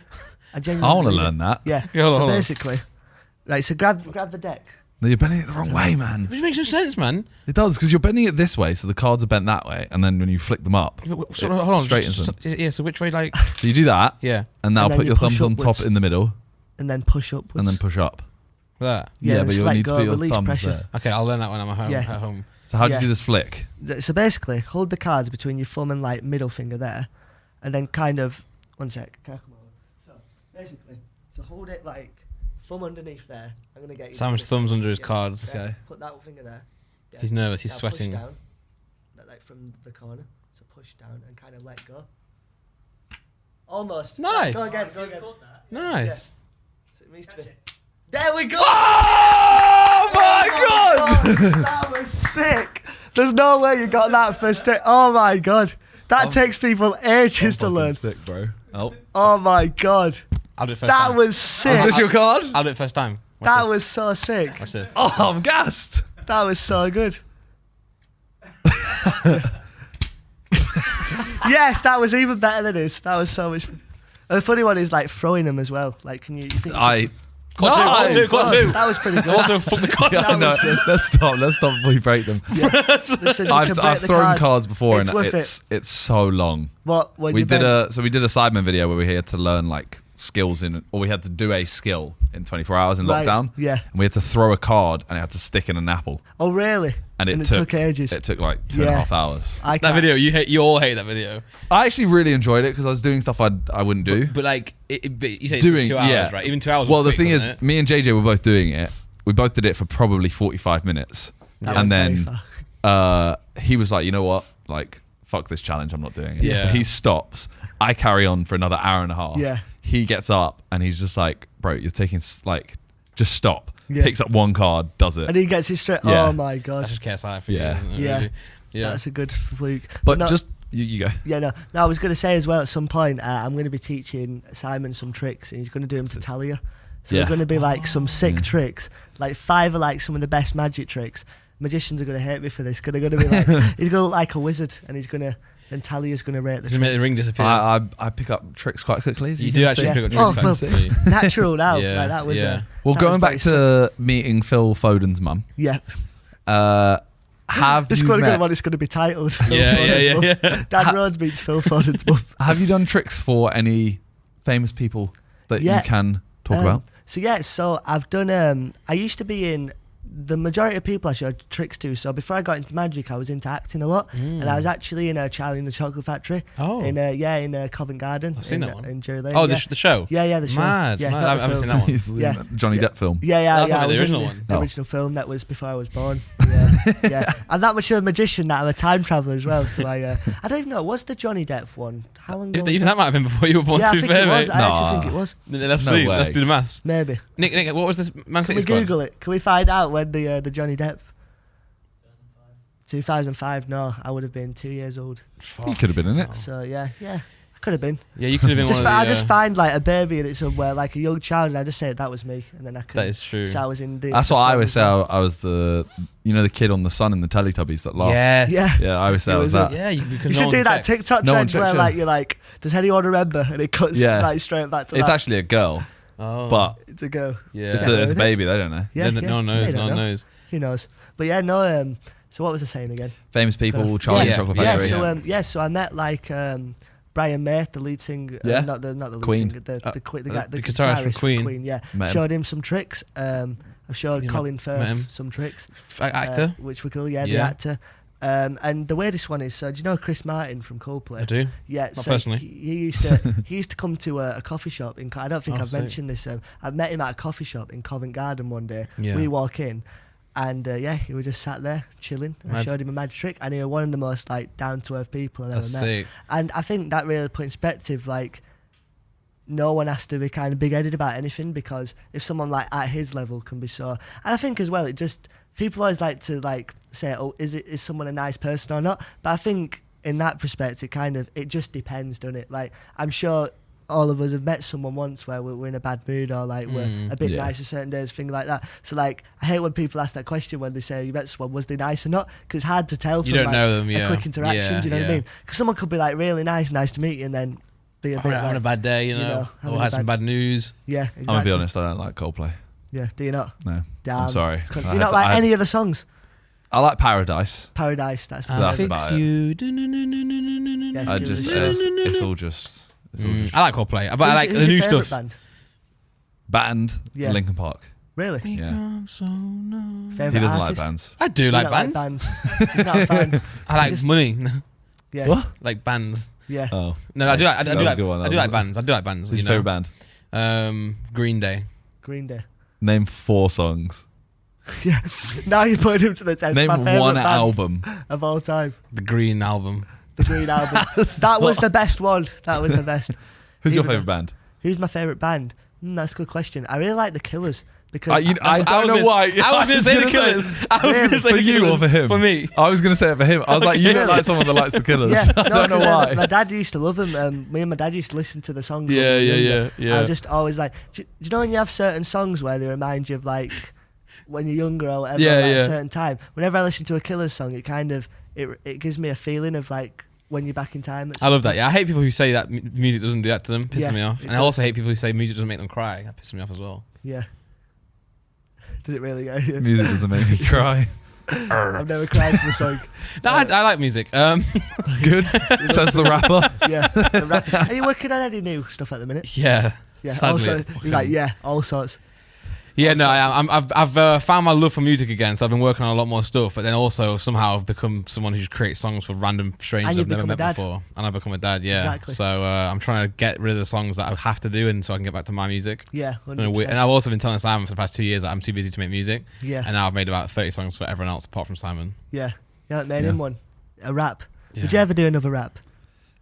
S2: I
S3: want to learn that.
S2: Yeah.
S1: Hold on.
S2: Basically, right. So grab the deck.
S3: No, you're bending it the wrong way, man.
S1: Which makes no sense, man.
S3: It does, because you're bending it this way, so the cards are bent that way, and then when you flick them up,
S1: hold on,
S3: straightens them.
S1: Yeah. So which way, like?
S3: So you do that.
S1: Yeah.
S3: And now put your thumbs on top in the middle.
S2: And then push upwards.
S3: And then push up.
S1: That.
S3: Yeah, but you'll need to put your thumbs
S2: pressure.
S3: there.
S1: Okay, I'll learn that when I'm at home.
S3: So how do you do this flick?
S2: So basically, hold the cards between your thumb and like middle finger there, and then kind of 1 sec. Can I come over? So basically, hold it like thumb underneath there. I'm gonna get you.
S1: Sam's thumb's under his cards.
S2: Okay. Put that finger there. Yeah.
S1: He's nervous. He's
S2: now
S1: sweating.
S2: Push down, like from the corner. So push down and kind of let go. Almost.
S1: Nice.
S2: Go again.
S1: Nice.
S2: Yeah. So it needs to be. There we go!
S3: Oh my god!
S2: That was sick. There's no way you got that first day. Oh my god. That takes people ages to learn.
S3: Sick, bro.
S2: Oh my god.
S1: I'll do it first time.
S2: That was sick.
S3: Is this your card?
S1: I'll do it first time.
S2: That was so sick.
S1: Watch this.
S3: Oh, I'm gassed.
S2: That was so good. Yes, that was even better than his. That was so much fun. And the funny one is like throwing them as well. Like, can you think?
S1: Quad two.
S2: That was pretty good.
S1: Also, fuck the cards.
S2: That was good.
S3: Let's stop before we break them.
S2: Yeah. Listen,
S3: I've thrown cards before
S2: It's
S3: and
S2: worth
S3: it's so long.
S2: What?
S3: We did a Sidemen video where we had to learn like skills or we had to do a skill in 24 hours in lockdown.
S2: Yeah.
S3: And we had to throw a card and it had to stick in an apple.
S2: Oh really?
S3: And it
S2: took ages.
S3: It took like 2.5 hours.
S1: That video, you all hate that video.
S3: I actually really enjoyed it because I was doing stuff I wouldn't do.
S1: But like, you say doing 2 hours, right? Even 2 hours.
S3: Well, the thing is, me and JJ were both doing it. We both did it for probably 45 minutes. And then he was like, you know what? Like, fuck this challenge. I'm not doing it.
S1: Yeah.
S3: So he stops. I carry on for another hour and a half.
S2: Yeah.
S3: He gets up and he's just like, Pro, you're taking just stop. Yeah. Picks up one card, does it,
S2: and he gets it straight. Yeah. Oh my god,
S1: that's just KSI for you.
S2: Yeah, that's a good fluke.
S3: But no, just you go.
S2: Yeah, no, I was going to say as well at some point I'm going to be teaching Simon some tricks, and he's going to do them to Talia. So they're going to be like some sick tricks, like 5 are like some of the best magic tricks. Magicians are going to hate me for this because they're going to be like, he's going to look like a wizard, and Talia's going to rate the tricks.
S1: Make the ring disappear.
S3: I pick up tricks quite quickly.
S1: You do actually pick up tricks quite quickly.
S2: Natural now. Like, that was.
S3: Well, going back to meeting Phil Foden's mum.
S2: Yeah.
S3: Have
S2: this
S3: you
S2: one
S3: met?
S2: It's going to be titled.
S1: Yeah.
S2: Dan Rhodes meets Phil Foden's mum.
S3: Have you done tricks for any famous people that you can talk about?
S2: So I've done. I used to be in. The majority of people I showed tricks to. So before I got into magic, I was into acting a lot, and I was actually in Charlie and the Chocolate Factory. Oh, in Covent Garden.
S1: I've seen that one.
S2: In Drury Lane.
S1: Oh, the show.
S2: Yeah, the show.
S1: Mad.
S2: Yeah,
S1: I haven't seen that one.
S3: Johnny Depp film.
S2: Yeah.
S1: I was the original one.
S2: The original film that was before I was born. Yeah. I'm that much of a magician that I'm a time traveller as well. So I don't even know. What's the Johnny Depp one? How long ago?
S1: Even that might have been before you were born.
S2: Yeah,
S1: to be fair, mate.
S2: I actually think it was.
S1: Let's see. Let's do the maths.
S2: Maybe.
S1: Nick, what was this Man City
S2: squad? Can we Google it? Can we find out when the Johnny Depp? 2005. No, I would have been 2 years old.
S3: You could have been in it.
S2: So I could have been.
S1: Yeah, you could have been.
S2: I just find like a baby in it somewhere, like a young child, and I just say that was me, and then I could.
S1: That is true.
S2: So I was in.
S3: That's what I always say. I was the kid on the Sun in the Teletubbies that laughs.
S2: Yeah.
S3: I always say I was that.
S2: Yeah, you should do that TikTok trend where like you're like, does anyone remember? And it cuts like straight back to that.
S3: It's actually a girl.
S2: Oh,
S3: but
S2: it's a girl.
S3: Yeah, it's a baby. They don't know.
S2: Yeah,
S1: no one knows. No one knows.
S2: Who knows? But yeah, no. So what was I saying again?
S3: Famous people, Charlie and Chocolate Factory.
S2: So I met like Brian May, the lead singer. Not the lead
S3: Queen.
S2: singer. The
S1: guitarist from Queen.
S2: Yeah, showed him some tricks. I showed Colin Firth some tricks.
S1: Actor,
S2: which were cool. Yeah, the actor. And the weirdest one is, so do you know Chris Martin from Coldplay?
S1: I do.
S2: Yeah,
S1: not personally.
S2: He used to come to a coffee shop in. I don't think I've mentioned this. I met him at a coffee shop in Covent Garden one day. Yeah. We walk in, and he was just sat there chilling. I showed him a magic trick, and he was one of the most like down to earth people I've ever met.
S1: Sick.
S2: And I think that really put in perspective, like, no one has to be kind of big headed about anything, because if someone like at his level can be so, and I think as well, it just, people always like to like say, oh, is someone a nice person or not? But I think in that perspective, it just depends, doesn't it? Like, I'm sure all of us have met someone once where we're in a bad mood, or like we're a bit nice on certain days, things like that. So like, I hate when people ask that question when they say you met someone, was they nice or not? Because it's hard to tell from
S1: you don't know them,
S2: a quick interaction. Do you know what I mean? Because someone could be like really nice to meet you, and then be a bit
S1: having a bad day, or had some bad news.
S2: Yeah, exactly.
S3: I'm gonna be honest, I don't like Coldplay.
S2: Yeah, do you not?
S3: No.
S2: Damn.
S3: I'm sorry.
S2: Do you not like any of the songs?
S3: I like Paradise.
S2: That's
S3: about it. It's all just.
S1: I like Coldplay, but I like the new stuff.
S3: Band, Linkin Park.
S2: Really?
S3: Yeah.
S2: Favorite
S3: he doesn't
S2: artist?
S3: like bands.
S1: I do like bands.
S2: He's not a fan.
S1: I like money.
S2: Yeah.
S3: What?
S1: Like bands.
S2: Yeah.
S3: Oh.
S1: No, I do like bands. I do like bands.
S3: What's your favourite band?
S1: Green Day.
S2: Green Day.
S3: Name 4 songs.
S2: Yeah. Now you put him to the test.
S3: Name
S2: my
S3: one album
S2: of all time.
S1: The Green Album.
S2: The Green Album. That was the best one. That was the best.
S3: Who's your favourite band?
S2: Who's my favourite band? That's a good question. I really like the Killers. Because
S3: I don't know why.
S1: I was going to say the Killers. I was going to say
S3: for you or for him?
S1: For me.
S3: I was going to say it for him. I was like, you look like someone that likes the Killers.
S2: Yeah,
S3: I don't know why.
S2: My dad used to love them. Me and my dad used to listen to the songs.
S1: Yeah.
S2: I just always like. Do you know when you have certain songs where they remind you of like when you're younger or whatever, at a certain time? Whenever I listen to a Killers song, it kind of it gives me a feeling of like when you're back in time.
S1: I love that. Yeah, I hate people who say that music doesn't do that to them. Pisses me off. And I also hate people who say music doesn't make them cry. That pisses me off as well.
S2: Yeah. Does it really go? Yeah.
S3: Music doesn't make me cry.
S2: I've never cried from a song.
S1: No, I like music.
S3: Good. Says the rapper.
S2: Yeah. The rapper. Are you working on any new stuff at the minute?
S1: Yeah.
S2: Also, he's like, all sorts.
S1: Yeah, no, I've found my love for music again, so I've been working on a lot more stuff, but then also somehow I've become someone who just creates songs for random strangers I've never met before. And I've become a dad, yeah.
S2: Exactly.
S1: So I'm trying to get rid of the songs that I have to do, and so I can get back to my music.
S2: Yeah, 100%.
S1: And I've also been telling Simon for the past 2 years that I'm too busy to make music.
S2: Yeah.
S1: And now I've made about 30 songs for everyone else apart from Simon.
S2: Yeah. Yeah, made him one. A rap. Yeah. Would you ever do another rap?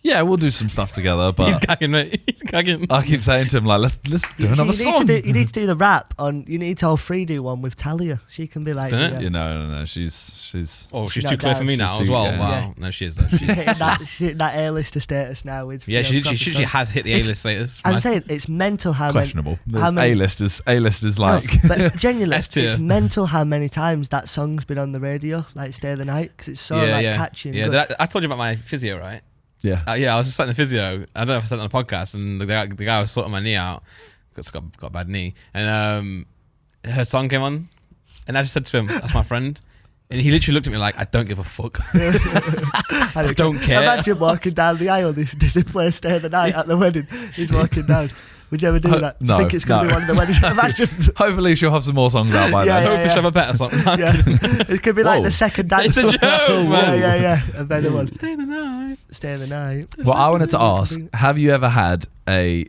S3: Yeah, we'll do some stuff together, but
S1: he's gagging, mate. He's gagging.
S3: I keep saying to him, like, let's do another song.
S2: You need to do the rap on. You need to all three do one with Talia. She can be like,
S3: You know, no. She's.
S1: Oh, she's too clear for me now as well. Yeah. Wow. Yeah. No, she is. She's
S2: hitting that A-lister status now. With
S1: she has hit the A-list status.
S2: I'm saying it's mental how
S3: questionable. A-listers like.
S2: No, but genuinely, it's mental how many times that song's been on the radio, like Stay the Night, because it's so catchy. And good.
S1: I told you about my physio, right?
S3: Yeah.
S1: I was just sat in the physio. I don't know if I said it on the podcast, and the guy was sorting my knee out. Got a bad knee, and her song came on, and I just said to him, "That's my friend." And he literally looked at me like, I don't give a fuck. I don't care.
S2: Imagine walking down the aisle, this play Stay the Night at the wedding. He's walking down. Would you ever do that?
S3: No.
S2: I think it's going to be one of the weddings. Imagine.
S3: Hopefully she'll have some more songs out by then.
S1: Hopefully she'll have a better song.
S2: It could be like the second dance.
S1: It's a joke, man.
S2: Yeah. A better one.
S1: Stay the night.
S2: Stay the night.
S3: Well, I wanted to ask, have you ever had a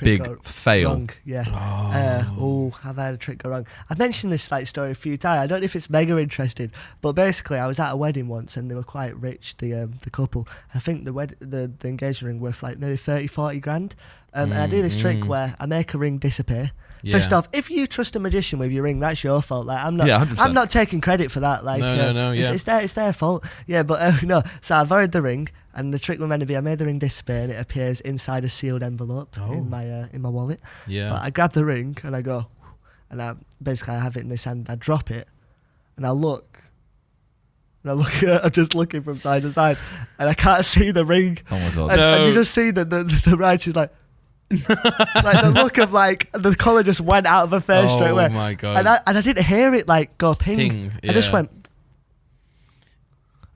S3: big fail?
S2: Wrong, yeah. Have I had a trick go wrong? I've mentioned this story a few times. I don't know if it's mega interesting, but basically I was at a wedding once and they were quite rich, the couple. I think the engagement ring worth maybe 30-40 grand. And I do this trick where I make a ring disappear. Yeah. First off, if you trust a magician with your ring, that's your fault. I'm not taking credit for that.
S1: No.
S2: It's their fault. Yeah, but no. So I borrowed the ring, and the trick was meant to be I made the ring disappear, and it appears inside a sealed envelope in my wallet.
S1: Yeah.
S2: But I grab the ring and I go, and I have it in this hand. I drop it, and I look. And I'm just looking from side to side, and I can't see the ring.
S3: Oh my god!
S2: And you just see the bride. She's like. The look of the colour just went out of her face straight away.
S1: Oh my god!
S2: And I didn't hear it go ping. I just went,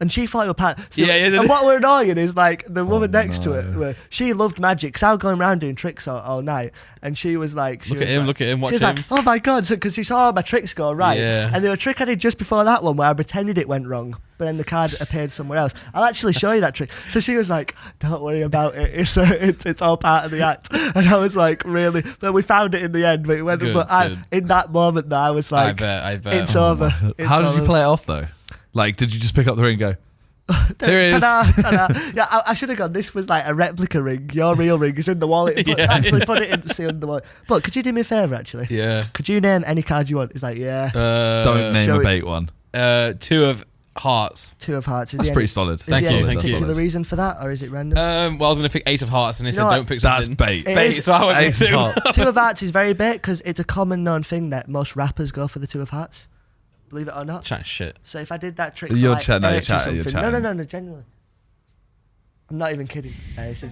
S2: and she thought it was part. So and what were annoying is the woman next to it. She loved magic, because I was going around doing tricks all night, and she was like,
S1: look at him, watch him.
S2: She was like, oh my god, because she saw all my tricks go right, and there was a trick I did just before that one where I pretended it went wrong, but then the card appeared somewhere else. I'll actually show you that trick. So she was like, don't worry about it. It's all part of the act. And I was like, really? But we found it in the end. But it went. In that moment, though, I was like,
S1: I bet.
S2: It's over.
S3: How did you play it off though? Did you just pick up the ring and go? Here it is.
S2: Ta-da. Yeah, I should have gone. This was a replica ring. Your real ring is in the wallet. Actually, put it in the seal in the wallet. But could you do me a favour? Actually,
S1: yeah.
S2: Could you name any card you want? It's
S3: don't name a bait one.
S1: 2 of hearts.
S2: 2 of hearts.
S3: That's pretty solid.
S1: Thank you.
S2: Thank you. The reason for that, or is it random?
S1: Well, I was going to pick 8 of hearts, and they said don't pick something.
S3: That's bait.
S1: Bait. So I went 2.
S2: 2 of hearts is very bait because it's a common known thing that most rappers go for the 2 of hearts. Believe it or not.
S1: Chat shit.
S2: So if I did that trick,
S3: you're
S2: chatting.
S3: No,
S2: genuinely. I'm not even kidding. Right, so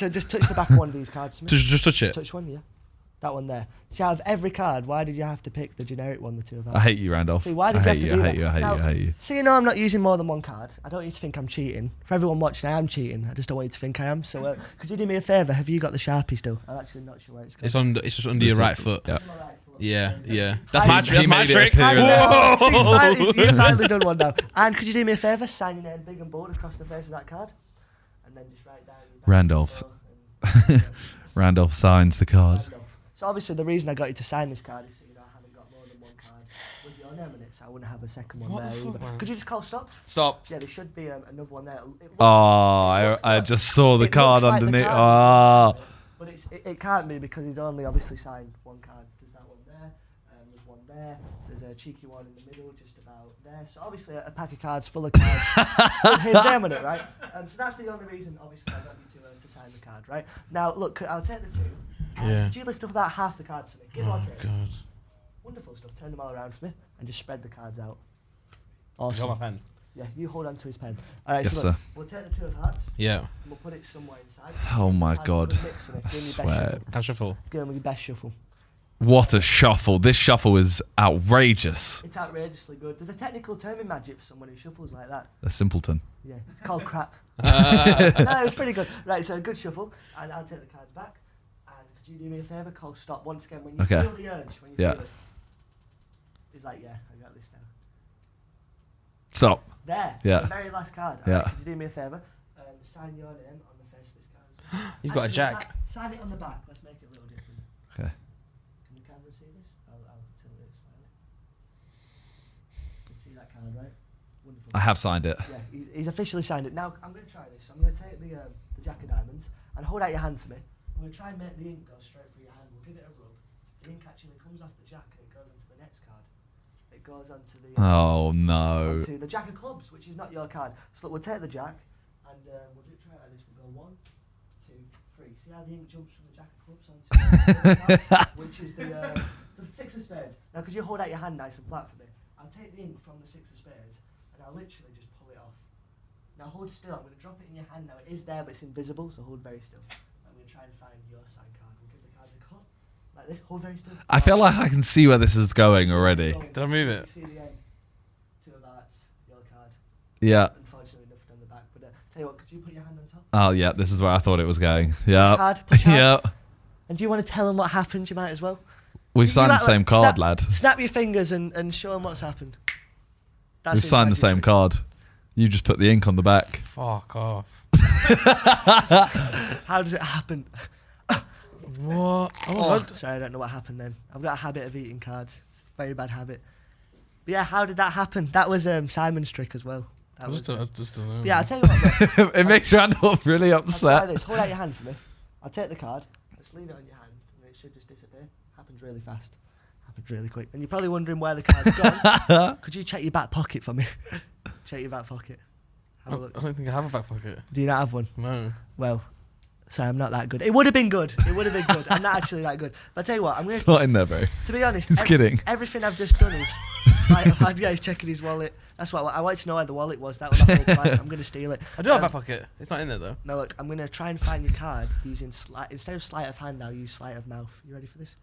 S2: just touch the back of one of these cards.
S1: Just touch it.
S2: Touch one, yeah. That one there. See, out of every card, why did you have to pick the generic one, the 2 of hearts?
S3: I hate you, Randolph.
S2: See, why did you have to do that?
S3: I hate you.
S2: So I'm not using more than one card. I don't need to think I'm cheating. For everyone watching, I am cheating. I just don't want you to think I am. So could you do me a favour? Have you got the Sharpie still? I'm actually not sure where it's going.
S1: It's just under your right foot. Yeah. That's my trick.
S2: Whoa! You've finally done one now. And could you do me a favour? Sign your name big and bold across the face of that card. And then just write down
S3: Randolph. Randolph signs the card.
S2: So obviously the reason I got you to sign this card is so I haven't got more than one card with your name in it, so I wouldn't have a second one there either. Could you just call stop?
S1: Stop.
S2: Yeah, there should be another one there.
S3: I just saw the card underneath.
S2: But it can't be because he's only obviously signed one card. There's that one there, there's one there, there's a cheeky one in the middle just about there. So obviously a pack of cards full of cards with his name on it, right? So that's the only reason obviously I got you to sign the card, right? Now look, I'll take the 2. Could you lift up about half the cards for me? Give or take.
S1: God.
S2: Wonderful stuff. Turn them all around for me and just spread the cards out. Awesome.
S1: You got my pen?
S2: Yeah, you hold on to his pen. All right,
S3: yes,
S2: so look,
S3: sir.
S2: We'll take the 2 of hearts.
S1: Yeah.
S2: And we'll put it somewhere inside.
S3: Oh my god.
S2: I swear.
S1: Can shuffle.
S2: Give him your best shuffle.
S3: What a shuffle. This shuffle is outrageous.
S2: It's outrageously good. There's a technical term in magic for someone who shuffles like that.
S3: A simpleton.
S2: Yeah, it's called crap. No, it was pretty good. Right, so a good shuffle. And I'll take the cards back. You do me a favour, call stop once again when you feel the urge. When you feel it. He's like, yeah, I got this now.
S3: Stop.
S2: There.
S3: Yeah.
S2: The very last card.
S3: Yeah.
S2: Right, could you do me a favour? Sign your name on the face of this card.
S1: You've got a jack.
S2: Sign it on the back. Let's make it a little different.
S3: Okay.
S2: Can the camera see this? I'll tilt it slightly. You can see that card, right? Wonderful.
S3: I have signed it.
S2: Yeah, he's officially signed it. Now, I'm going to try this. So I'm going to take the Jack of Diamonds and hold out your hand for me. I'm going to try and make the ink go straight through your hand. We'll give it a rub. The ink actually comes off the Jack and it goes onto the next card. It goes onto the...
S3: Oh, no.
S2: Onto the Jack of Clubs, which is not your card. So look, we'll take the Jack and we'll try it like this. We'll go 1, 2, 3. See how the ink jumps from the Jack of Clubs onto the card, which is the 6 of Spades. Now, could you hold out your hand nice and flat for me? I'll take the ink from the 6 of Spades and I'll literally just pull it off. Now hold still. I'm going to drop it in your hand now. It is there, but it's invisible, so hold very still. I'm going to try and find your side card. We'll give the cards a cut. Like this. Hold very still.
S3: I feel like I can see where this is going already.
S1: Did I move it?
S2: You see the end. 2 of hearts. Your card.
S3: Yeah.
S2: Unfortunately, nothing on the back. But tell you what, could you put your hand on top?
S3: Oh, yeah, this is where I thought it was going. Yeah.
S2: Push hard.
S3: Yeah.
S2: And do you want to tell them what happened? You might as well.
S3: We've signed the same card, lad.
S2: Snap your fingers and show them what's happened.
S3: We've signed the same card. You just put the ink on the back.
S1: Fuck off.
S2: How does it happen?
S1: What? Oh,
S2: sorry, I don't know what happened then. I've got a habit of eating cards. Very bad habit. But yeah, how did that happen? That was Simon's trick as well.
S1: I just don't know.
S2: Yeah, I'll tell you what. Though.
S3: It makes Randolph really upset.
S2: I'll try this. Hold out your hand for me. I'll take the card. Let's leave it on your hand, and it should just disappear. Happens really fast. Happens really quick. And you're probably wondering where the card's gone. Could you check your back pocket for me? Check your back pocket. Have a look.
S1: I don't think I have a back pocket.
S2: Do you not have one?
S1: No.
S2: Well, sorry, I'm not that good. It would have been good. It would have been good. I'm not actually that good. But I'll tell you what, I'm going to...
S3: It's not in there, bro.
S2: To be honest...
S3: Just kidding.
S2: Everything I've just done is... sleight of hand. Yeah, he's checking his wallet. That's what I wanted to know where the wallet was. That was the whole plan. I'm going to steal it.
S1: I do have a back pocket. It's not in there, though.
S2: No, look, I'm going to try and find your card using... Instead of sleight of hand, I'll use sleight of mouth. You ready for this?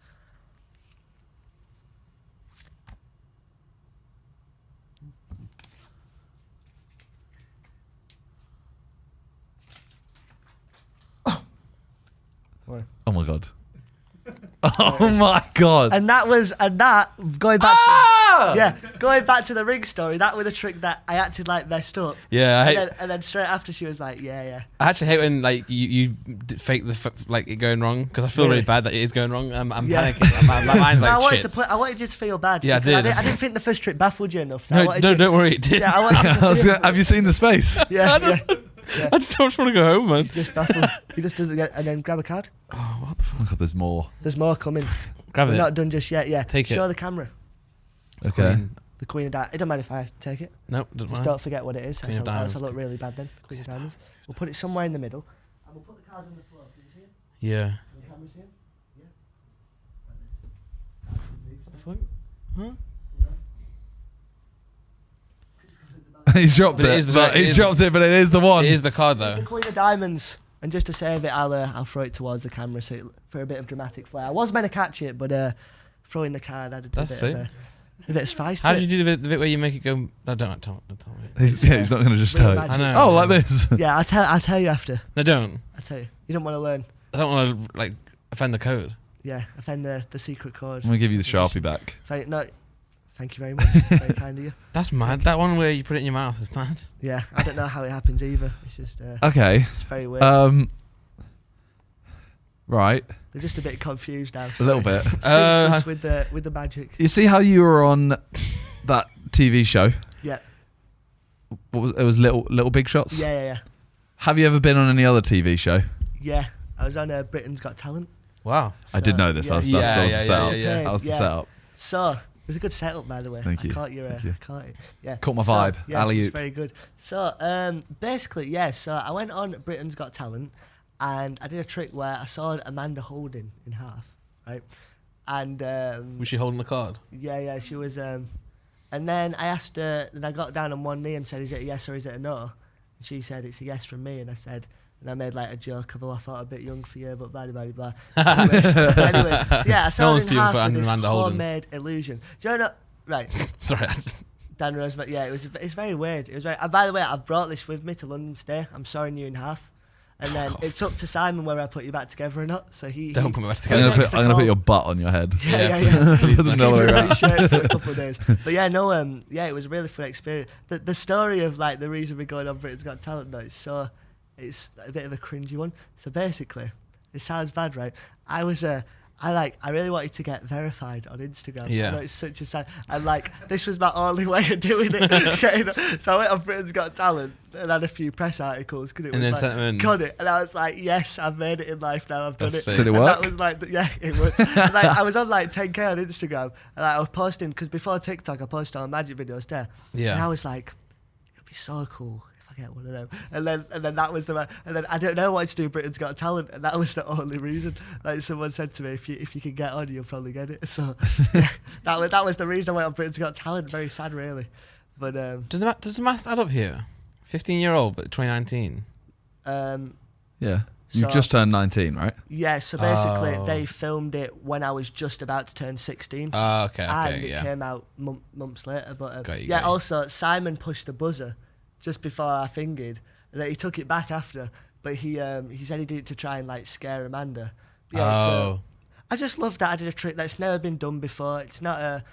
S3: Oh my god. Oh my god.
S2: And that going back going back to the ring story, that was a trick that I acted like messed up.
S1: Yeah,
S2: and then straight after she was like, yeah.
S1: I actually hate when like you fake like it going wrong because I feel really bad that it is going wrong. I'm panicking. My mind's like shit.
S2: I wanted you to feel bad.
S1: Yeah, I did.
S2: I didn't think the first trick baffled you enough. So
S1: no, don't worry, it did.
S2: Yeah,
S3: have you seen the space?
S2: Yeah.
S1: I just don't want to go home, man.
S2: He's just baffled. He just doesn't get, and then grab a card.
S1: Oh, what the fuck?
S3: Oh god, there's more.
S2: There's more coming.
S1: Grab it.
S2: We're not done just yet. Yeah.
S1: Take it.
S2: Show the camera.
S3: Okay.
S2: The Queen of Diamonds. It don't matter if I take it.
S1: No, doesn't
S2: Just
S1: matter.
S2: don't forget what it is. That's a look really bad then.
S1: Queen of
S2: Diamonds. We'll put it somewhere in the middle. And we'll put the cards on the floor. Can you see it?
S1: Yeah.
S2: Can the camera see it? Yeah.
S1: What the fuck? Huh?
S3: He's dropped it. He's dropped it, but it is the one.
S1: It is the card, though.
S2: It's the Queen of Diamonds. And just to save it, I'll throw it towards the camera for a bit of dramatic flair. I was meant to catch it, but throwing the card added a bit of spice to it.
S1: How did you do the bit where you make it go... No, don't tell me.
S3: He's not going to just tell you.
S1: I know.
S3: Oh, like this?
S2: Yeah, I'll tell you after.
S1: No, don't.
S2: I'll tell you. You don't want to learn.
S1: I don't want to, like, offend the code.
S2: Yeah, offend the secret code.
S3: I'm going to give you the Sharpie back.
S2: Thank you very much. Very kind of you.
S1: That's mad. That one where you put it in your mouth is mad.
S2: Yeah, I don't know how it happens either. It's just...
S3: okay.
S2: It's very weird.
S3: Right.
S2: They're just a bit confused now.
S3: A little bit.
S2: with the magic.
S3: You see how you were on that TV show?
S2: Yeah.
S3: It was Little Big Shots?
S2: Yeah.
S3: Have you ever been on any other TV show?
S2: Yeah. I was on Britain's Got Talent.
S1: Wow.
S3: I did know this. That was the setup. That was the setup.
S2: So, it was a good setup, by the way.
S3: Thank you.
S2: I caught your
S3: Caught my vibe.
S2: Yeah,
S3: alley-oop.
S2: it was very good. So, basically, so I went on Britain's Got Talent and I did a trick where I saw Amanda Holden in half, right? And
S1: was she holding the card?
S2: Yeah, she was. And then I asked her, and I got down on one knee and said, "Is it a yes or is it a no?" And she said, "It's a yes from me." And I said, and I made like a joke of, "Oh, I thought a bit young for you, but blah blah blah." Anyways, so yeah, I saw her in half with this homemade illusion. Do you know? Right.
S1: Sorry.
S2: Dan Rosemary. Yeah, it's very weird. It was very. By the way, I've brought this with me to London today. I'm sawing you in half. And then it's up to Simon whether I put you back together or not. So
S1: don't put me back together.
S3: I'm gonna put your butt on your head.
S2: Yeah.
S3: There's no way around.
S2: For a couple of days. But yeah, it was a really fun experience. The story of like the reason we're going on Britain's Got Talent though, it's a bit of a cringy one. So basically, it sounds bad, right? I was I really wanted to get verified on Instagram.
S1: Yeah.
S2: I know it's such a sad, and like this was my only way of doing it. So I went on Britain's Got Talent and had a few press articles because it
S1: and
S2: was
S1: then
S2: like, got it, and I was like, yes, I've made it in life now. I've done it.
S3: Did it work?
S2: That was like, yeah, it was. Like I was on like 10K on Instagram, and like, I was posting because before TikTok, I posted on magic videos there.
S1: Yeah.
S2: And I was like, it'd be so cool. Get one of them, and then that was and then I don't know what to do. Britain's Got Talent, and that was the only reason. Like someone said to me, if you can get on, you'll probably get it. So yeah, that was the reason I went on Britain's Got Talent. Very sad, really. But
S1: does the maths add up here? 15-year-old, but 2019.
S3: Yeah, you've just turned 19, right?
S2: Yeah. So basically, they filmed it when I was just about to turn 16.
S1: Oh, okay.
S2: And it came out months later. But also Simon pushed the buzzer just before I fingered, and then he took it back after. But he said he did it to try and like scare Amanda. But yeah, I just love that I did a trick that's never been done before. It's not a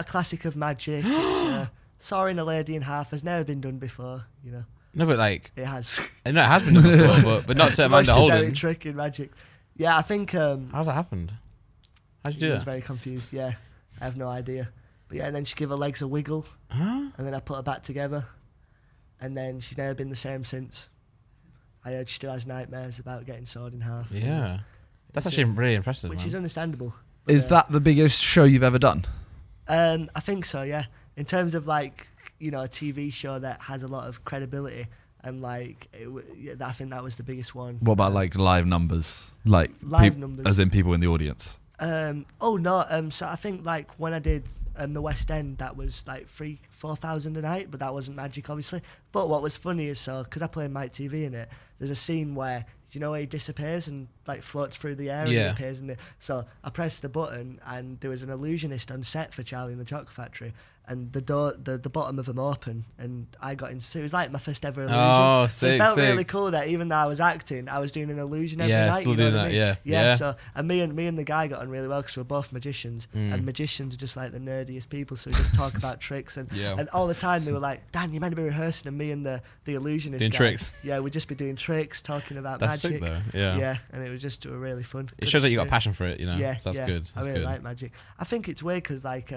S2: classic of magic. It's sawing a lady in half has never been done before. You know.
S1: No, but like
S2: it has.
S1: I know it has been done before, but not to Amanda Holden.
S2: Trick in magic. Yeah, I think.
S1: How's that happened? How'd you do that?
S2: I was very confused. Yeah, I have no idea. But yeah, and then she gave her legs a wiggle, and then I put her back together. And then she's never been the same since. I heard she still has nightmares about getting sawed in half.
S1: Yeah. That's actually really impressive,
S2: which is understandable.
S3: Is that the biggest show you've ever done?
S2: I think so, yeah. In terms of like, you know, a TV show that has a lot of credibility and like, I think that was the biggest one.
S3: What about like live numbers? Like
S2: live numbers?
S3: As in people in the audience?
S2: So I think like when I did the West End, that was like 3,000-4,000 a night, but that wasn't magic, obviously. But what was funny is because I play Mike TV in it, there's a scene where where he disappears and like floats through the air and he appears in it. So I pressed the button and there was an illusionist on set for Charlie and the Chocolate Factory, and the door, the bottom of them open, and I got in. So it was like my first ever illusion.
S1: Oh,
S2: so it felt really cool that even though I was acting, I was doing an illusion every night.
S1: Still doing that. I mean? Yeah.
S2: So and me and the guy got on really well because we're both magicians, and magicians are just like the nerdiest people. So we just talk about tricks and all the time they were like, Dan, you meant to be rehearsing, and me and the illusionist
S1: doing
S2: guy,
S1: tricks.
S2: Yeah, we'd just be doing tricks, talking about
S1: That's
S2: magic.
S1: Sick, though. Yeah,
S2: and it was just really fun.
S1: It shows that you got a passion for it, you know.
S2: Yeah,
S1: so that's good. That's
S2: I really
S1: good.
S2: like magic. I think it's weird because like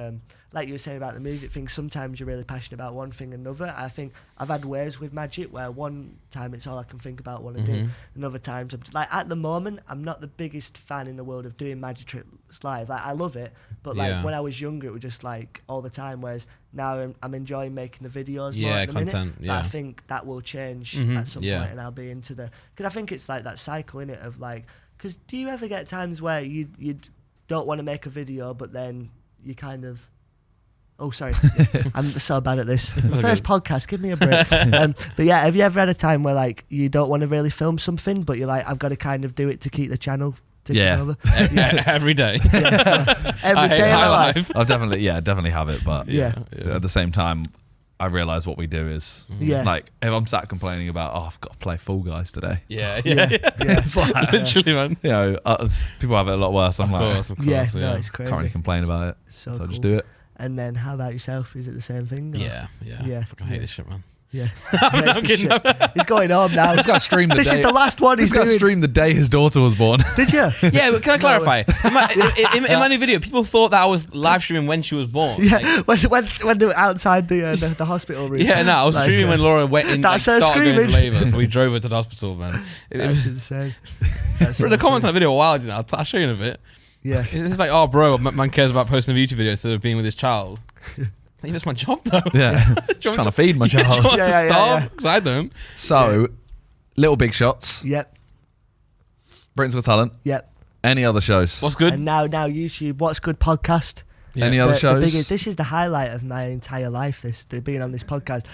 S2: you were saying about the music thing, sometimes you're really passionate about one thing and another. I think I've had waves with magic where one time it's all I can think about, want to do, and other times I'm like, at the moment I'm not the biggest fan in the world of doing magic tricks live. Like I love it, but like when I was younger it was just like all the time, whereas now I'm enjoying making the videos more at the
S1: content,
S2: minute. But I think that will change at some point, and I'll be into because I think it's like that cycle in it of like, because do you ever get times where you don't want to make a video but then you kind of, oh, sorry. I'm so bad at this. The first podcast, give me a break. But yeah, have you ever had a time where like you don't want to really film something, but you're like, I've got to kind of do it to keep the channel ticking over?
S1: Every day.
S2: Every day of my life.
S3: I'll definitely have it, but at the same time, I realise what we do is like if I'm sat complaining about I've got to play Fall Guys today.
S1: It's like, literally, man.
S3: You know, people have it a lot worse. I'm
S1: of course,
S2: no, it's crazy.
S3: Can't really complain about it, so
S2: cool.
S3: I just do it.
S2: And then how about yourself? Is it the same thing? Or?
S1: Yeah. I fucking hate this shit, man.
S2: Yeah. He's going home now.
S3: He's got to stream the day.
S2: This is the last one
S3: he's got to stream the day his daughter was born.
S2: Did you?
S1: Yeah, but can I clarify? In my new video, people thought that I was live streaming when she was born.
S2: Yeah, like, when they were outside the hospital room.
S1: Yeah, no, I was like, streaming when Laura went in, started going into labour, so we drove her to the hospital, man.
S2: It was insane.
S1: The comments on that video are wild, you know. I'll show you in a bit.
S2: Yeah.
S1: It's like, oh, bro, man cares about posting a YouTube video instead of being with his child. I think that's my job, though.
S3: Yeah. Trying to feed my child.
S1: To starve? Because I don't.
S3: So, Little Big Shots.
S2: Yep.
S3: Britain's Got Talent.
S2: Yep.
S3: Any other shows?
S1: What's good?
S2: And now YouTube. What's Good podcast.
S3: Yeah. Any other shows?
S2: This is the highlight of my entire life. Being on this podcast.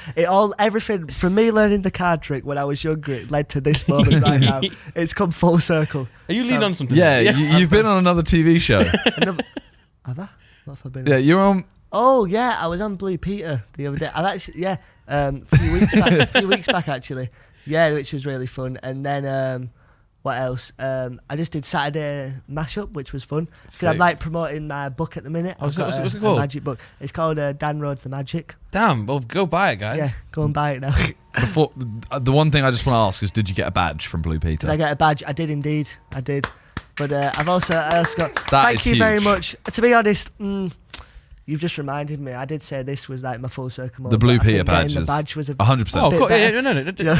S2: Everything from me learning the card trick when I was younger, it led to this moment right now. It's come full circle.
S1: Are you leading on something?
S3: Yeah, you've been on another TV show.
S2: Have I? What have I been?
S3: Yeah, you're on.
S2: Oh yeah, I was on Blue Peter the other day. A few weeks back actually. Yeah, which was really fun. And then what else? I just did Saturday Mashup, which was fun. Because I'm like promoting my book at the minute.
S1: What's it called?
S2: A magic book. It's called Dan Rhodes the Magic.
S1: Damn, well go buy it, guys.
S2: Yeah, go and buy it now.
S3: Before the one thing I just want to ask is, did you get a badge from Blue Peter?
S2: Did I get a badge? I did indeed. I did. But I also got.
S3: Thank you
S2: very much. To be honest, you've just reminded me. I did say this was like my full circle moment.
S3: The Blue Peter badge.
S2: The badge was
S3: 100%.
S1: Oh, cool. No.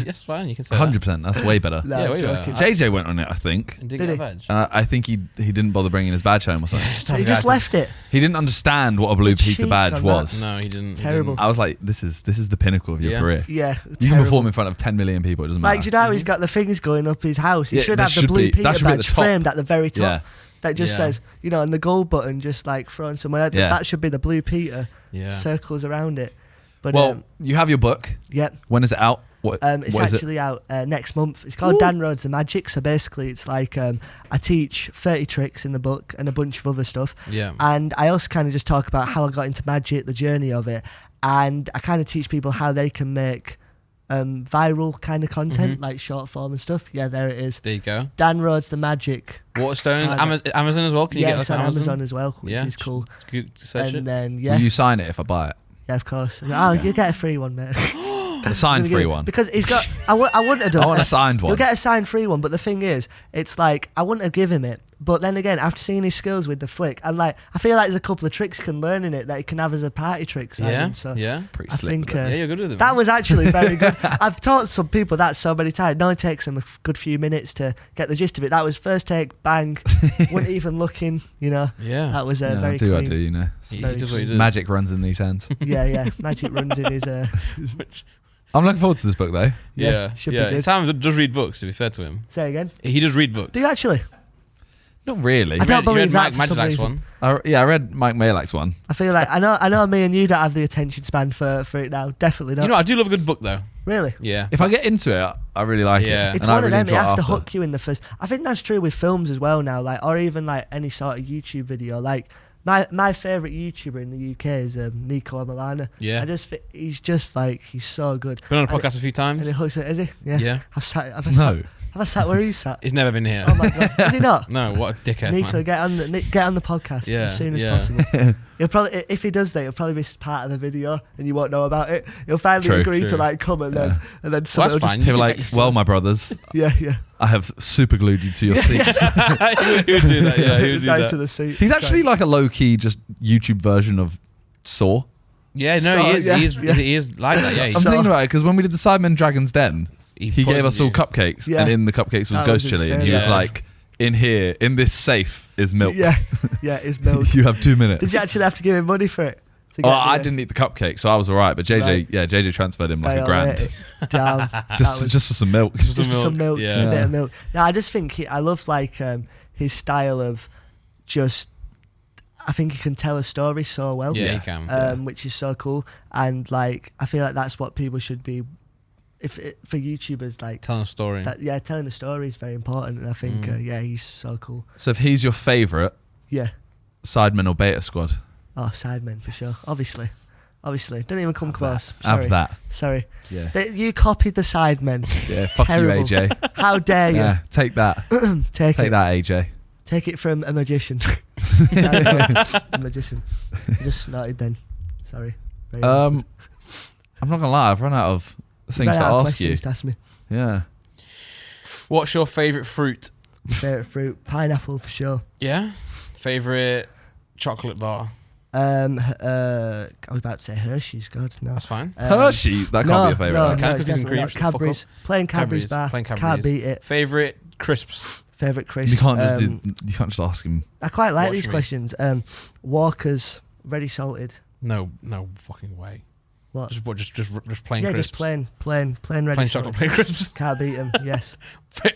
S1: That's fine. You can say
S3: 100%. That's way better.
S2: No,
S1: way better.
S3: JJ went on it, I think.
S1: Did he get a badge?
S3: I think he didn't bother bringing his badge home or something.
S2: He just left it.
S3: He didn't understand what a Blue Peter badge was.
S1: No, he didn't.
S2: Terrible.
S3: I was like, this is the pinnacle of your career.
S2: Yeah.
S3: You can perform in front of 10 million people. It doesn't matter.
S2: Like, do you know how he's got the things going up his house? He should have the Blue Peter badge framed at the very top.
S3: Yeah.
S2: That just says, and the gold button just like thrown somewhere.
S3: Yeah.
S2: That should be the Blue Peter.
S1: Yeah.
S2: Circles around it. But
S3: you have your book.
S2: Yeah.
S3: When is it out?
S2: It's actually out next month. It's called Dan Rhodes the Magic. So basically, it's like I teach 30 tricks in the book and a bunch of other stuff.
S1: Yeah.
S2: And I also kind of just talk about how I got into magic, the journey of it, and I kind of teach people how they can make viral kind of content, like short form and stuff. Yeah, there it is.
S1: There you go.
S2: Dan Rhodes the Magic.
S1: Waterstones, Amazon as well. Can you get
S2: it's on Amazon as well, which is cool.
S1: Search
S2: and then
S3: will you sign it if I buy it?
S2: Yeah, of course. You get a free one, mate.
S3: A signed free one.
S2: Because he's got. I wouldn't have done.
S3: I want a signed one.
S2: You'll get a signed free one, but the thing is, it's like I wouldn't have given him it. But then again, after seeing his skills with the flick, and like I feel like there's a couple of tricks he can learn in it that he can have as a party tricks.
S1: Yeah,
S3: pretty
S2: I
S3: slick.
S2: think
S1: you're good with it.
S2: That was actually very good. I've taught some people that so many times. It only takes them a good few minutes to get the gist of it. That was first take, bang, wasn't even looking. Yeah, that was very clean.
S3: I do. Magic runs in these hands.
S2: Yeah, magic runs in his.
S3: I'm looking forward to this book though.
S1: Yeah.
S2: Should be good.
S1: Sam does read books, to be fair to him.
S2: Say again.
S1: He does read books.
S2: Do you actually?
S3: Not really.
S2: I don't believe that.
S1: Mike Magilak's one.
S3: I read Mike Malak's one.
S2: I feel like I know me and you don't have the attention span for it now. Definitely not.
S1: I do love a good book though.
S2: Really?
S1: Yeah.
S3: If I get into it, I really like it.
S2: It's one of them. It has to hook you in the first. I think that's true with films as well now, like, or even like any sort of YouTube video. Like my favourite YouTuber in the UK is Nico Amalana.
S1: Yeah.
S2: He's just like, he's so good.
S1: Been on a podcast a few times.
S2: And he hooks it, is he? Yeah. Have I sat where he's sat?
S1: He's never been here.
S2: Oh my god, is he not?
S1: No, what a dickhead,
S2: Nico,
S1: man.
S2: get on the podcast as soon as possible. He'll probably, if he does that, he'll probably be part of the video and you won't know about it. He'll finally agree to like come and then someone will just...
S3: He'll be like, well, my brothers,
S2: yeah,
S3: I have super glued you to your seats.
S1: He would do that, he would do that.
S2: To the seat.
S3: He's actually like a low-key just YouTube version of Saw.
S1: Yeah, no, he is like that, yeah.
S3: I'm thinking about it because when we did the Sidemen Dragon's Den, he gave us all cupcakes, and in the cupcakes was ghost chili, and he was like, in here, in this safe is milk.
S2: Yeah, it's milk.
S3: You have 2 minutes.
S2: Did you actually have to give him money for it?
S3: I didn't eat the cupcake, so I was alright. But JJ transferred him like $1,000.
S2: Damn.
S3: just for some milk.
S2: Just some milk, just a bit of milk. No, I just think I love like his style of just... I think he can tell a story so well.
S1: Yeah, he can.
S2: Which is so cool. And like, I feel like that's what people should be... for YouTubers, like
S1: telling a story.
S2: Telling a story is very important, and I think he's so cool.
S3: So if he's your favourite, Sidemen or Beta Squad?
S2: Oh, Sidemen for sure. Obviously, don't even come close.
S3: Have that.
S2: Sorry.
S3: Yeah.
S2: You copied the Sidemen.
S3: Yeah. Fuck
S2: Terrible.
S3: you, AJ.
S2: How dare you?
S3: Yeah. Take that.
S2: Take
S3: that, AJ.
S2: Take it from a magician. A magician. I just snorted then. Sorry.
S3: I'm not gonna lie. I've run out of things to ask you.
S2: To ask me.
S3: Yeah.
S1: What's your favourite fruit?
S2: Favourite fruit? Pineapple for sure.
S1: Yeah. Favourite chocolate bar?
S2: I was about to say Hershey's. God, no.
S1: That's fine.
S3: Hershey? That can't be a favourite.
S2: No, it's definitely not. Cadbury's. Plain Cadbury's bar. Can't beat it.
S1: Favourite crisps?
S2: Favourite crisps.
S3: You can't just ask him.
S2: I quite like these questions. Walker's Ready Salted.
S1: No fucking way.
S2: What?
S1: Just plain crisps?
S2: Yeah, just plain Ready
S1: Plain chocolate plain crisps?
S2: Can't beat them, yes.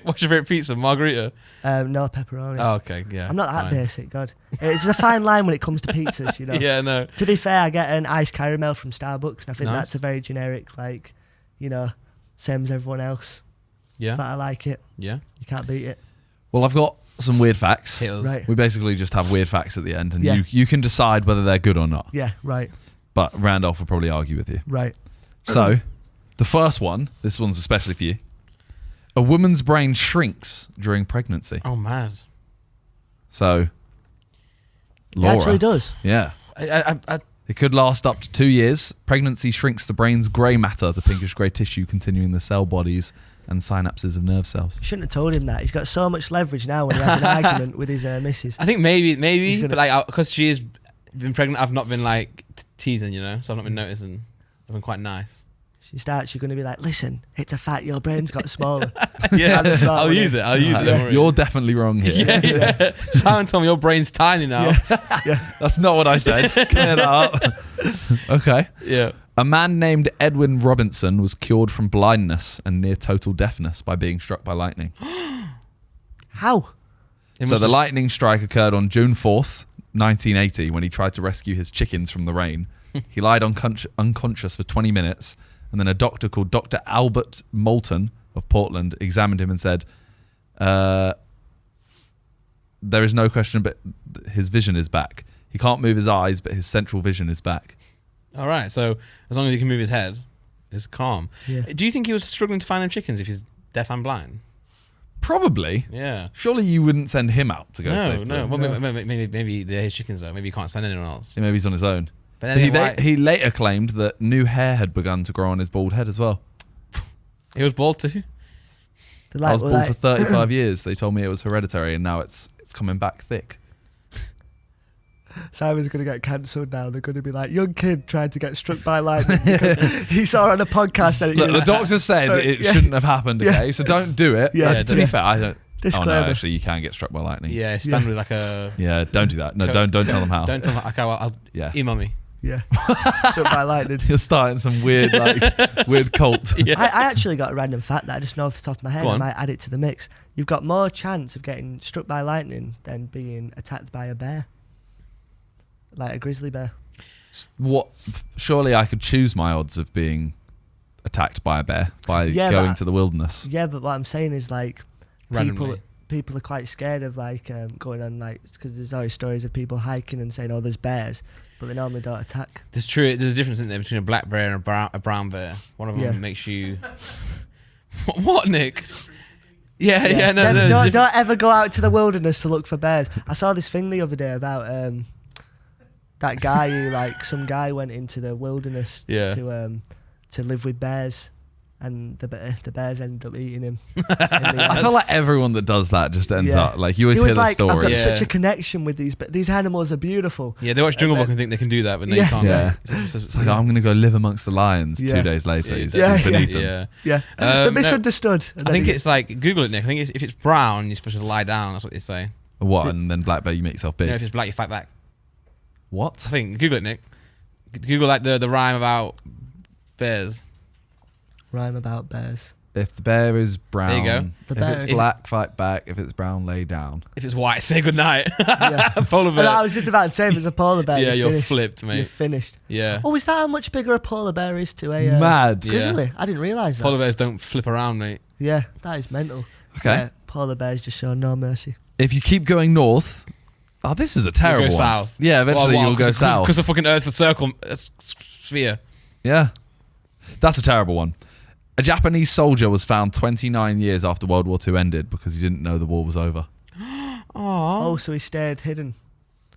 S1: What's your favourite pizza? Margarita?
S2: No, pepperoni.
S1: Oh, okay, yeah.
S2: I'm not that basic, God. It's a fine line when it comes to pizzas, you know.
S1: Yeah, no.
S2: To be fair, I get an iced caramel from Starbucks, and I think that's a very generic, like, you know, same as everyone else.
S1: Yeah.
S2: But I like it.
S1: Yeah.
S2: You can't beat it.
S3: Well, I've got some weird facts.
S2: Right.
S3: We basically just have weird facts at the end, and you can decide whether they're good or not.
S2: Yeah, right.
S3: But Randolph will probably argue with you.
S2: Right.
S3: So, the first one, this one's especially for you. A woman's brain shrinks during pregnancy.
S1: Oh, mad.
S3: So, Laura.
S2: It actually does.
S3: Yeah. It could last up to 2 years. Pregnancy shrinks the brain's grey matter, the pinkish grey tissue continuing the cell bodies and synapses of nerve cells.
S2: You shouldn't have told him that. He's got so much leverage now when he has an argument with his missus.
S1: I think maybe, but like because she has been pregnant, I've not been like teasing, so I've not been noticing. I've been quite nice.
S2: You're going to be like, listen, it's a fact. Your brain's got smaller.
S1: I'll use it.
S3: You're definitely wrong here.
S1: Yeah. Simon told me your brain's tiny now.
S3: Yeah. That's not what I said. Clear that up. Okay.
S1: Yeah.
S3: A man named Edwin Robinson was cured from blindness and near total deafness by being struck by lightning.
S2: How?
S3: So the lightning strike occurred on June 4th, 1980, when he tried to rescue his chickens from the rain. He lied unconscious for 20 minutes, and then a doctor called Dr. Albert Moulton of Portland examined him and said, there is no question, but his vision is back. He can't move his eyes, but his central vision is back.
S1: All right, so as long as he can move his head, it's calm. Yeah. Do you think he was struggling to find them chickens if he's deaf and blind?
S3: Probably.
S1: Yeah.
S3: Surely you wouldn't send him out to go save them.
S1: Well, maybe they're his chickens, though. Maybe he can't send anyone else.
S3: Yeah, maybe he's on his own. But he later claimed that new hair had begun to grow on his bald head as well.
S1: He was bald too?
S3: I was bald for 35 years. They told me it was hereditary, and now it's coming back thick.
S2: Simon's going to get cancelled now. They're going to be like, young kid tried to get struck by lightning. He saw on a podcast that
S3: the doctor said it shouldn't have happened, okay? So don't do it.
S2: Yeah,
S3: to be fair, I don't...
S2: Disclaimer.
S3: Oh, no, actually, you can get struck by lightning.
S1: Yeah, stand with like a...
S3: Yeah, don't do that. No, don't tell them how.
S1: Don't tell them. Okay, well, email me.
S2: Yeah. Struck by lightning.
S3: You're starting some weird cult.
S2: Yeah. I actually got a random fact that I just know off the top of my head. I might add it to the mix. You've got more chance of getting struck by lightning than being attacked by a bear. Like a grizzly bear.
S3: What? Surely I could choose my odds of being attacked by a bear by going to the wilderness.
S2: Yeah, but what I'm saying is like people are quite scared of like going on like because there's always stories of people hiking and saying, "Oh, there's bears," but they normally don't attack.
S1: There's a difference in there between a black bear and a brown bear. One of them makes you. What, Nick? Yeah. No,
S2: don't ever go out to the wilderness to look for bears. I saw this thing the other day about that guy who some guy went into the wilderness to live with bears. And the bears ended up eating him.
S3: I feel like everyone that does that just ends up like you always hear the story.
S2: I've got such a connection with these animals are beautiful.
S1: Yeah, they watch Jungle Book and think they can do that, but they can't.
S3: Yeah. It's like I'm going to go live amongst the lions. 2 days later, he's been eaten.
S2: Yeah. They're misunderstood.
S1: I think it's like Google it, Nick. I think if it's brown, you're supposed to lie down. That's what they say.
S3: What? And then black bear, you make yourself big.
S1: If it's black, you fight back.
S3: What?
S1: I think Google it, Nick. Google like the rhyme about bears.
S2: Rhyme about bears.
S3: If the bear is brown,
S1: there you go.
S3: If it's black, fight back. If it's brown, lay down.
S1: If it's white, say goodnight.
S2: Polar bear. I was just about to say, if it's a polar bear,
S1: you're flipped, mate.
S2: You're finished.
S1: Yeah.
S2: Oh, is that how much bigger a polar bear is to a
S3: mad
S2: grizzly? I didn't realise that.
S1: Polar bears don't flip around, mate.
S2: Yeah, that is mental.
S3: Okay.
S2: Yeah, polar bears just show no mercy.
S3: If you keep going north, this is a terrible
S1: you'll go
S3: one.
S1: South.
S3: Yeah, eventually you'll go south.
S1: Because the fucking Earth's a circle, a sphere.
S3: Yeah, that's a terrible one. A Japanese soldier was found 29 years after World War II ended because he didn't know the war was over.
S2: Oh, so he stayed hidden.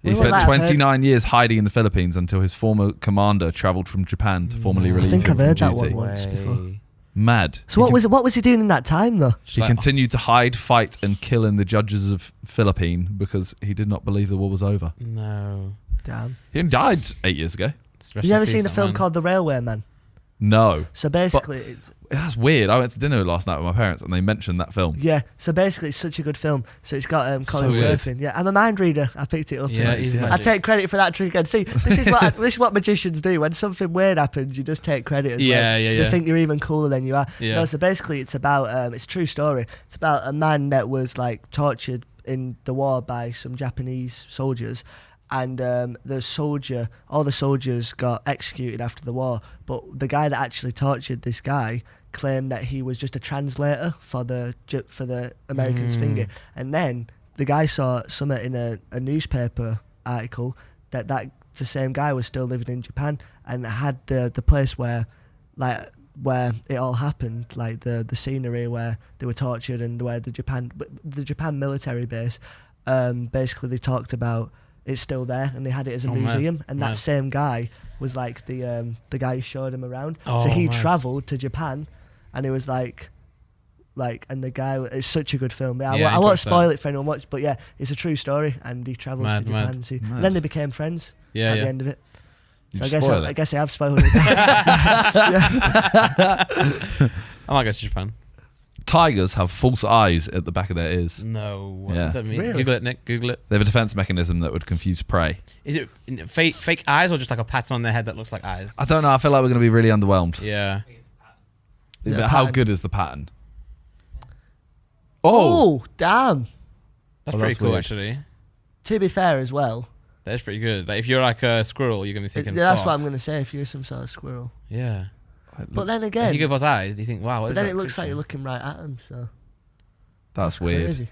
S3: He spent 29 years hiding in the Philippines until his former commander travelled from Japan to formally relieve him from duty.
S2: I think I've heard that one once before.
S3: Mad.
S2: So what was he doing in that time though?
S3: He continued to hide, fight and kill in the judges of Philippine because he did not believe the war was over.
S1: No.
S2: Damn.
S3: He died 8 years ago.
S2: You ever seen a film called The Railway Man?
S3: No.
S2: So basically...
S3: That's weird. I went to dinner last night with my parents and they mentioned that film.
S2: Yeah, so basically it's such a good film. So it's got Colin Firth in. Yeah, I'm a mind reader. I picked it up. I take credit for that trick again. See, this is what magicians do. When something weird happens, you just take credit as well. So they think you're even cooler than you are.
S1: Yeah.
S2: No, so basically it's about, it's a true story. It's about a man that was like tortured in the war by some Japanese soldiers. And all the soldiers got executed after the war. But the guy that actually tortured this guy claimed that he was just a translator for the Americans' finger. And then the guy saw something in a newspaper article that the same guy was still living in Japan and had the place where it all happened, like the scenery where they were tortured and where the Japan military base. Basically, they talked about. It's still there, and they had it as a museum. And that same guy was like the guy who showed him around. So he travelled to Japan, and he was like, Like, and the guy, it's such a good film. I
S1: Yeah,
S2: won't spoil it for anyone watch, but yeah, it's a true story. And he travels to Japan.
S1: Mad.
S2: And then they became friends at the end of it. So I guess I have spoiled it.
S1: I might go to Japan.
S3: Tigers have false eyes at the back of their ears.
S1: No. What
S3: Yeah.
S1: does that mean?
S2: Really?
S1: Google it, Nick. Google it.
S3: They have a defense mechanism that would confuse prey.
S1: Is it fake eyes or just like a pattern on their head that looks like eyes?
S3: I don't know. I feel like we're going to be really underwhelmed.
S1: Yeah.
S3: But how good is the pattern?
S2: Oh, damn.
S1: That's
S3: Well,
S1: pretty
S3: that's
S1: cool,
S3: weird.
S1: actually.
S2: To be fair as well,
S1: That is pretty good. Like, if you're like a squirrel, you're going to be thinking,
S2: that's
S1: fuck.
S2: what I'm going to say if you're some sort of squirrel.
S1: Yeah.
S2: But then
S1: If
S2: again,
S1: you give us eyes, you think, wow, what
S2: but
S1: is
S2: then
S1: that
S2: it looks like
S1: creature?
S2: you're looking right at them. So
S3: That's weird.
S2: crazy.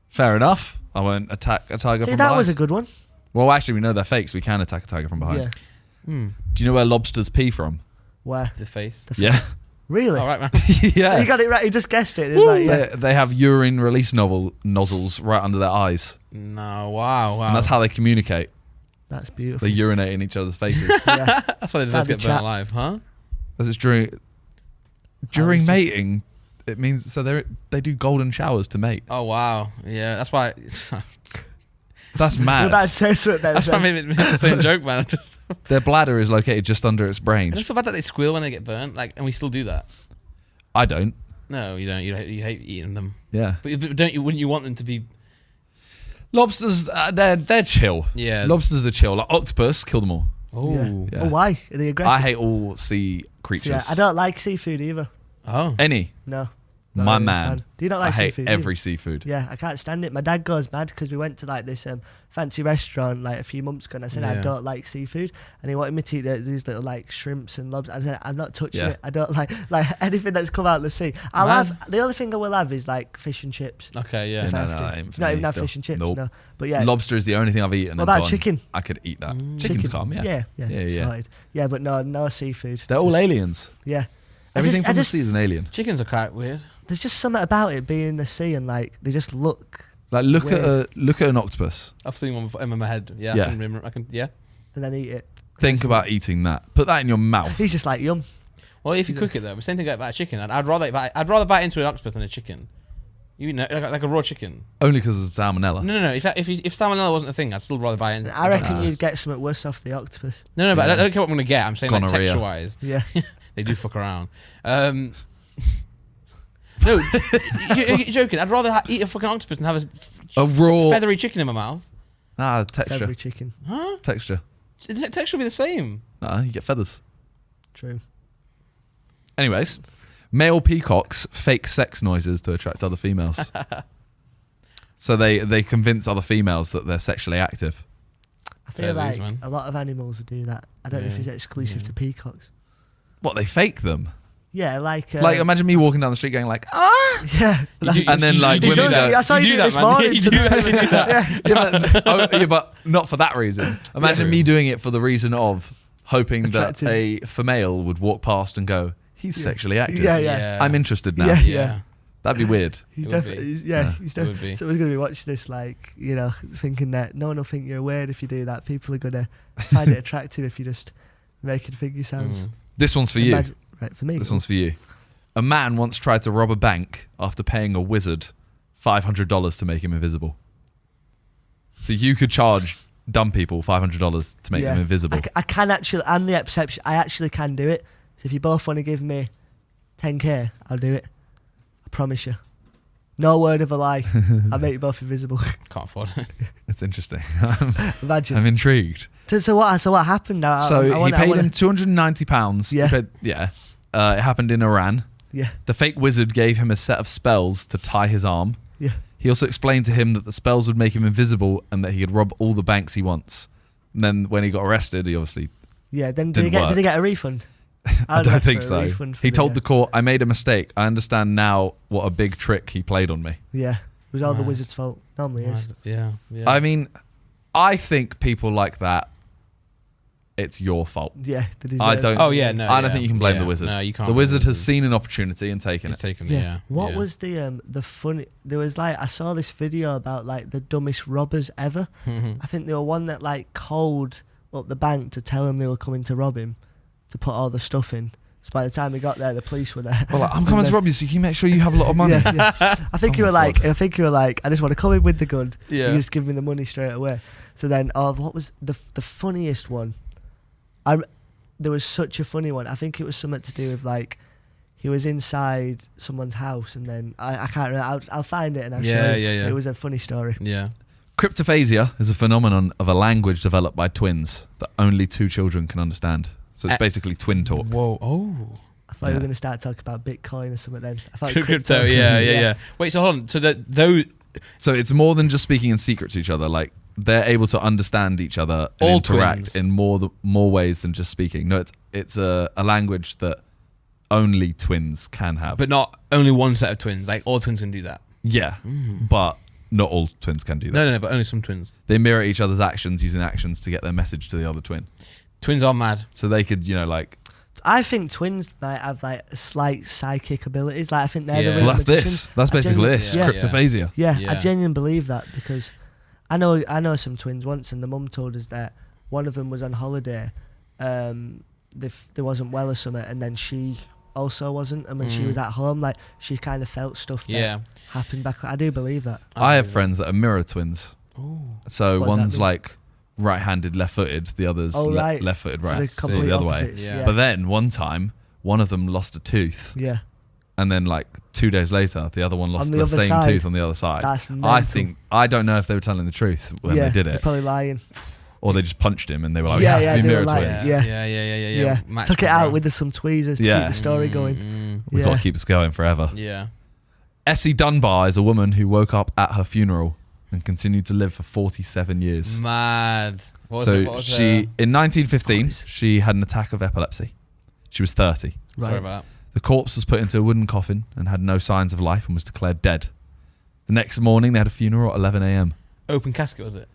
S3: Fair enough. I won't attack a tiger
S2: See,
S3: from
S2: that
S3: behind.
S2: was a good one.
S3: Well, actually, we know they're fake, so we can attack a tiger from behind.
S2: Yeah.
S1: Hmm.
S3: Do you know where lobsters pee from?
S2: Where?
S1: The face.
S3: Yeah.
S2: Really?
S1: All right, man.
S3: Yeah.
S2: You got it right. You just guessed it. It was like, yeah.
S3: They have urine release nozzles right under their eyes.
S1: No, wow.
S3: And that's how they communicate.
S2: That's beautiful.
S3: They urinate in each other's faces.
S2: Yeah.
S1: That's why they deserve to
S2: Savage
S1: get burnt
S2: chat.
S1: alive, huh?
S3: Because it's during mating, it means so they do golden showers to mate.
S1: Oh, wow. Yeah, that's why.
S3: That's
S2: You're
S3: mad.
S2: about to say something there.
S1: That's why I made the same joke, man.
S3: Their bladder is located just under its brain.
S1: I just feel bad that they squeal when they get burnt, like, and we still do that.
S3: I don't.
S1: No, you don't. You hate eating them.
S3: Yeah.
S1: But don't you? Wouldn't you want them to be?
S3: Lobsters, they're chill.
S1: Yeah.
S3: Lobsters are chill. Like octopus, kill them all.
S1: Oh.
S3: Yeah.
S2: Oh, why? Are they aggressive?
S3: I hate all sea creatures.
S2: Yeah, I don't like seafood either.
S1: Oh.
S3: Any.
S2: No. Not
S3: My
S2: really a
S3: man.
S2: fan. Do you not
S3: I
S2: like
S3: hate
S2: seafood?
S3: every seafood.
S2: Yeah, I can't stand it. My dad goes mad because we went to like this fancy restaurant like a few months ago, and I said I
S1: Yeah.
S2: don't like seafood, and he wanted me to eat these little like shrimps and lobsters. I said I'm not touching
S3: Yeah.
S2: it. I don't like anything that's come out of the sea. I'll
S1: Man.
S2: have the only thing I will have is like fish and chips.
S1: Okay. Yeah.
S2: If I
S3: no,
S2: have
S3: no,
S2: to.
S3: ain't for
S2: Not
S3: me
S2: even have
S3: still.
S2: fish and chips.
S3: Nope.
S2: No, but yeah.
S3: Lobster is the only thing I've eaten.
S2: What
S3: and
S2: about
S3: gone,
S2: chicken?
S3: I could eat that.
S1: Mm.
S3: Chicken's
S2: Chicken.
S3: calm, yeah.
S2: Yeah. Sorted. Yeah, but no seafood.
S3: They're all
S2: Just-
S3: aliens.
S2: Yeah.
S3: Everything
S2: I
S3: from
S2: just-
S3: the sea is an alien.
S1: Chickens are quite weird.
S2: There's just something about it being in the sea and like they just look
S3: Like look
S2: Weird.
S3: at an octopus.
S1: I've seen one before in my head. Yeah.
S3: Yeah.
S1: I can remember. Yeah.
S2: and then eat it.
S3: Think about eating that. Put that in your mouth.
S2: He's just like yum.
S1: Well, if you cook it though, the same thing about a chicken. I'd rather bite into an octopus than a chicken. You know, like a raw chicken.
S3: Only because of salmonella.
S1: No. If salmonella wasn't a thing, I'd still rather buy in.
S2: I reckon you'd get something worse off the octopus.
S1: No, but
S3: Yeah.
S1: I don't care what I'm gonna get. I'm saying like
S3: Gonorrhea.
S1: texture wise,
S2: Yeah.
S1: they do fuck around. No, you're joking. I'd rather eat a fucking octopus than have
S3: A raw
S1: feathery chicken in my mouth.
S3: texture.
S2: Feathery chicken.
S1: Huh?
S3: Texture.
S1: The texture will be the same.
S3: You get feathers.
S2: True.
S3: Anyways, male peacocks fake sex noises to attract other females. So they convince other females that they're sexually active.
S2: I feel
S1: Fair dues,
S2: like
S1: man.
S2: a lot of animals do that. I don't know if
S1: Yeah.
S2: it's exclusive
S1: Yeah.
S2: to peacocks.
S3: What, they fake them?
S2: Yeah, like
S3: Like imagine me walking down the street going like, ah,
S2: yeah,
S3: And then, like,
S2: he
S3: women
S2: does it.
S3: that-
S2: I saw you do
S1: that,
S2: this
S1: man.
S2: morning.
S1: You do actually do that.
S3: yeah, but not for that reason. Imagine me doing it for the reason of hoping
S2: Attractive.
S3: that a female would walk past and go, he's sexually active.
S2: Yeah.
S3: I'm interested now.
S2: Yeah.
S1: Yeah.
S3: That'd be weird.
S2: He's
S1: It would
S2: definitely,
S1: be.
S2: he's
S3: Yeah,
S2: he's
S1: it would
S2: definitely.
S1: be.
S2: Someone's gonna be watching this, like thinking that no one will think you're weird if you do that. People are gonna find it attractive if you just making figure sounds.
S1: Mm.
S3: This one's for you.
S2: Right, for me.
S3: This one's for you. A man once tried to rob a bank after paying a wizard $500 to make him invisible. So you could charge dumb people $500 to make them invisible.
S2: I can actually. I'm the exception. I actually can do it. So if you both want to give me 10k, I'll do it. I promise you. No word of a lie. I'll make you both invisible.
S1: Can't afford it.
S3: That's interesting.
S2: Imagine.
S3: I'm intrigued.
S2: So what happened now?
S3: He paid him £290.
S2: Yeah.
S3: It happened in Iran.
S2: Yeah.
S3: The fake wizard gave him a set of spells to tie his arm.
S2: Yeah.
S3: He also explained to him that the spells would make him invisible and that he could rob all the banks he wants. And then when he got arrested, he obviously...
S2: Yeah. Then
S3: Didn't
S2: did
S3: work.
S2: he get a refund?
S3: I
S2: I'd
S3: don't
S2: ask
S3: think
S2: for a
S3: so.
S2: refund for
S3: He told the court, I made a mistake. I understand now what a big trick he played on me.
S2: Yeah. It was all the
S1: Right.
S2: wizard's fault. Normally is.
S1: Yeah.
S3: I mean, I think people like that, it's your fault.
S2: Yeah. They deserve
S3: I don't-
S2: it.
S1: Oh yeah. No.
S3: I don't
S1: yeah.
S3: think you can blame
S1: Yeah.
S3: the wizard.
S1: No, you can't.
S3: The
S1: blame
S3: wizard has seen an opportunity and taken
S1: He's
S3: it.
S1: taken.
S2: Yeah.
S1: Yeah.
S2: What
S1: yeah.
S2: was the funny? There was like I saw this video about like the dumbest robbers ever. I think they were one that like called up the bank to tell him they were coming to rob him, to put all the stuff in, So by the time we got there, the police were there.
S3: Well, I'm coming to rob you, so you can make sure you have a lot of money.
S2: I think you were like, I just want to come in with the gun. Yeah. You just give me the money straight away. So then, what was the funniest one? There was such a funny one. I think it was something to do with like, he was inside someone's house, and then I can't remember. I'll find it and I'll show you. Yeah. It was a funny story.
S1: Yeah.
S3: Cryptophasia is a phenomenon of a language developed by twins that only 2 children can understand. So it's basically twin talk.
S1: Whoa! Oh.
S2: I thought you were going to start talking about Bitcoin or something. Then I thought
S1: crypto. Yeah. Wait, so hold on. So those.
S3: So it's more than just speaking in secret to each other. Like, they're able to understand each other and interact in more ways than just speaking. No, it's a language that only twins can have.
S1: But not only one set of twins. Like, all twins can do that.
S3: Yeah, but not all twins can do that.
S1: No, but only some twins.
S3: They mirror each other's actions using actions to get their message to the other twin.
S1: Twins are mad.
S3: So they could, like...
S2: I think twins might have like slight psychic abilities. Like, I think they're the real
S3: Well, that's
S2: magicians.
S3: this. That's basically this. Cryptophasia.
S2: Yeah, I genuinely believe that, because I know some twins once, and the mum told us that one of them was on holiday. They wasn't well or something, and then she also wasn't, and when she was at home, like, she kind of felt stuff that happened back. I do believe that.
S3: I have friends that are mirror twins.
S1: Ooh.
S3: So one's like right-handed, left-footed, the other's left-footed, right, so the other way.
S2: Yeah.
S3: But then one time, one of them lost a tooth.
S2: Yeah.
S3: And then like 2 days later, the other one lost the same tooth on the other side.
S2: That's mental.
S3: I don't know if they were telling the truth when they did it.
S2: They're probably lying.
S3: Or they just punched him and they were like, we have to be mirror twins.
S2: Yeah. Took it out with some tweezers to keep the story going.
S3: We've got to keep this going forever.
S1: Yeah.
S3: Essie Dunbar is a woman who woke up at her funeral and continued to live for 47 years.
S1: Mad. In
S3: 1915, she had an attack of epilepsy. She was 30.
S1: Sorry about that.
S3: The corpse was put into a wooden coffin and had no signs of life and was declared dead. The next morning, they had a funeral at 11 a.m.
S1: Open casket, was it?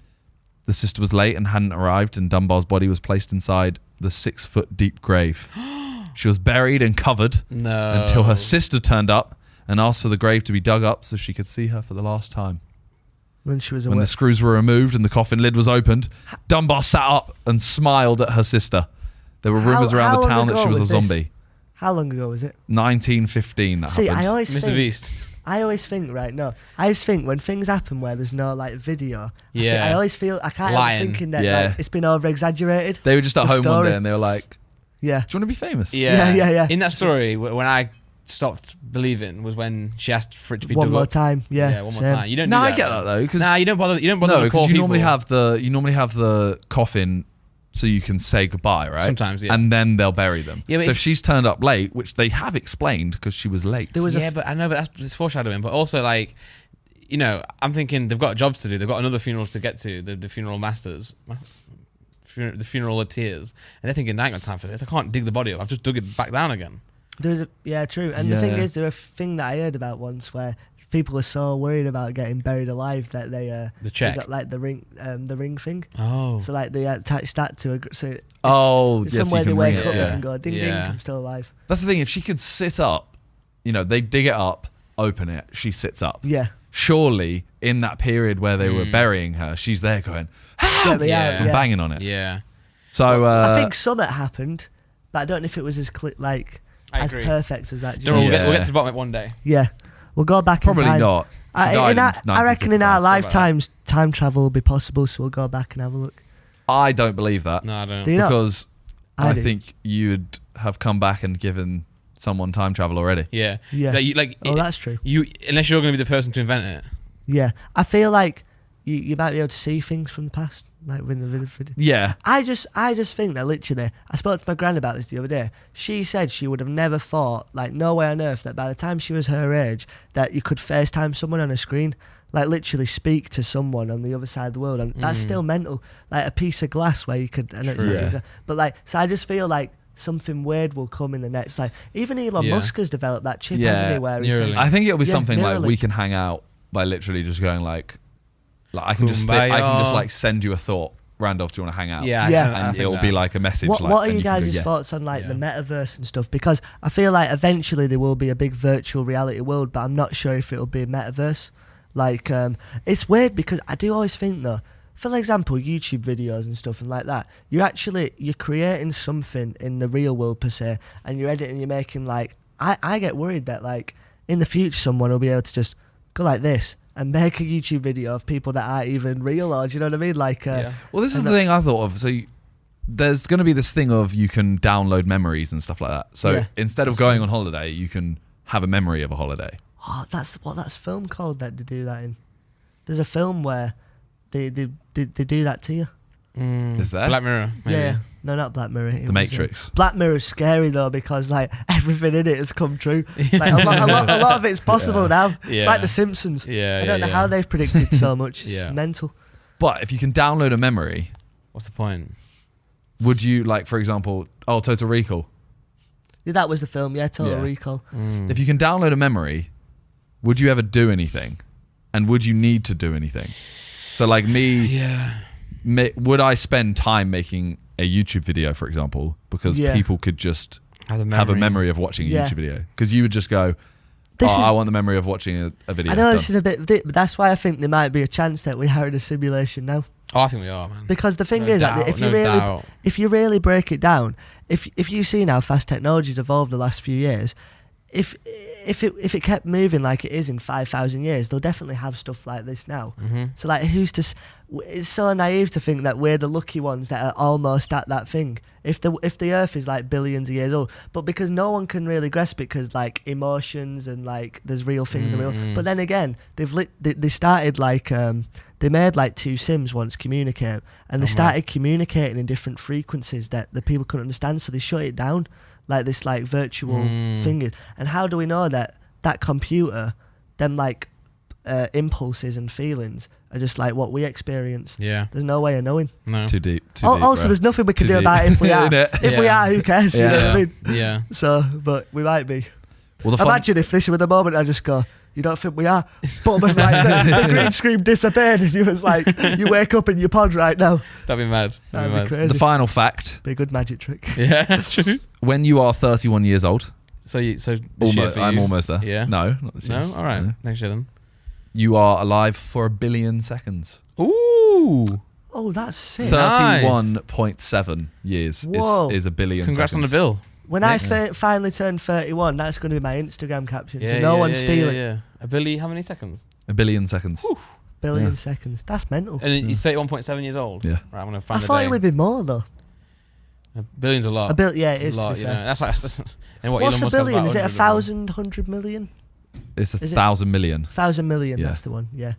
S3: The sister was late and hadn't arrived, and Dunbar's body was placed inside the 6-foot deep grave. She was buried and covered until her sister turned up and asked for the grave to be dug up so she could see her for the last time.
S2: When
S3: the screws were removed and the coffin lid was opened, Dunbar sat up and smiled at her sister. There were rumours around the town that she was a zombie.
S2: How long ago was it?
S3: 1915 that happened.
S2: I always
S1: Mr. Beast.
S2: I always think, I always think when things happen where there's no like video, I always feel, I can't help thinking that like, it's been over exaggerated.
S3: They were just at home one day and they were like, do you want to be famous?
S2: Yeah.
S1: In that story, when I stopped believing was when she asked for it to be
S2: one
S1: dug
S2: more
S1: up.
S2: time. Yeah,
S1: one more time. You don't.
S3: No,
S1: do that,
S3: I get that though.
S1: You don't bother. You don't bother.
S3: No, because you
S1: normally
S3: have the coffin so you can say goodbye, right?
S1: Sometimes, yeah.
S3: And then they'll bury them.
S1: Yeah,
S3: so if she's turned up late, which they have explained because she was late.
S1: But I know, but it's foreshadowing. But also, like, I'm thinking they've got jobs to do. They've got another funeral to get to. The funeral masters, the funeraleers, and they're thinking, I ain't got time for this. I can't dig the body up. I've just dug it back down again.
S2: True. And the thing is, there was a thing that I heard about once where people were so worried about getting buried alive that they got like the ring thing.
S1: Oh.
S2: So like they attached that to
S3: somewhere
S2: they wake up, they can go ding ding, I'm still alive.
S3: That's the thing. If she could sit up, they dig it up, open it, she sits up.
S2: Yeah.
S3: Surely in that period where they were burying her, she's there going, help! And banging on it.
S1: Yeah.
S3: So
S2: I think something happened, but I don't know if it was as perfect as that.
S1: We'll get to the bottom of it one day.
S2: Yeah. We'll go back
S3: Probably
S2: in time.
S3: not.
S2: I reckon in our lifetimes, time travel will be possible, so we'll go back and have a look.
S3: I don't believe that.
S1: No, I don't.
S2: Do you not?
S3: Because I think you'd have come back and given someone time travel already.
S1: Yeah.
S2: That's true.
S1: Unless you're going to be the person to invent it.
S2: Yeah. I feel like you might be able to see things from the past. Like when the video.
S3: Yeah.
S2: I just think that literally, I spoke to my gran about this the other day. She said she would have never thought, like no way on earth, that by the time she was her age, that you could FaceTime someone on a screen, like literally speak to someone on the other side of the world, and that's still mental. Like a piece of glass where you could, but like, so I just feel like something weird will come in the next. Like even Elon Musk has developed that chip, hasn't he? Where
S3: I think it'll be something like we can hang out by literally just going like I can just like send you a thought. Randolph, do you want to hang out?
S2: Yeah.
S3: And it'll be like a message.
S2: What are you guys' thoughts on like the metaverse and stuff? Because I feel like eventually there will be a big virtual reality world, but I'm not sure if it'll be a metaverse. Like, it's weird because I do always think though, for example, YouTube videos and stuff and like that, you're creating something in the real world per se, and you're editing, you're making like, I get worried that like in the future someone will be able to just go like this and make a YouTube video of people that aren't even real, or do you know what I mean? Like,
S3: well, this is the thing I thought of. So there's going to be this thing of you can download memories and stuff like that. So instead of going on holiday, you can have a memory of a holiday.
S2: Oh, that's film called that they do that in. There's a film where they do that to you.
S3: Is that
S1: Black Mirror? Maybe.
S2: Yeah. No, not Black Mirror.
S3: The Matrix.
S2: Black Mirror's scary though, because like everything in it has come true. Like a lot of it's possible now. It's like The Simpsons. I don't know how they've predicted so much. It's mental.
S3: But if you can download a memory,
S1: what's the point?
S3: Would you, like, for example, Total Recall?
S2: Yeah, that was the film. Yeah, Total Recall.
S3: If you can download a memory, would you ever do anything? And would you need to do anything? So like me, would I spend time making a YouTube video, for example, because people could just have a memory of watching a YouTube video? Because you would just go, I want the memory of watching a video.
S2: I know this is a bit, but that's why I think there might be a chance that we are in a simulation now.
S1: Oh, I think we are, man.
S2: Because the thing is, that if you really break it down, if you see how fast technology's evolved the last few years, if it kept moving like it is in 5,000 years, they'll definitely have stuff like this now. So like, it's so naive to think that we're the lucky ones that are almost at that thing. If the Earth is like billions of years old, but because no one can really grasp it, because like emotions and like there's real things, but then again they started like they made like two Sims once communicate, and they started communicating in different frequencies that the people couldn't understand, so they shut it down, like this like virtual thing. And how do we know that computer, them like impulses and feelings are just like what we experience? There's no way of knowing.
S3: No. It's too deep.
S2: Also, there's nothing we can do about it if we are. If we are, who cares? You know what I mean?
S1: Yeah.
S2: So, but we might be. Well, imagine if this were the moment I just go, you don't think we are? But like the green screen disappeared, and you was like, you wake up in your pod right now.
S1: That'd be mad.
S2: That'd be crazy.
S3: The final fact.
S2: Be a good magic trick.
S1: Yeah, true.
S3: When you are 31 years old.
S1: I'm
S3: almost there.
S1: Yeah.
S3: No, not this year.
S1: No. All right.
S3: No.
S1: Next year then.
S3: You are alive for 1 billion seconds.
S1: Ooh.
S2: Oh, that's sick.
S3: 31.7 years is 1 billion
S1: Congrats
S3: seconds.
S1: on the bill.
S2: When I finally turn 31, that's going to be my Instagram caption. So no one steal it.
S1: Yeah. A billion, how many seconds?
S3: 1 billion seconds.
S2: Whew. Billion seconds. That's mental.
S1: And he's 31.7 years old.
S3: Yeah.
S1: Right, I'm going to find
S2: I thought it would be more though.
S1: A billion's a lot.
S2: Yeah, it is.
S1: A lot, you know. That's like. And
S2: what's a billion? Is it 100 million?
S3: It's 1,000 million.
S2: 1,000 million. Yeah. That's the one. Yeah.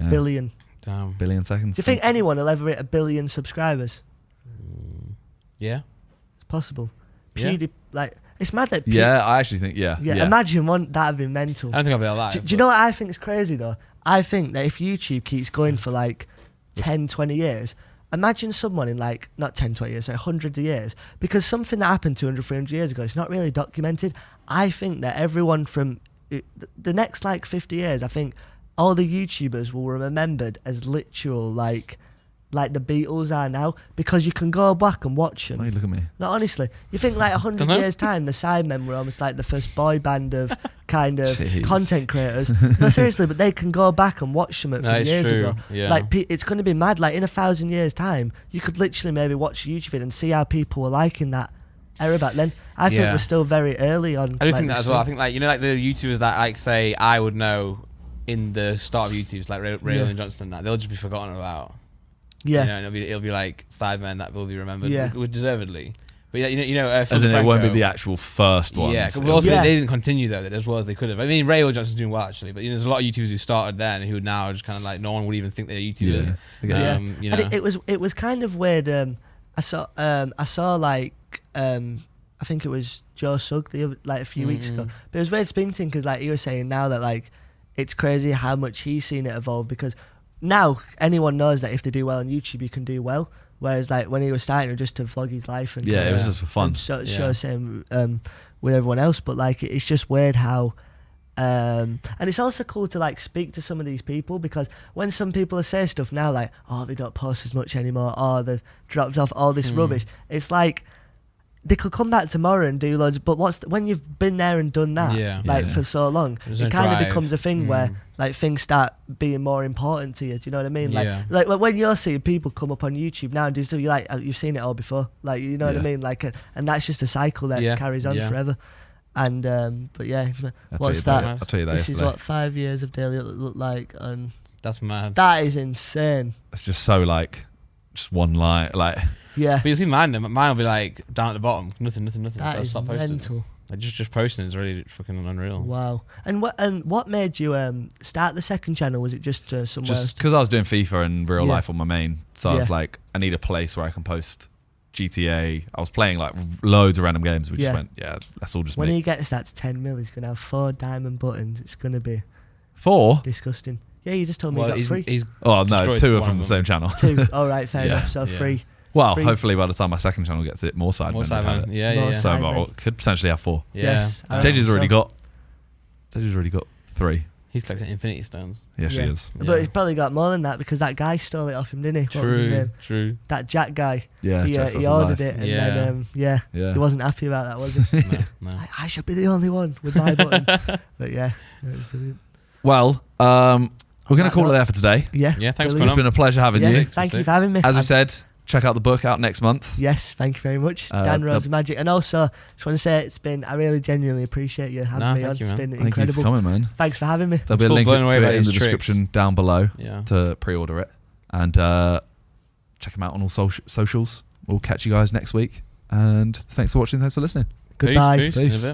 S2: Billion.
S1: Damn.
S3: Billion seconds.
S2: Do you think anyone will ever hit 1 billion subscribers?
S1: Yeah.
S2: It's possible.
S1: Yeah.
S2: It's mad that.
S3: I actually think yeah.
S2: Imagine one that'd be mental.
S1: I don't think I'll be alive.
S2: Do you know what I think is crazy though? I think that if YouTube keeps going for like 10, 20 years, imagine someone in like, not 10, 20 years, 100 years, because something that happened 200, 300 years ago, it's not really documented. I think that everyone from the next like 50 years, I think all the YouTubers will be remembered as literal like the Beatles are now, because you can go back and watch them.
S3: Why you look at me?
S2: No, honestly, you think like 100 years time, the Sidemen were almost like the first boy band of kind of content creators. No, seriously, but they can go back and watch them from years ago.
S1: Yeah.
S2: Like it's going to be mad. Like in 1,000 years time, you could literally maybe watch a YouTube video and see how people were liking that era back then. I think we're still very early on.
S1: I do think that as well. I think like, you know, like the YouTubers that like say I would know in the start of YouTube's like Ray and Johnson, that they'll just be forgotten about.
S2: Yeah,
S1: you know, it'll be like Sidemen that will be remembered, deservedly. But yeah, you know,
S3: as in it won't be the actual first one.
S1: Yeah, because they didn't continue though as well as they could have. I mean, Ray Johnson's doing well actually, but you know, there's a lot of YouTubers who started then who now are just kind of like no one would even think they're YouTubers.
S2: Yeah.
S1: You know,
S2: and it was kind of weird. I saw like I think it was Joe Sugg like a few weeks ago, but it was weird speaking to him because like he was saying now that like it's crazy how much he's seen it evolve, because now anyone knows that if they do well on YouTube, you can do well. Whereas like when he was starting, it was just to vlog his life and
S3: it was just for fun.
S2: Show same with everyone else. But like it's just weird how, and it's also cool to like speak to some of these people, because when some people say stuff now like, oh, they don't post as much anymore, or they've dropped off all this rubbish, it's like they could come back tomorrow and do loads, but when you've been there and done that, for so long, it kind of becomes a thing where like things start being more important to you. Do you know what I mean? Like when you're seeing people come up on YouTube now and do stuff, you're like, you've seen it all before. Like, you know what I mean? Like, and that's just a cycle that carries on forever. And but yeah, what's that?
S3: I'll tell you that.
S2: This is what 5 years of daily look like, and
S1: that's mad.
S2: That is insane.
S3: It's just so like, just one line, like.
S2: Yeah.
S1: But you see mine will be like down at the bottom, nothing.
S2: That is
S1: stop posting.
S2: mental.
S1: Like just posting is really fucking unreal.
S2: Wow. And what made you start the second channel? Was it just somewhere?
S3: Just because I was doing FIFA and real life on my main, so I was like, I need a place where I can post GTA. I was playing like loads of random games. We just went, that's all just
S2: when
S3: me.
S2: he gets that to 10 mil, he's gonna have 4 diamond buttons. It's gonna be
S3: 4
S2: disgusting. Yeah, you just told me you got 3.
S3: Oh no, 2 are from the same channel.
S2: 2. All right, fair enough. So 3.
S3: Well, hopefully by the time my second channel gets it, more Sidemen.
S1: Yeah.
S3: So I could potentially have 4.
S1: Yeah.
S2: Yes.
S3: JJ's already got 3.
S1: He's collecting Infinity Stones.
S3: Yeah, she is.
S2: But he's probably got more than that because that guy stole it off him, didn't he? What was his name?
S1: True.
S2: That Jack guy.
S3: Yeah,
S2: he ordered it, and then he wasn't happy about that, was he?
S1: No.
S2: I should be the only one with my button. But yeah, it was brilliant.
S3: Well, we're going to call it there for today.
S2: Yeah.
S1: Thanks for
S3: coming. It's been a pleasure having you.
S2: Thank you for having me.
S3: As we said, check out the book out next month.
S2: Yes, thank you very much. Dan Rhodes Magic. And also, just want to say I really genuinely appreciate you having me on. It's been incredible.
S3: Thank you for coming, man.
S2: Thanks for having me.
S3: There'll be a link to it in the description down below to pre-order it. And check them out on all socials. We'll catch you guys next week. And thanks for watching. Thanks for listening.
S2: Goodbye.
S1: Peace.